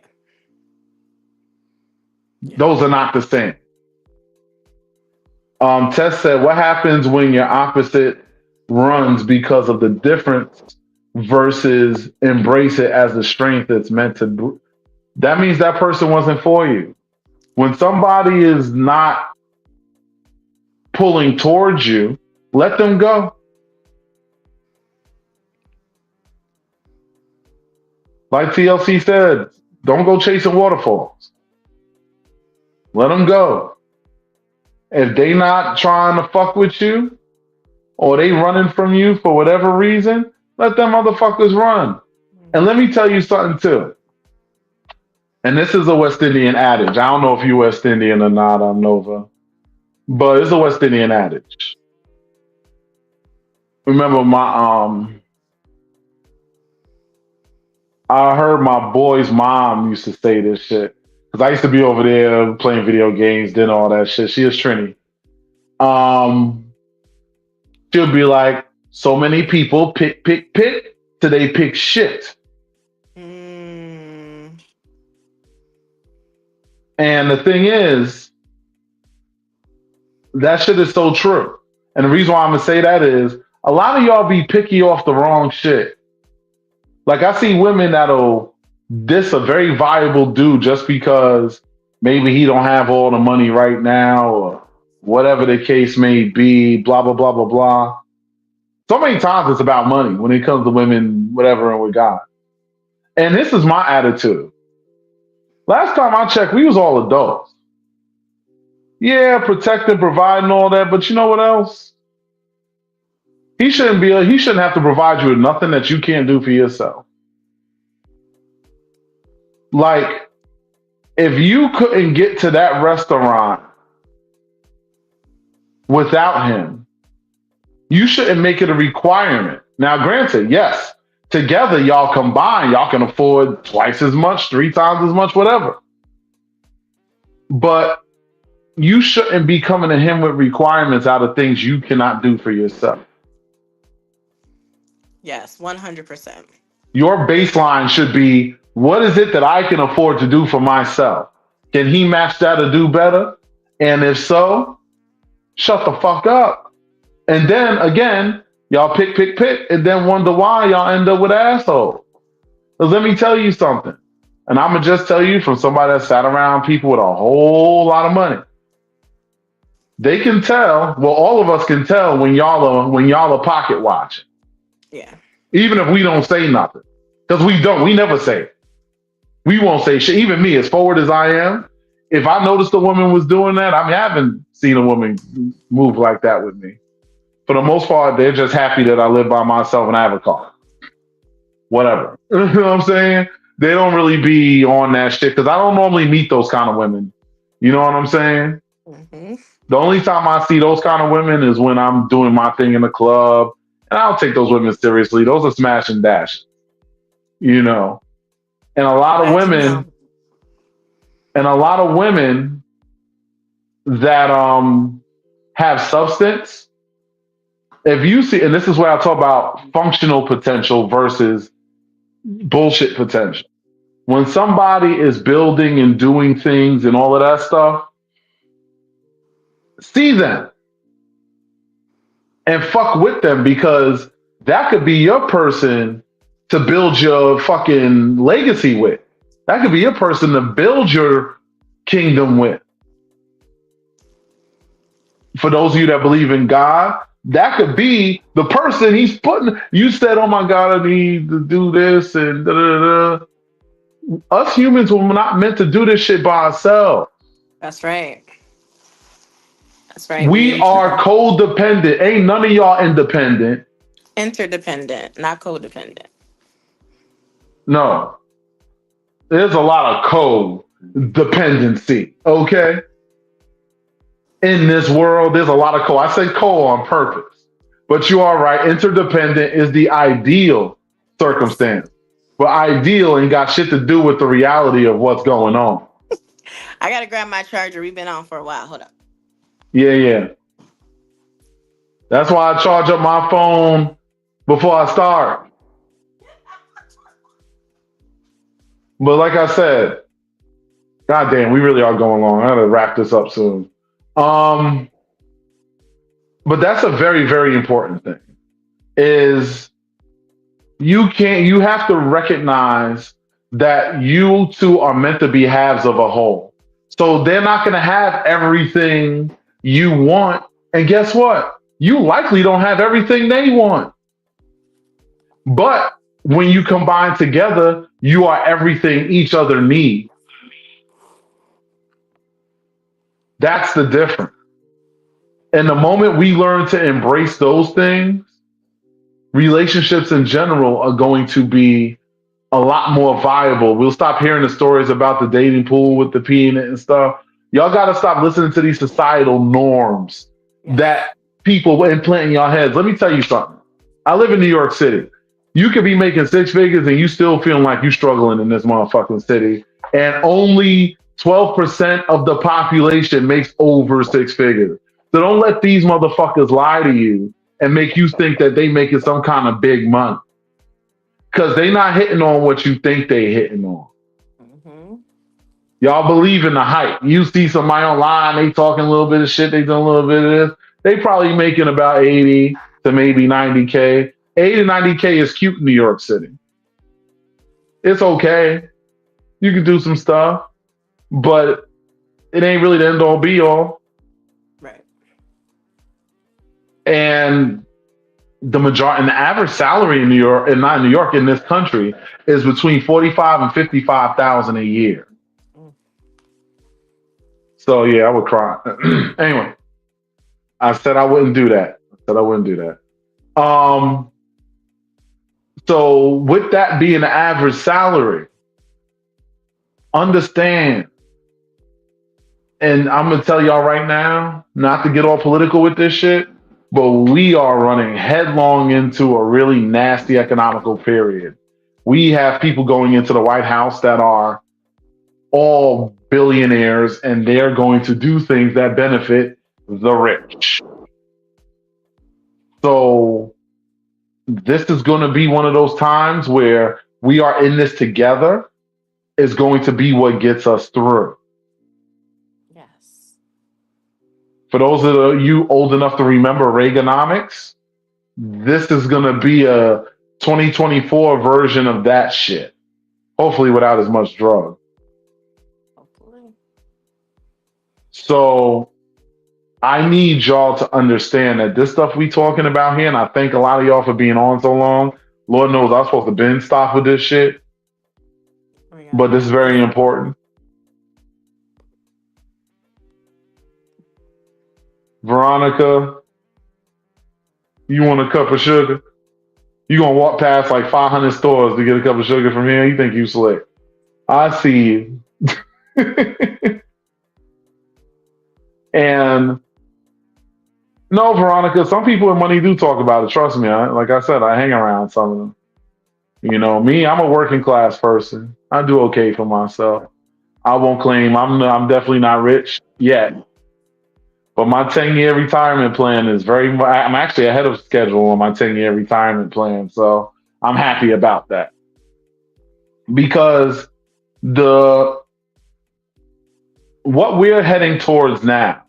Speaker 2: Yeah.
Speaker 1: Those are not the same. Tess said, what happens when your opposite runs because of the difference versus embrace it as the strength it's meant to be? That means that person wasn't for you. When somebody is not pulling towards you, let them go. Like TLC said, don't go chasing waterfalls. Let them go. If they not trying to fuck with you or they running from you for whatever reason, let them motherfuckers run. And let me tell you something too. And this is a West Indian adage. I don't know if you're West Indian or not, I'm Nova, but it's a West Indian adage. Remember I heard my boy's mom used to say this shit. Because I used to be over there playing video games, doing all that shit. She is Trini. Um, she'll be like, so many people pick till they pick shit.
Speaker 2: Mm,
Speaker 1: And the thing is, that shit is so true. And the reason why I'm gonna say that is a lot of y'all be picky off the wrong shit. Like I see women that'll diss a very viable dude just because maybe he don't have all the money right now or whatever the case may be, blah blah blah blah blah. So many times it's about money when it comes to women, whatever, and with God. And this is my attitude. Last time I checked, we was all adults. Yeah, protect and provide and all that, but you know what else? He shouldn't have to provide you with nothing that you can't do for yourself. Like if you couldn't get to that restaurant without him, you shouldn't make it a requirement. Now, granted, yes, together y'all combine, y'all can afford twice as much, three times as much, whatever. But you shouldn't be coming to him with requirements out of things you cannot do for yourself.
Speaker 2: yes, 100%.
Speaker 1: Your baseline should be what is it that I can afford to do for myself? Can he match that or do better? And if so, shut the fuck up. And then again, y'all pick, and then wonder why y'all end up with assholes. Because let me tell you something. And I'm going to just tell you from somebody that sat around people with a whole lot of money. They can tell, well, all of us can tell when y'all are pocket watching.
Speaker 2: Yeah.
Speaker 1: Even if we don't say nothing. Because we never say it. We won't say shit. Even me, as forward as I am, if I noticed a woman was doing that, I mean, I haven't seen a woman move like that with me. For the most part, they're just happy that I live by myself and I have a car. Whatever. You know what I'm saying? They don't really be on that shit because I don't normally meet those kind of women. You know what I'm saying?
Speaker 2: Hmm.
Speaker 1: The only time I see those kind of women is when I'm doing my thing in the club And I'll take those women seriously. Those are smash and dash, you know. And a lot of
Speaker 2: Glad to
Speaker 1: women,
Speaker 2: know.
Speaker 1: and a lot of women that have substance. If you see, and this is where I talk about functional potential versus bullshit potential. When somebody is building and doing things and all of that stuff, see them and fuck with them because that could be your person to build your fucking legacy with. That could be your person to build your kingdom with. For those of you that believe in God, that could be the person he's putting. You said, "Oh my God, I need to do this," and da da da. Us humans were not meant to do this shit by ourselves.
Speaker 2: That's right. That's right.
Speaker 1: We
Speaker 2: We
Speaker 1: are codependent. Ain't none of y'all independent.
Speaker 2: interdependent, not codependent.
Speaker 1: No, there's a lot of codependency. Okay, in this world, there's a lot of co. I say co on purpose, but you are right. Interdependent is the ideal circumstance, but ideal ain't got shit to do with the reality of what's going on.
Speaker 2: I gotta grab my charger. We've been on for a while. Hold up.
Speaker 1: Yeah, yeah. That's why I charge up my phone before I start. But like I said, goddamn, we really are going long. I gotta wrap this up soon. Um, but that's a very, very important thing. Is you have to recognize that you two are meant to be halves of a whole. So they're not gonna have everything you want. And guess what? You likely don't have everything they want. But when you combine together, you are everything each other need. That's the difference. And the moment we learn to embrace those things, relationships in general are going to be a lot more viable. We'll stop hearing the stories about the dating pool with the pee in it and stuff. Y'all got to stop listening to these societal norms
Speaker 2: Yes.
Speaker 1: that people implant in your heads. Let me tell you something. I live in New York City. You could be making six figures and you still feeling like you're struggling in this motherfucking city. And only 12% of the population makes over six figures. So don't let these motherfuckers lie to you and make you think that they making some kind of big money. Because they not hitting on what you think they hitting on.
Speaker 2: Mm-hmm.
Speaker 1: Y'all believe in the hype. You see somebody online, they talking a little bit of shit, they doing a little bit of this. They probably making about 80 to maybe 90K. 80 to 90K is cute in New York City. It's okay. You can do some stuff, but it ain't really the end all be all.
Speaker 2: Right.
Speaker 1: And the majority and the average salary in New York, and not in New York, in this country, is between 45 and 55,000 a year.
Speaker 2: Mm.
Speaker 1: So yeah, I would cry. Anyway, I said I wouldn't do that. I said I wouldn't do that. So with that being the average salary, understand, and I'm gonna tell y'all right now, not to get all political with this shit, but we are running headlong into a really nasty economical period. We have people going into the White House that are all billionaires, and they're going to do things that benefit the rich. So this is going to be one of those times where we are in this together is going to be what gets us through.
Speaker 2: Yes.
Speaker 1: For those of you old enough to remember Reaganomics, this is going to be a 2024 version of that shit. Hopefully without as much drug.
Speaker 2: Hopefully.
Speaker 1: So I need y'all to understand that this stuff we talking about here, and I thank a lot of y'all for being on so long. Lord knows I'm supposed to been stop with this shit,
Speaker 2: We gotta
Speaker 1: but this is
Speaker 2: wrap this
Speaker 1: very
Speaker 2: up.
Speaker 1: important. Veronica, you want a cup of sugar? You gonna walk past like 500 stores to get a cup of sugar from here? You think you slick? I see you. And No, Veronica, some people with money do talk about it. Trust me. Like I said, I hang around some of them. You know, me, I'm a working class person. I do okay for myself. I won't claim I'm definitely not rich yet, but my 10-year retirement plan is I'm actually ahead of schedule on my 10-year retirement plan, so I'm happy about that because the what we're heading towards now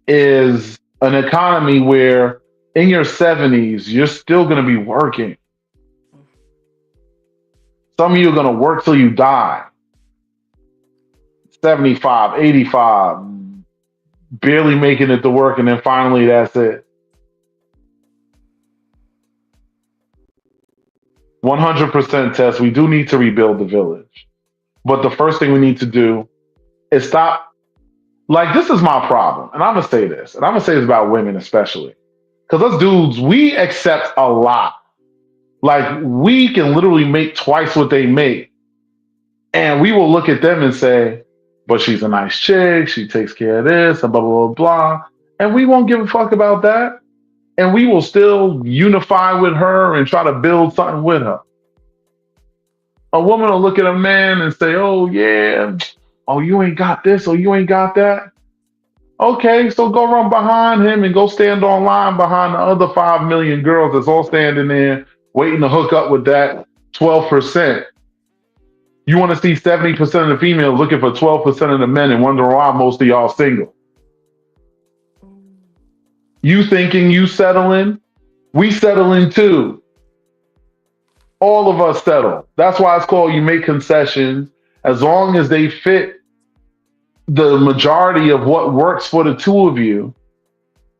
Speaker 1: is an economy where in your 70s you're still going to be working. Some of you are going to work till you die. 75, 85, barely making it to work, and then finally that's it. 100% test. We do need to rebuild the village. But the first thing we need to do is stop. Like, this is my problem. And I'm going to say this, and I'm going to say this about women especially. Because us dudes, we accept a lot. Like, we can literally make twice what they make. And we will look at them and say, but she's a nice chick. She takes care of this, and blah, blah, blah, blah. And we won't give a fuck about that. And we will still unify with her and try to build something with her. A woman will look at a man and say, oh, yeah, oh, you ain't got this, or you ain't got that. Okay, so go run behind him and go stand online behind the other 5 million girls that's all standing there waiting to hook up with that 12%. You want to see 70% of the females looking for 12% of the men and wonder why most of y'all single. You thinking you settling? We settling too. All of us settle. That's why it's called you make concessions as long as they fit the majority of what works for the two of you.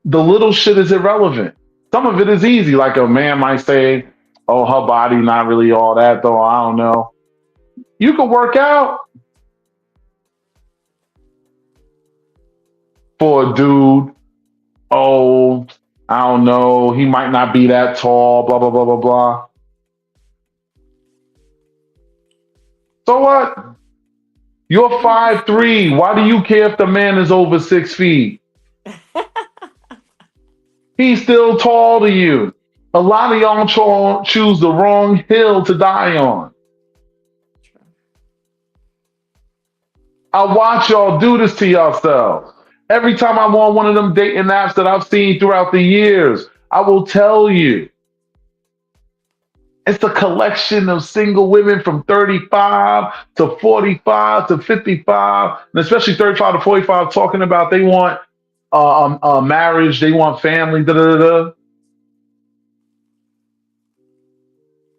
Speaker 1: The little shit is irrelevant. Some of it is easy. Like a man might say, oh, her body not really all that though. I don't know. You can work out for a dude. Oh, I don't know. He might not be that tall, blah, blah, blah, blah, blah. So what? You're 5'3". Why do you care if the man is over 6 feet? He's still tall to you. A lot of y'all choose the wrong hill to die on. I watch y'all do this to yourselves. Every time I'm on one of them dating apps that I've seen throughout the years, I will tell you, it's a collection of single women from 35 to 45 to 55, and especially 35 to 45, talking about they want marriage, they want family, da da da.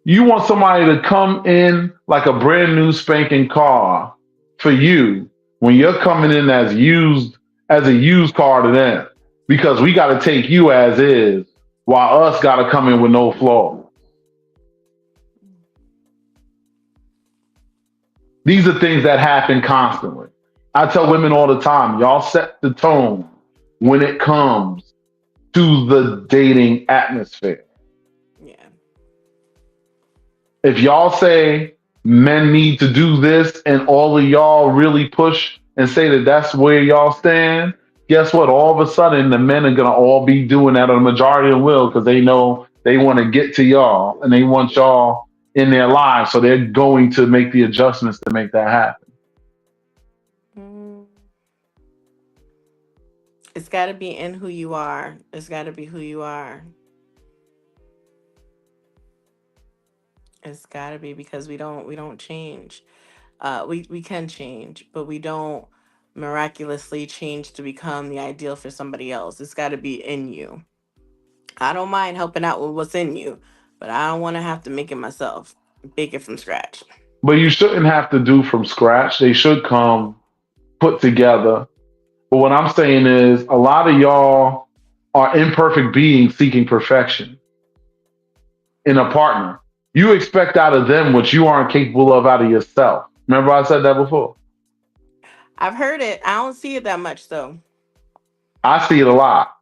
Speaker 1: You want somebody to come in like a brand new spanking car for you when you're coming in as a used car to them because we got to take you as is while us got to come in with no flaw. These are things that happen constantly. I tell women all the time, y'all set the tone when it comes to the dating atmosphere.
Speaker 2: Yeah.
Speaker 1: If y'all say men need to do this and all of y'all really push and say that that's where y'all stand, guess what? All of a sudden, the men are going to all be doing that, or the majority of them will, because they know they want to get to y'all and they want y'all in their lives. So they're going to make the adjustments to make that happen.
Speaker 2: Mm. It's got to be in who you are. It's got to be who you are. It's got to be because we don't change. We can change, but we don't miraculously change to become the ideal for somebody else. It's got to be in you. I don't mind helping out with what's in you, but I don't want to have to make it myself, bake it from scratch.
Speaker 1: But you shouldn't have to do from scratch. They should come put together. But what I'm saying is a lot of y'all are imperfect beings seeking perfection in a partner. You expect out of them what you aren't capable of out of yourself. Remember I said that before?
Speaker 2: I've heard it. I don't see it that much though.
Speaker 1: I see it a lot.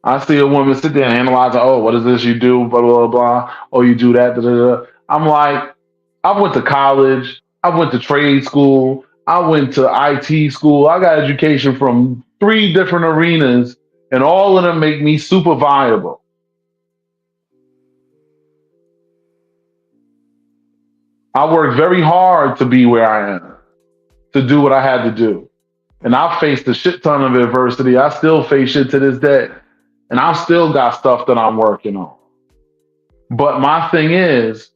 Speaker 1: I see a woman sit there and analyze, oh, what is this you do? Blah, blah, blah, blah. Oh, you do that. Da, da, da. I'm like, I went to college. I went to trade school. I went to IT school. I got education from three different arenas, and all of them make me super viable. I worked very hard to be where I am, to do what I had to do. And I've faced a shit ton of adversity. I still face shit to this day. And I've still got stuff that I'm working on. But my thing is,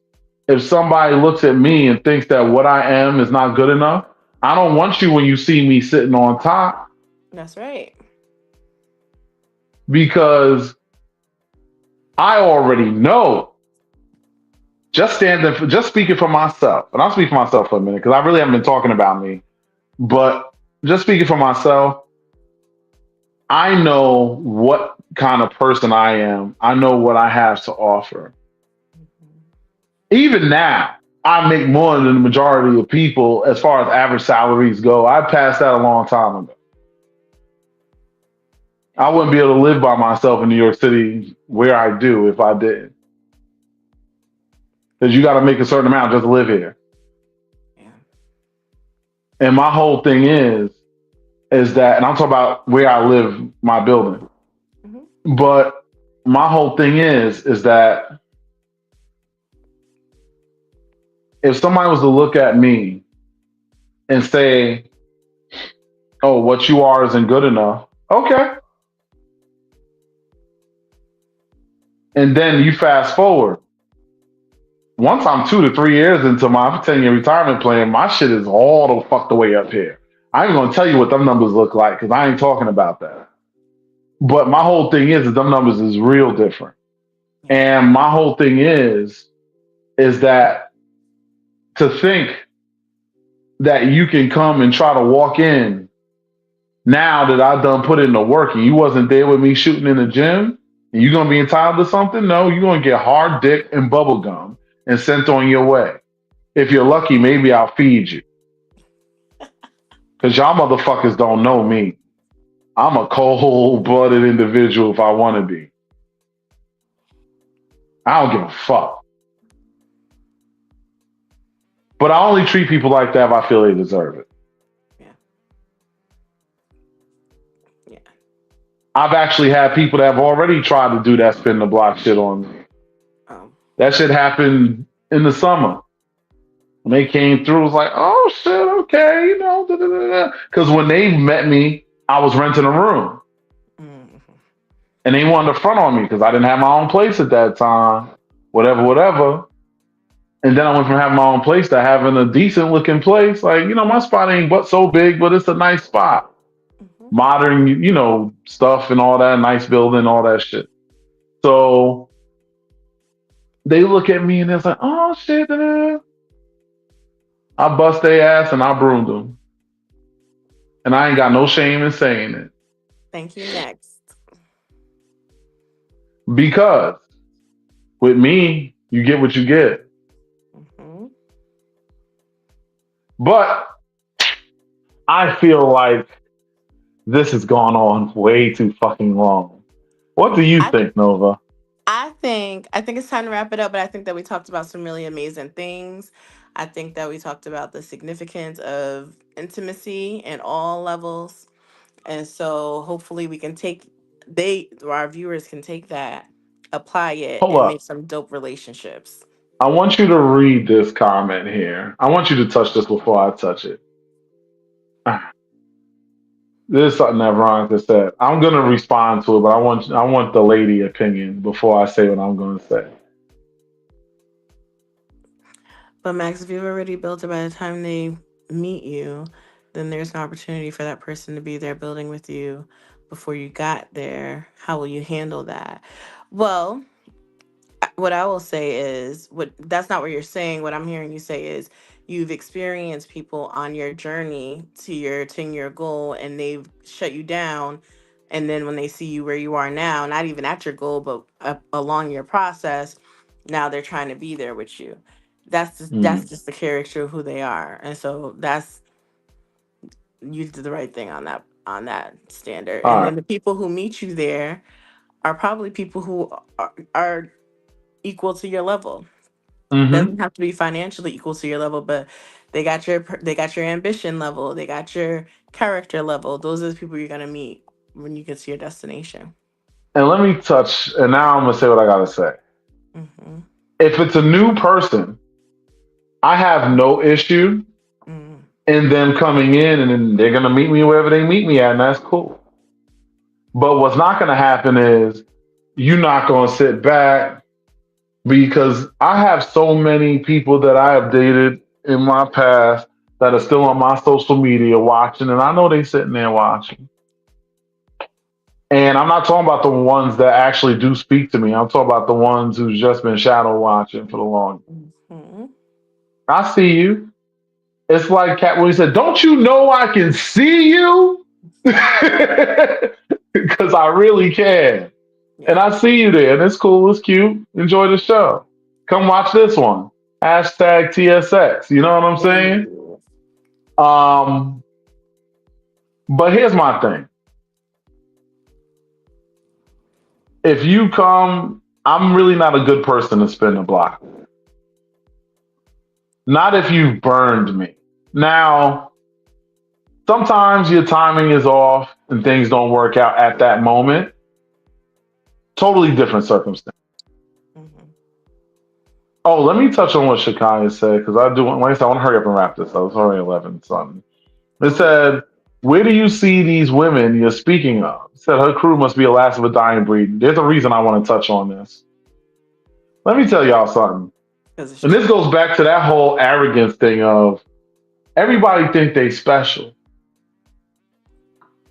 Speaker 1: if somebody looks at me and thinks that what I am is not good enough, I don't want you when you see me sitting on top
Speaker 2: That's right.
Speaker 1: because I already know. Just speaking for myself, and I'll speak for myself for a minute because I really haven't been talking about me. But just speaking for myself, I know what kind of person I am. I know what I have to offer.
Speaker 2: Mhm.
Speaker 1: Even now, I make more than the majority of people as far as average salaries go. I passed that a long time ago. I wouldn't be able to live by myself in New York City where I do if I didn't. Because you got to make a certain amount just to live here.
Speaker 2: Yeah.
Speaker 1: And my whole thing is that, and I'm talking about where I live, my building.
Speaker 2: Hmm.
Speaker 1: But my whole thing is that if somebody was to look at me and say, "Oh, what you are isn't good enough," okay, and then you fast forward. Once I'm 2 to 3 years into my 10-year retirement plan, my shit is all the fuck the way up here. I ain't gonna tell you what them numbers look like because I ain't talking about that. But my whole thing is that them numbers is real different.
Speaker 2: Yeah.
Speaker 1: And my whole thing is that to think that you can come and try to walk in now that I done put in the work and you wasn't there with me shooting in the gym and you gonna be entitled to something? No, you're gonna get hard dick and bubble gum and sent on your way. If you're lucky, maybe I'll feed you. Cause y'all motherfuckers don't know me. I'm a cold blooded individual if I wanna be. I don't give a fuck. But I only treat people like that if I feel they deserve it.
Speaker 2: Yeah. Yeah.
Speaker 1: I've actually had people that have already tried to do that spin the block shit on me.
Speaker 2: Um.
Speaker 1: That shit happened in the summer. When they came through, it was like, oh shit, okay, you know, da, da, da, da. Because when they met me, I was renting a room.
Speaker 2: Mhm.
Speaker 1: And they wanted to front on me because I didn't have my own place at that time. Whatever, whatever. And then I went from having my own place to having a decent looking place. Like, you know, my spot ain't but so big, but it's a nice spot.
Speaker 2: Mhm.
Speaker 1: Modern, you know, stuff and all that, nice building, all that shit. So they look at me and they're like, oh shit, da, da, da. I bust their ass and I broomed them. And I ain't got no shame in saying it.
Speaker 2: Thank you. Next.
Speaker 1: Because with me, you get what you get.
Speaker 2: Hmm.
Speaker 1: But I feel like this has gone on way too fucking long. What do you
Speaker 2: I
Speaker 1: think, Nova?
Speaker 2: I think it's time to wrap it up, but I think that we talked about some really amazing things. I think that we talked about the significance of intimacy in all levels. And so hopefully we can take our viewers can take that, apply it,
Speaker 1: Hold
Speaker 2: and make
Speaker 1: up.
Speaker 2: some dope relationships.
Speaker 1: I want you to read this comment here. I want you to touch this before I touch it. This is something that Ron has said. I'm gonna respond to it, but I want the lady opinion before I say what I'm gonna say.
Speaker 2: But Max, if you've already built it by the time they meet you, then there's an opportunity for that person to be there building with you before you got there. How will you handle that? Well, what I will say is what that's not what you're saying. What I'm hearing you say is you've experienced people on your journey to your 10-year goal and they've shut you down. And then when they see you where you are now, not even at your goal, but along your process, now they're trying to be there with you. That's
Speaker 1: Mm.
Speaker 2: just the character of who they are. And so that's you did the right thing on that standard.
Speaker 1: All
Speaker 2: And
Speaker 1: right.
Speaker 2: then the people who meet you there are probably people who are equal to your level.
Speaker 1: Mm-hmm.
Speaker 2: Doesn't have to be financially equal to your level, but they got your ambition level, they got your character level. Those are the people you're gonna meet when you get to your destination.
Speaker 1: And let me touch, and now I'm gonna say what I gotta say.
Speaker 2: Hmm.
Speaker 1: If it's a new person, I have no issue
Speaker 2: Mm.
Speaker 1: in them coming in and then they're gonna meet me wherever they meet me at, and that's cool. But what's not gonna happen is you're not gonna sit back because I have so many people that I have dated in my past that are still on my social media watching, and I know they sitting there watching. And I'm not talking about the ones that actually do speak to me. I'm talking about the ones who's just been shadow watching for the long.
Speaker 2: Hmm.
Speaker 1: I see you. It's like Cat when he said, "Don't you know I can see you?" Because I really can, and
Speaker 2: Yeah.
Speaker 1: I see you there, and it's cool, it's cute. Enjoy the show. Come watch this one. Hashtag TSX. You know what I'm saying?
Speaker 2: Ooh.
Speaker 1: Um, but here's my thing. If you come, I'm really not a good person to spin the block. Not if you've burned me. Now, sometimes your timing is off and things don't work out at that moment. Totally different circumstance.
Speaker 2: Hmm.
Speaker 1: Oh, let me touch on what Shakaya said because I do want. Like I said, I want to hurry up and wrap this up. It's already 11 something. It
Speaker 2: Oh yeah.
Speaker 1: said, "Where do you see these women you're speaking of?" It said her crew must be a last of a dying breed. There's a reason I want to touch on this. Let me tell y'all something.
Speaker 2: Because it's
Speaker 1: And this
Speaker 2: true.
Speaker 1: goes back to that whole arrogance thing of everybody think they special.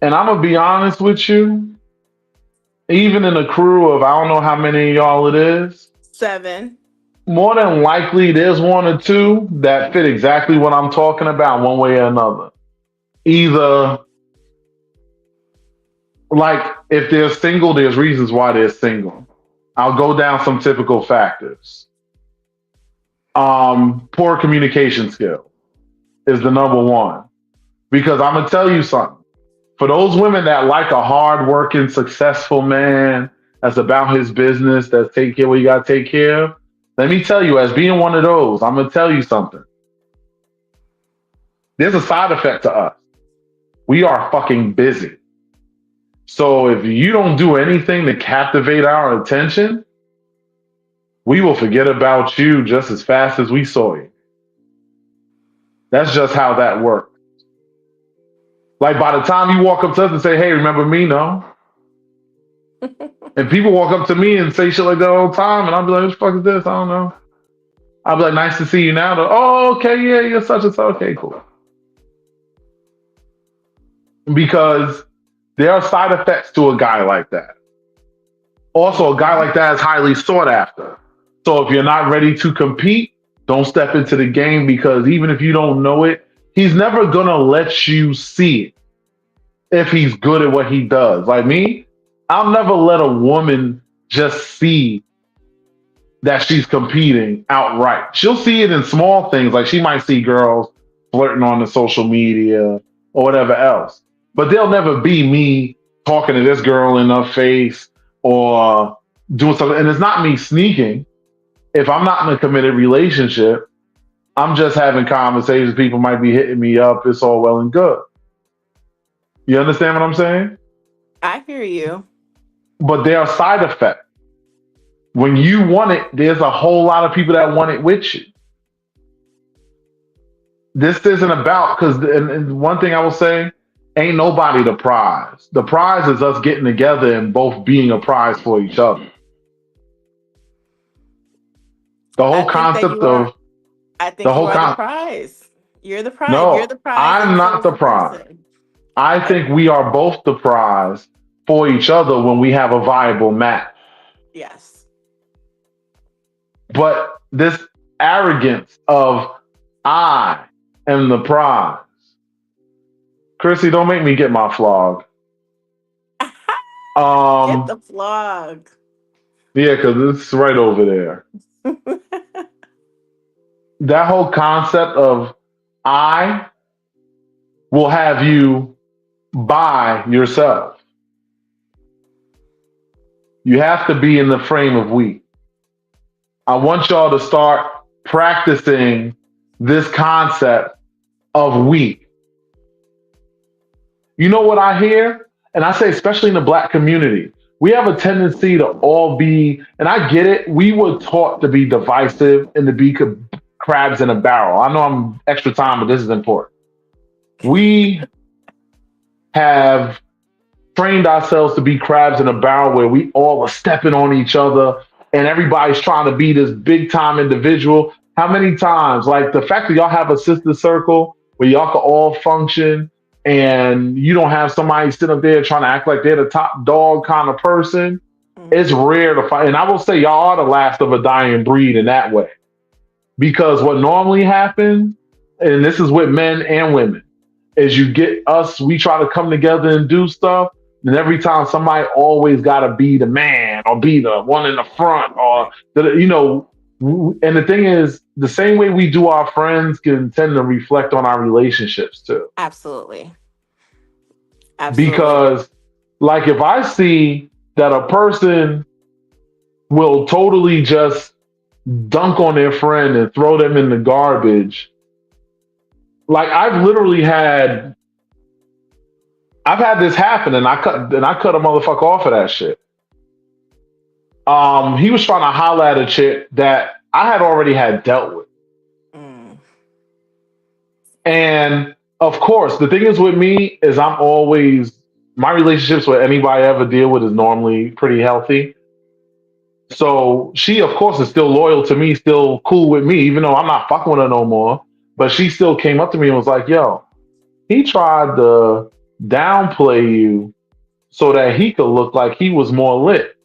Speaker 1: And I'm gonna be honest with you, even in a crew of I don't know how many of y'all it is,
Speaker 2: 7.
Speaker 1: more than likely there's one or two that fit exactly what I'm talking about one way or another. Either like if they're single, there's reasons why they're single. I'll go down some typical factors. Poor communication skill is the number one. Because I'm gonna tell you something. For those women that like a hard-working, successful man that's about his business, that's taking care of what you gotta take care of, let me tell you, as being one of those, I'm gonna tell you something. There's a side effect to us. We are fucking busy. So if you don't do anything to captivate our attention, we will forget about you just as fast as we saw you. That's just how that works. Like by the time you walk up to us and say, "Hey, remember me?" No. And people walk up to me and say shit like that all the time, and I'll be like, "What the fuck is this? I don't know." I'll be like, "Nice to see you now." They're, "Oh, okay, yeah, you're such and such. Okay, cool." Because there are side effects to a guy like that. Also, a guy
Speaker 2: Hmm.
Speaker 1: like that is highly sought after. So if you're not ready to compete, don't step into the game because even if you don't know it, he's never gonna let you see it if he's good at what he does. Like me, I'll never let a woman just see that she's competing outright. She'll see it in small things, like she might see girls flirting on the social media or whatever else. But they'll never be me talking to this girl in her face or doing something. And it's not me sneaking. If I'm not in a committed relationship, I'm just having conversations. People might be hitting me up. It's all well and good. You understand what I'm saying?
Speaker 2: I hear you.
Speaker 1: But there are side effects. When you want it, there's a whole lot of people that want it with you. This isn't about because and one thing I will say, ain't nobody the prize. The prize is us getting together and both being a prize for each other. The
Speaker 2: I
Speaker 1: whole
Speaker 2: think that
Speaker 1: concept
Speaker 2: you are.
Speaker 1: of
Speaker 2: I
Speaker 1: the
Speaker 2: think you
Speaker 1: whole
Speaker 2: are the
Speaker 1: con
Speaker 2: prize. You're the prize. You're
Speaker 1: no,
Speaker 2: the prize,
Speaker 1: I'm
Speaker 2: and so
Speaker 1: not
Speaker 2: is
Speaker 1: the
Speaker 2: the
Speaker 1: prize.
Speaker 2: person.
Speaker 1: I
Speaker 2: I,
Speaker 1: think we are both the prize for each other when we have a viable match.
Speaker 2: yes.
Speaker 1: But this arrogance of I am the prize. Chrissy, don't make me get my flog.
Speaker 2: Get
Speaker 1: Um,
Speaker 2: the vlog.
Speaker 1: yeah, because it's right over there. That whole concept of I will have you by yourself. You have to be in the frame of we. I want y'all to start. practicing this concept of we. You know what I hear? And I say, especially in the black community, we have a tendency to all be, and I get it, we were taught to be divisive and to be crabs in a barrel. I know I'm extra time, but this is important. We have trained ourselves to be crabs in a barrel where we all are stepping on each other and everybody's trying to be this big time individual. How many times, like the fact that y'all have a sister circle where y'all can all function and you don't have somebody sitting up there trying to act like they're the top dog kind of person, it's
Speaker 2: Mm-hmm.
Speaker 1: rare to find. And I will say, y'all are the last of a dying breed in that way. Because what normally happens, and this is with men and women, is you get us, we try to come together and do stuff. And every time somebody always got to be the man or be the one in the front or,
Speaker 2: Right.
Speaker 1: and the thing is, the same way we do our friends can tend to reflect on our relationships too.
Speaker 2: Absolutely. Absolutely.
Speaker 1: Because, like, if I see that a person will totally just dunk on their friend and throw them in the garbage, like I've had this happen, and I cut a motherfucker off of that shit. He was trying to holler at a chick that I had already had dealt with,
Speaker 2: Mm.
Speaker 1: and of course, the thing is with me is I'm always my relationships with anybody I ever deal with is normally pretty healthy. So she, of course, is still loyal to me, still cool with me, even though I'm not fucking with her no more. But she still came up to me and was like, "Yo, he tried to downplay you so that he could look like he was more lit."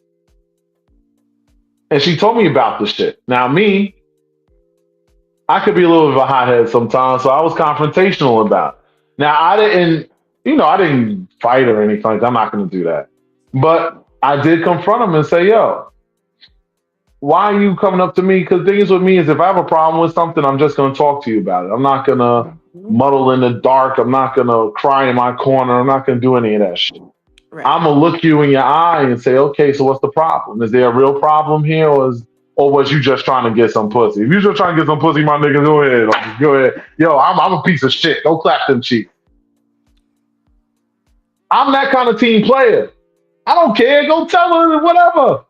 Speaker 1: And she told me about the shit. Now, me, I could be a little bit of a hothead sometimes, so I was confrontational about it. Now, I didn't fight or anything. Like that. I'm not going to do that. But I did confront him and say, "Yo, why are you coming up to me?" Because the thing is with me is if I have a problem with something, I'm just going to talk to you about it. I'm not going to
Speaker 2: Mhm.
Speaker 1: muddle in the dark. I'm not going to cry in my corner. I'm not going to do any of that shit.
Speaker 2: Right.
Speaker 1: I'm gonna look you in your eye and say, okay, so what's the problem? Is there a real problem here, or was you just trying to get some pussy? If you just trying to get some pussy, my nigga, go ahead, like, go ahead. Yo, I'm a piece of shit. Don't clap them cheeks. I'm that kind of team player. I don't care. Go tell her whatever.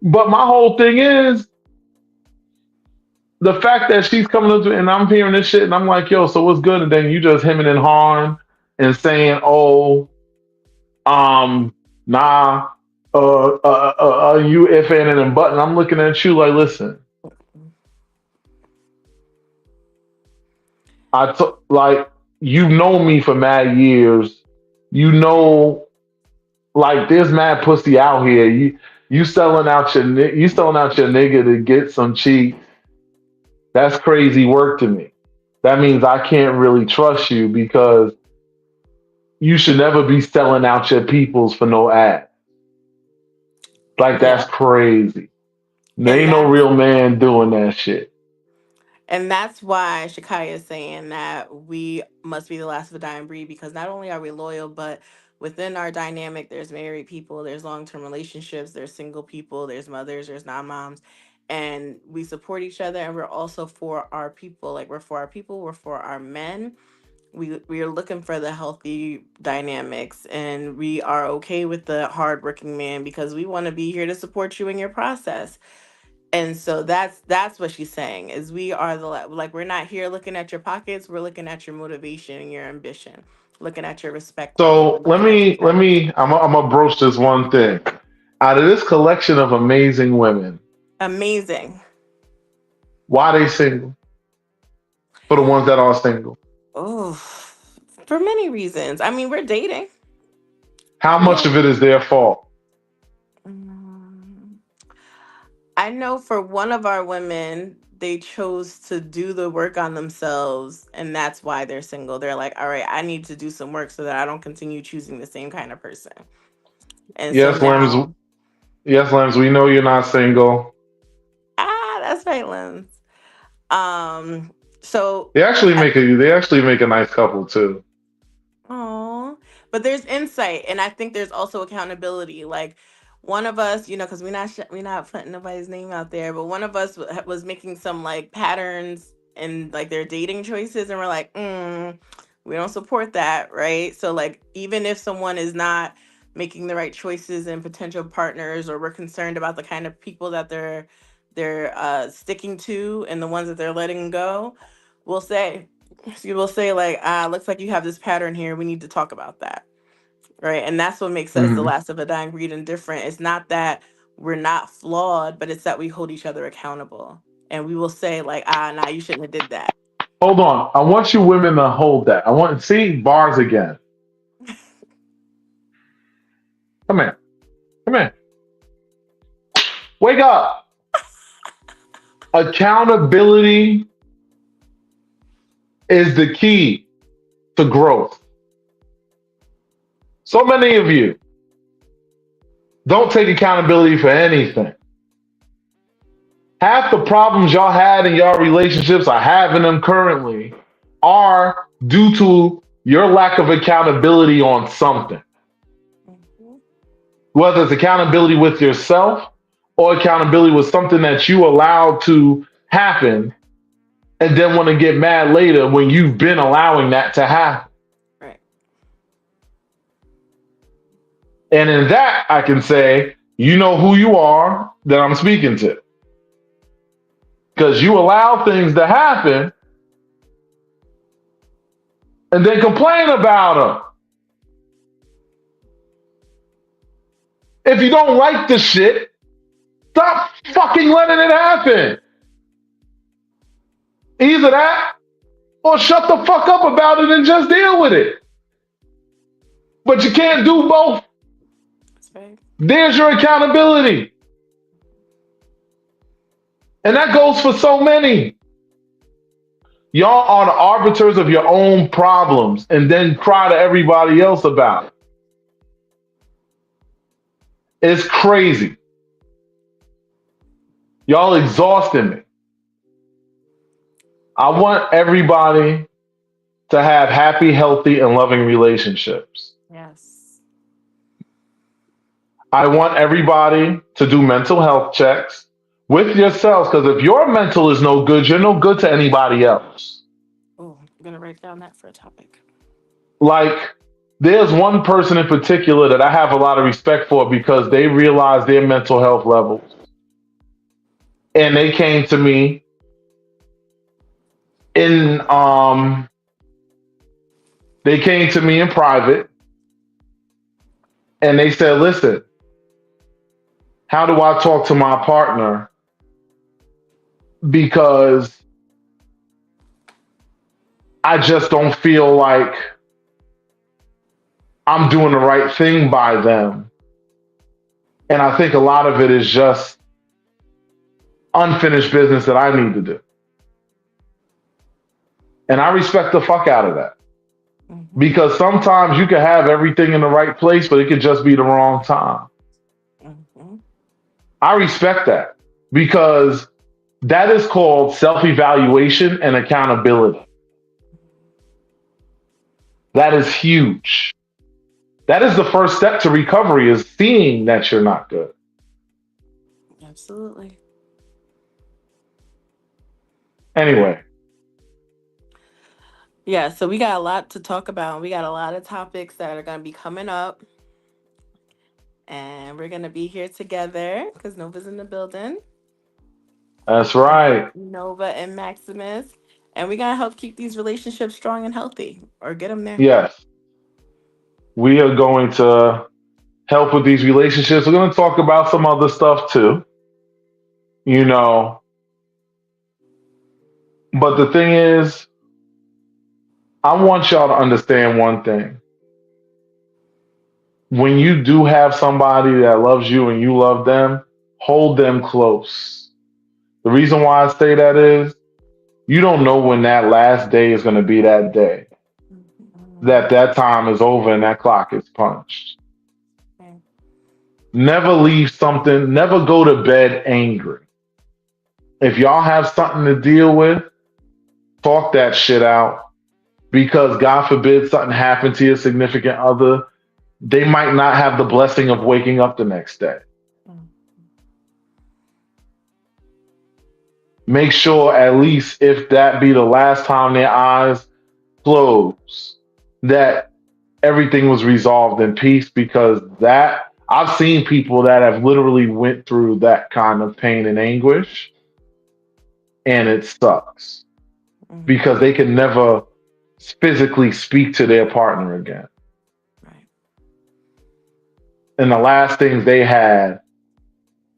Speaker 1: But my whole thing is the fact that she's coming up to me and I'm hearing this shit and I'm like, yo, so what's good? And then you just hemming and hawing and saying, oh, nah, you if and button. I'm looking at you like, listen, like you've known me for mad years. You know, like there's mad pussy out here. You selling out your nigga to get some cheap. That's crazy work to me. That means I can't really trust you because you should never be selling out your peoples for no ad. Like that's
Speaker 2: Yeah.
Speaker 1: crazy. There
Speaker 2: And
Speaker 1: ain't no
Speaker 2: that's
Speaker 1: real man doing that shit.
Speaker 2: and that's why Shakaya is saying that we must be the last of a dying breed because not only are we loyal, but within our dynamic, there's married people, there's long term relationships, there's single people, there's mothers, there's non moms, and we support each other. And we're also for our people. Like we're for our people, we're for our men. We are looking for the healthy dynamics, and we are okay with the hardworking man because we want to be here to support you in your process. And so that's what she's saying is we are like we're not here looking at your pockets, we're looking at your motivation and your ambition, looking at your respect level, we're
Speaker 1: So
Speaker 2: looking at your
Speaker 1: let
Speaker 2: character.
Speaker 1: me, I'm gonna broach this one thing. Out of this collection of amazing women,
Speaker 2: Amazing.
Speaker 1: why they single? For the ones that are single,
Speaker 2: Oh, for many reasons. I mean, we're dating.
Speaker 1: how
Speaker 2: We
Speaker 1: much
Speaker 2: don't.
Speaker 1: of it is their fault?
Speaker 2: Mm, I know for one of our women, they chose to do the work on themselves, and that's why they're single. They're like, all right, I need to do some work so that I don't continue choosing the same kind of person. And so
Speaker 1: Yes, Limbs.
Speaker 2: now,
Speaker 1: Yes, Limbs. We know you're not single.
Speaker 2: that's right, Lens. Um, so
Speaker 1: They actually
Speaker 2: I,
Speaker 1: make a they actually make a nice couple too.
Speaker 2: oh, but there's insight, and I think there's also accountability. Like one of us, because we're not putting nobody's name out there, but one of us was making some like patterns and like their dating choices, and we're like, we don't support that, right? So like, even if someone is not making the right choices and potential partners, or we're concerned about the kind of people that they're sticking to and the ones that they're letting go, we'll say, you will say like, looks like you have this pattern here. We need to talk about that. Right. And that's what makes us the
Speaker 1: Mhm.
Speaker 2: last of a dying breed and different. It's not that we're not flawed, but it's that we hold each other accountable. And we will say, like, nah, you shouldn't have did that.
Speaker 1: Hold on. I want you women to hold that. I want to see bars again. Come here. Come here. Wake up. Accountability is the key to growth. So many of you don't take accountability for anything. Half the problems y'all had in your relationships are having them currently are due to your lack of accountability on something.
Speaker 2: Mhm.
Speaker 1: Whether it's accountability with yourself or accountability with something that you allowed to happen and then want to get mad later when you've been allowing that to happen.
Speaker 2: Right.
Speaker 1: And in that, I can say, you know who you are that I'm speaking to. Because you allow things to happen and then complain about them. If you don't like the shit, stop fucking letting it happen. Either that or shut the fuck up about it and just deal with it. But you can't do both.
Speaker 2: That's right.
Speaker 1: There's your accountability. And that goes for so many. Y'all are the arbiters of your own problems and then cry to everybody else about it. It's crazy. Y'all exhausting me. I want everybody to have happy, healthy, and loving relationships.
Speaker 2: Yes.
Speaker 1: I want everybody to do mental health checks with yourselves because if your mental is no good, you're no good to anybody else.
Speaker 2: Oh, I'm going to write down that for a topic.
Speaker 1: Like, there's one person in particular that I have a lot of respect for because they realized their mental health levels. And in they came to me in private and they said, listen, how do I talk to my partner? Because I just don't feel like I'm doing the right thing by them. And I think a lot of it is just unfinished business that I need to do. And I respect the fuck out of that.
Speaker 2: Mm-hmm.
Speaker 1: Because sometimes you can have everything in the right place, but it could just be the wrong time.
Speaker 2: Mm-hmm.
Speaker 1: I respect that because that is called self evaluation and accountability. That is huge. That is the first step to recovery is seeing that you're not good.
Speaker 2: Absolutely.
Speaker 1: Anyway,
Speaker 2: Yeah, so we got a lot to talk about. We got a lot of topics that are going to be coming up, and we're going to be here together because Nova's in the building.
Speaker 1: that's right.
Speaker 2: Nova and Maximus. And we got to help keep these relationships strong and healthy or get them there.
Speaker 1: Yes, we are going to help with these relationships. We're going to talk about some other stuff too, you know. But the thing is, I want y'all to understand one thing. When you do have somebody that loves you and you love them, hold them close. The reason why I say that is you don't know when that last day is going to be that day,
Speaker 2: Mhm.
Speaker 1: that time is over and that clock is punched.
Speaker 2: Okay.
Speaker 1: Never leave something, never go to bed angry. If y'all have something to deal with, talk that shit out because God forbid something happened to your significant other, they might not have the blessing of waking up the next day. make sure at least if that be the last time their eyes close, that everything was resolved in peace, because that I've seen people that have literally went through that kind of pain and anguish, and it sucks
Speaker 2: Mm-hmm.
Speaker 1: because they can never physically speak to their partner again.
Speaker 2: Right.
Speaker 1: And the last things they had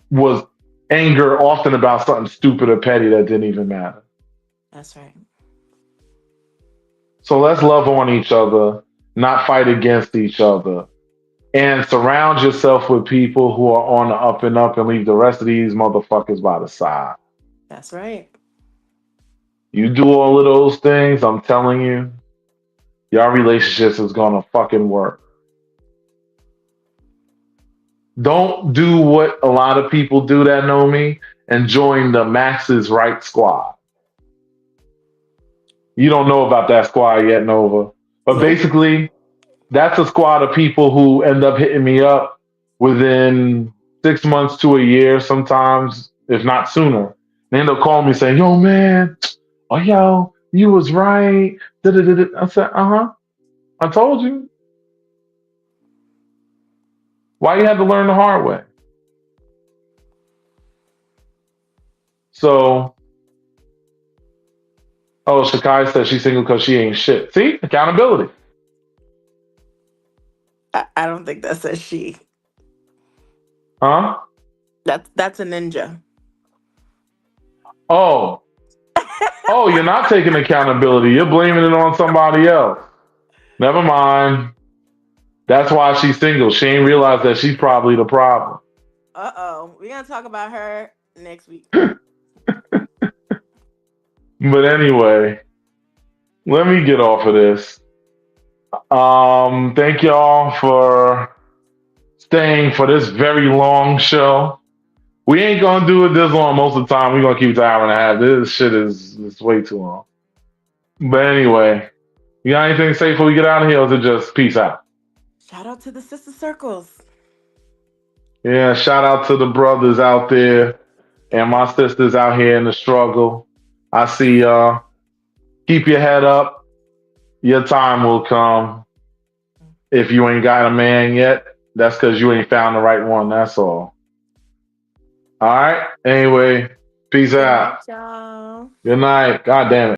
Speaker 1: was anger, often about something stupid or petty that didn't even matter.
Speaker 2: That's right.
Speaker 1: So let's love on each other, not fight against each other, and surround yourself with people who are on the up and up, and leave the rest of these motherfuckers by the side.
Speaker 2: That's right.
Speaker 1: You do all of those things, I'm telling you, your relationships is gonna fucking work. Don't do what a lot of people do that know me and join the Max's Right Squad. You don't know about that squad yet, Nova. But
Speaker 2: Nope.
Speaker 1: basically, that's a squad of people who end up hitting me up within 6 months to a year, sometimes, if not sooner. They end up calling me saying, "Yo, man, oh, yo, you was right." Da-da-da-da. I said, "Uh huh. I told you. Why you had to learn the hard way?" So, oh, Shakai said she's single because she ain't shit. See, accountability,
Speaker 2: I don't think that says she.
Speaker 1: huh?
Speaker 2: That's a ninja.
Speaker 1: Oh, oh, you're not taking accountability. You're blaming it on somebody else. Never mind. That's why she's single. She ain't realized that she's probably the problem.
Speaker 2: Uh-oh. We're gonna talk about her next week.
Speaker 1: But anyway, let me get off of this. Thank y'all for staying for this very long show. We ain't gonna do it this long most of the time. We're gonna keep it to an hour and a half. This shit is way too long. But anyway, you got anything to say before we get out of here, or is it just peace out?
Speaker 2: Shout out to the sister circles.
Speaker 1: Yeah, shout out to the brothers out there and my sisters out here in the struggle. I see y'all. Keep your head up. Your time will come. If you ain't got a man yet, that's because you ain't found the right one. That's all. All right. Anyway, peace
Speaker 2: Good night,
Speaker 1: out.
Speaker 2: y'all.
Speaker 1: Good night. God damn it.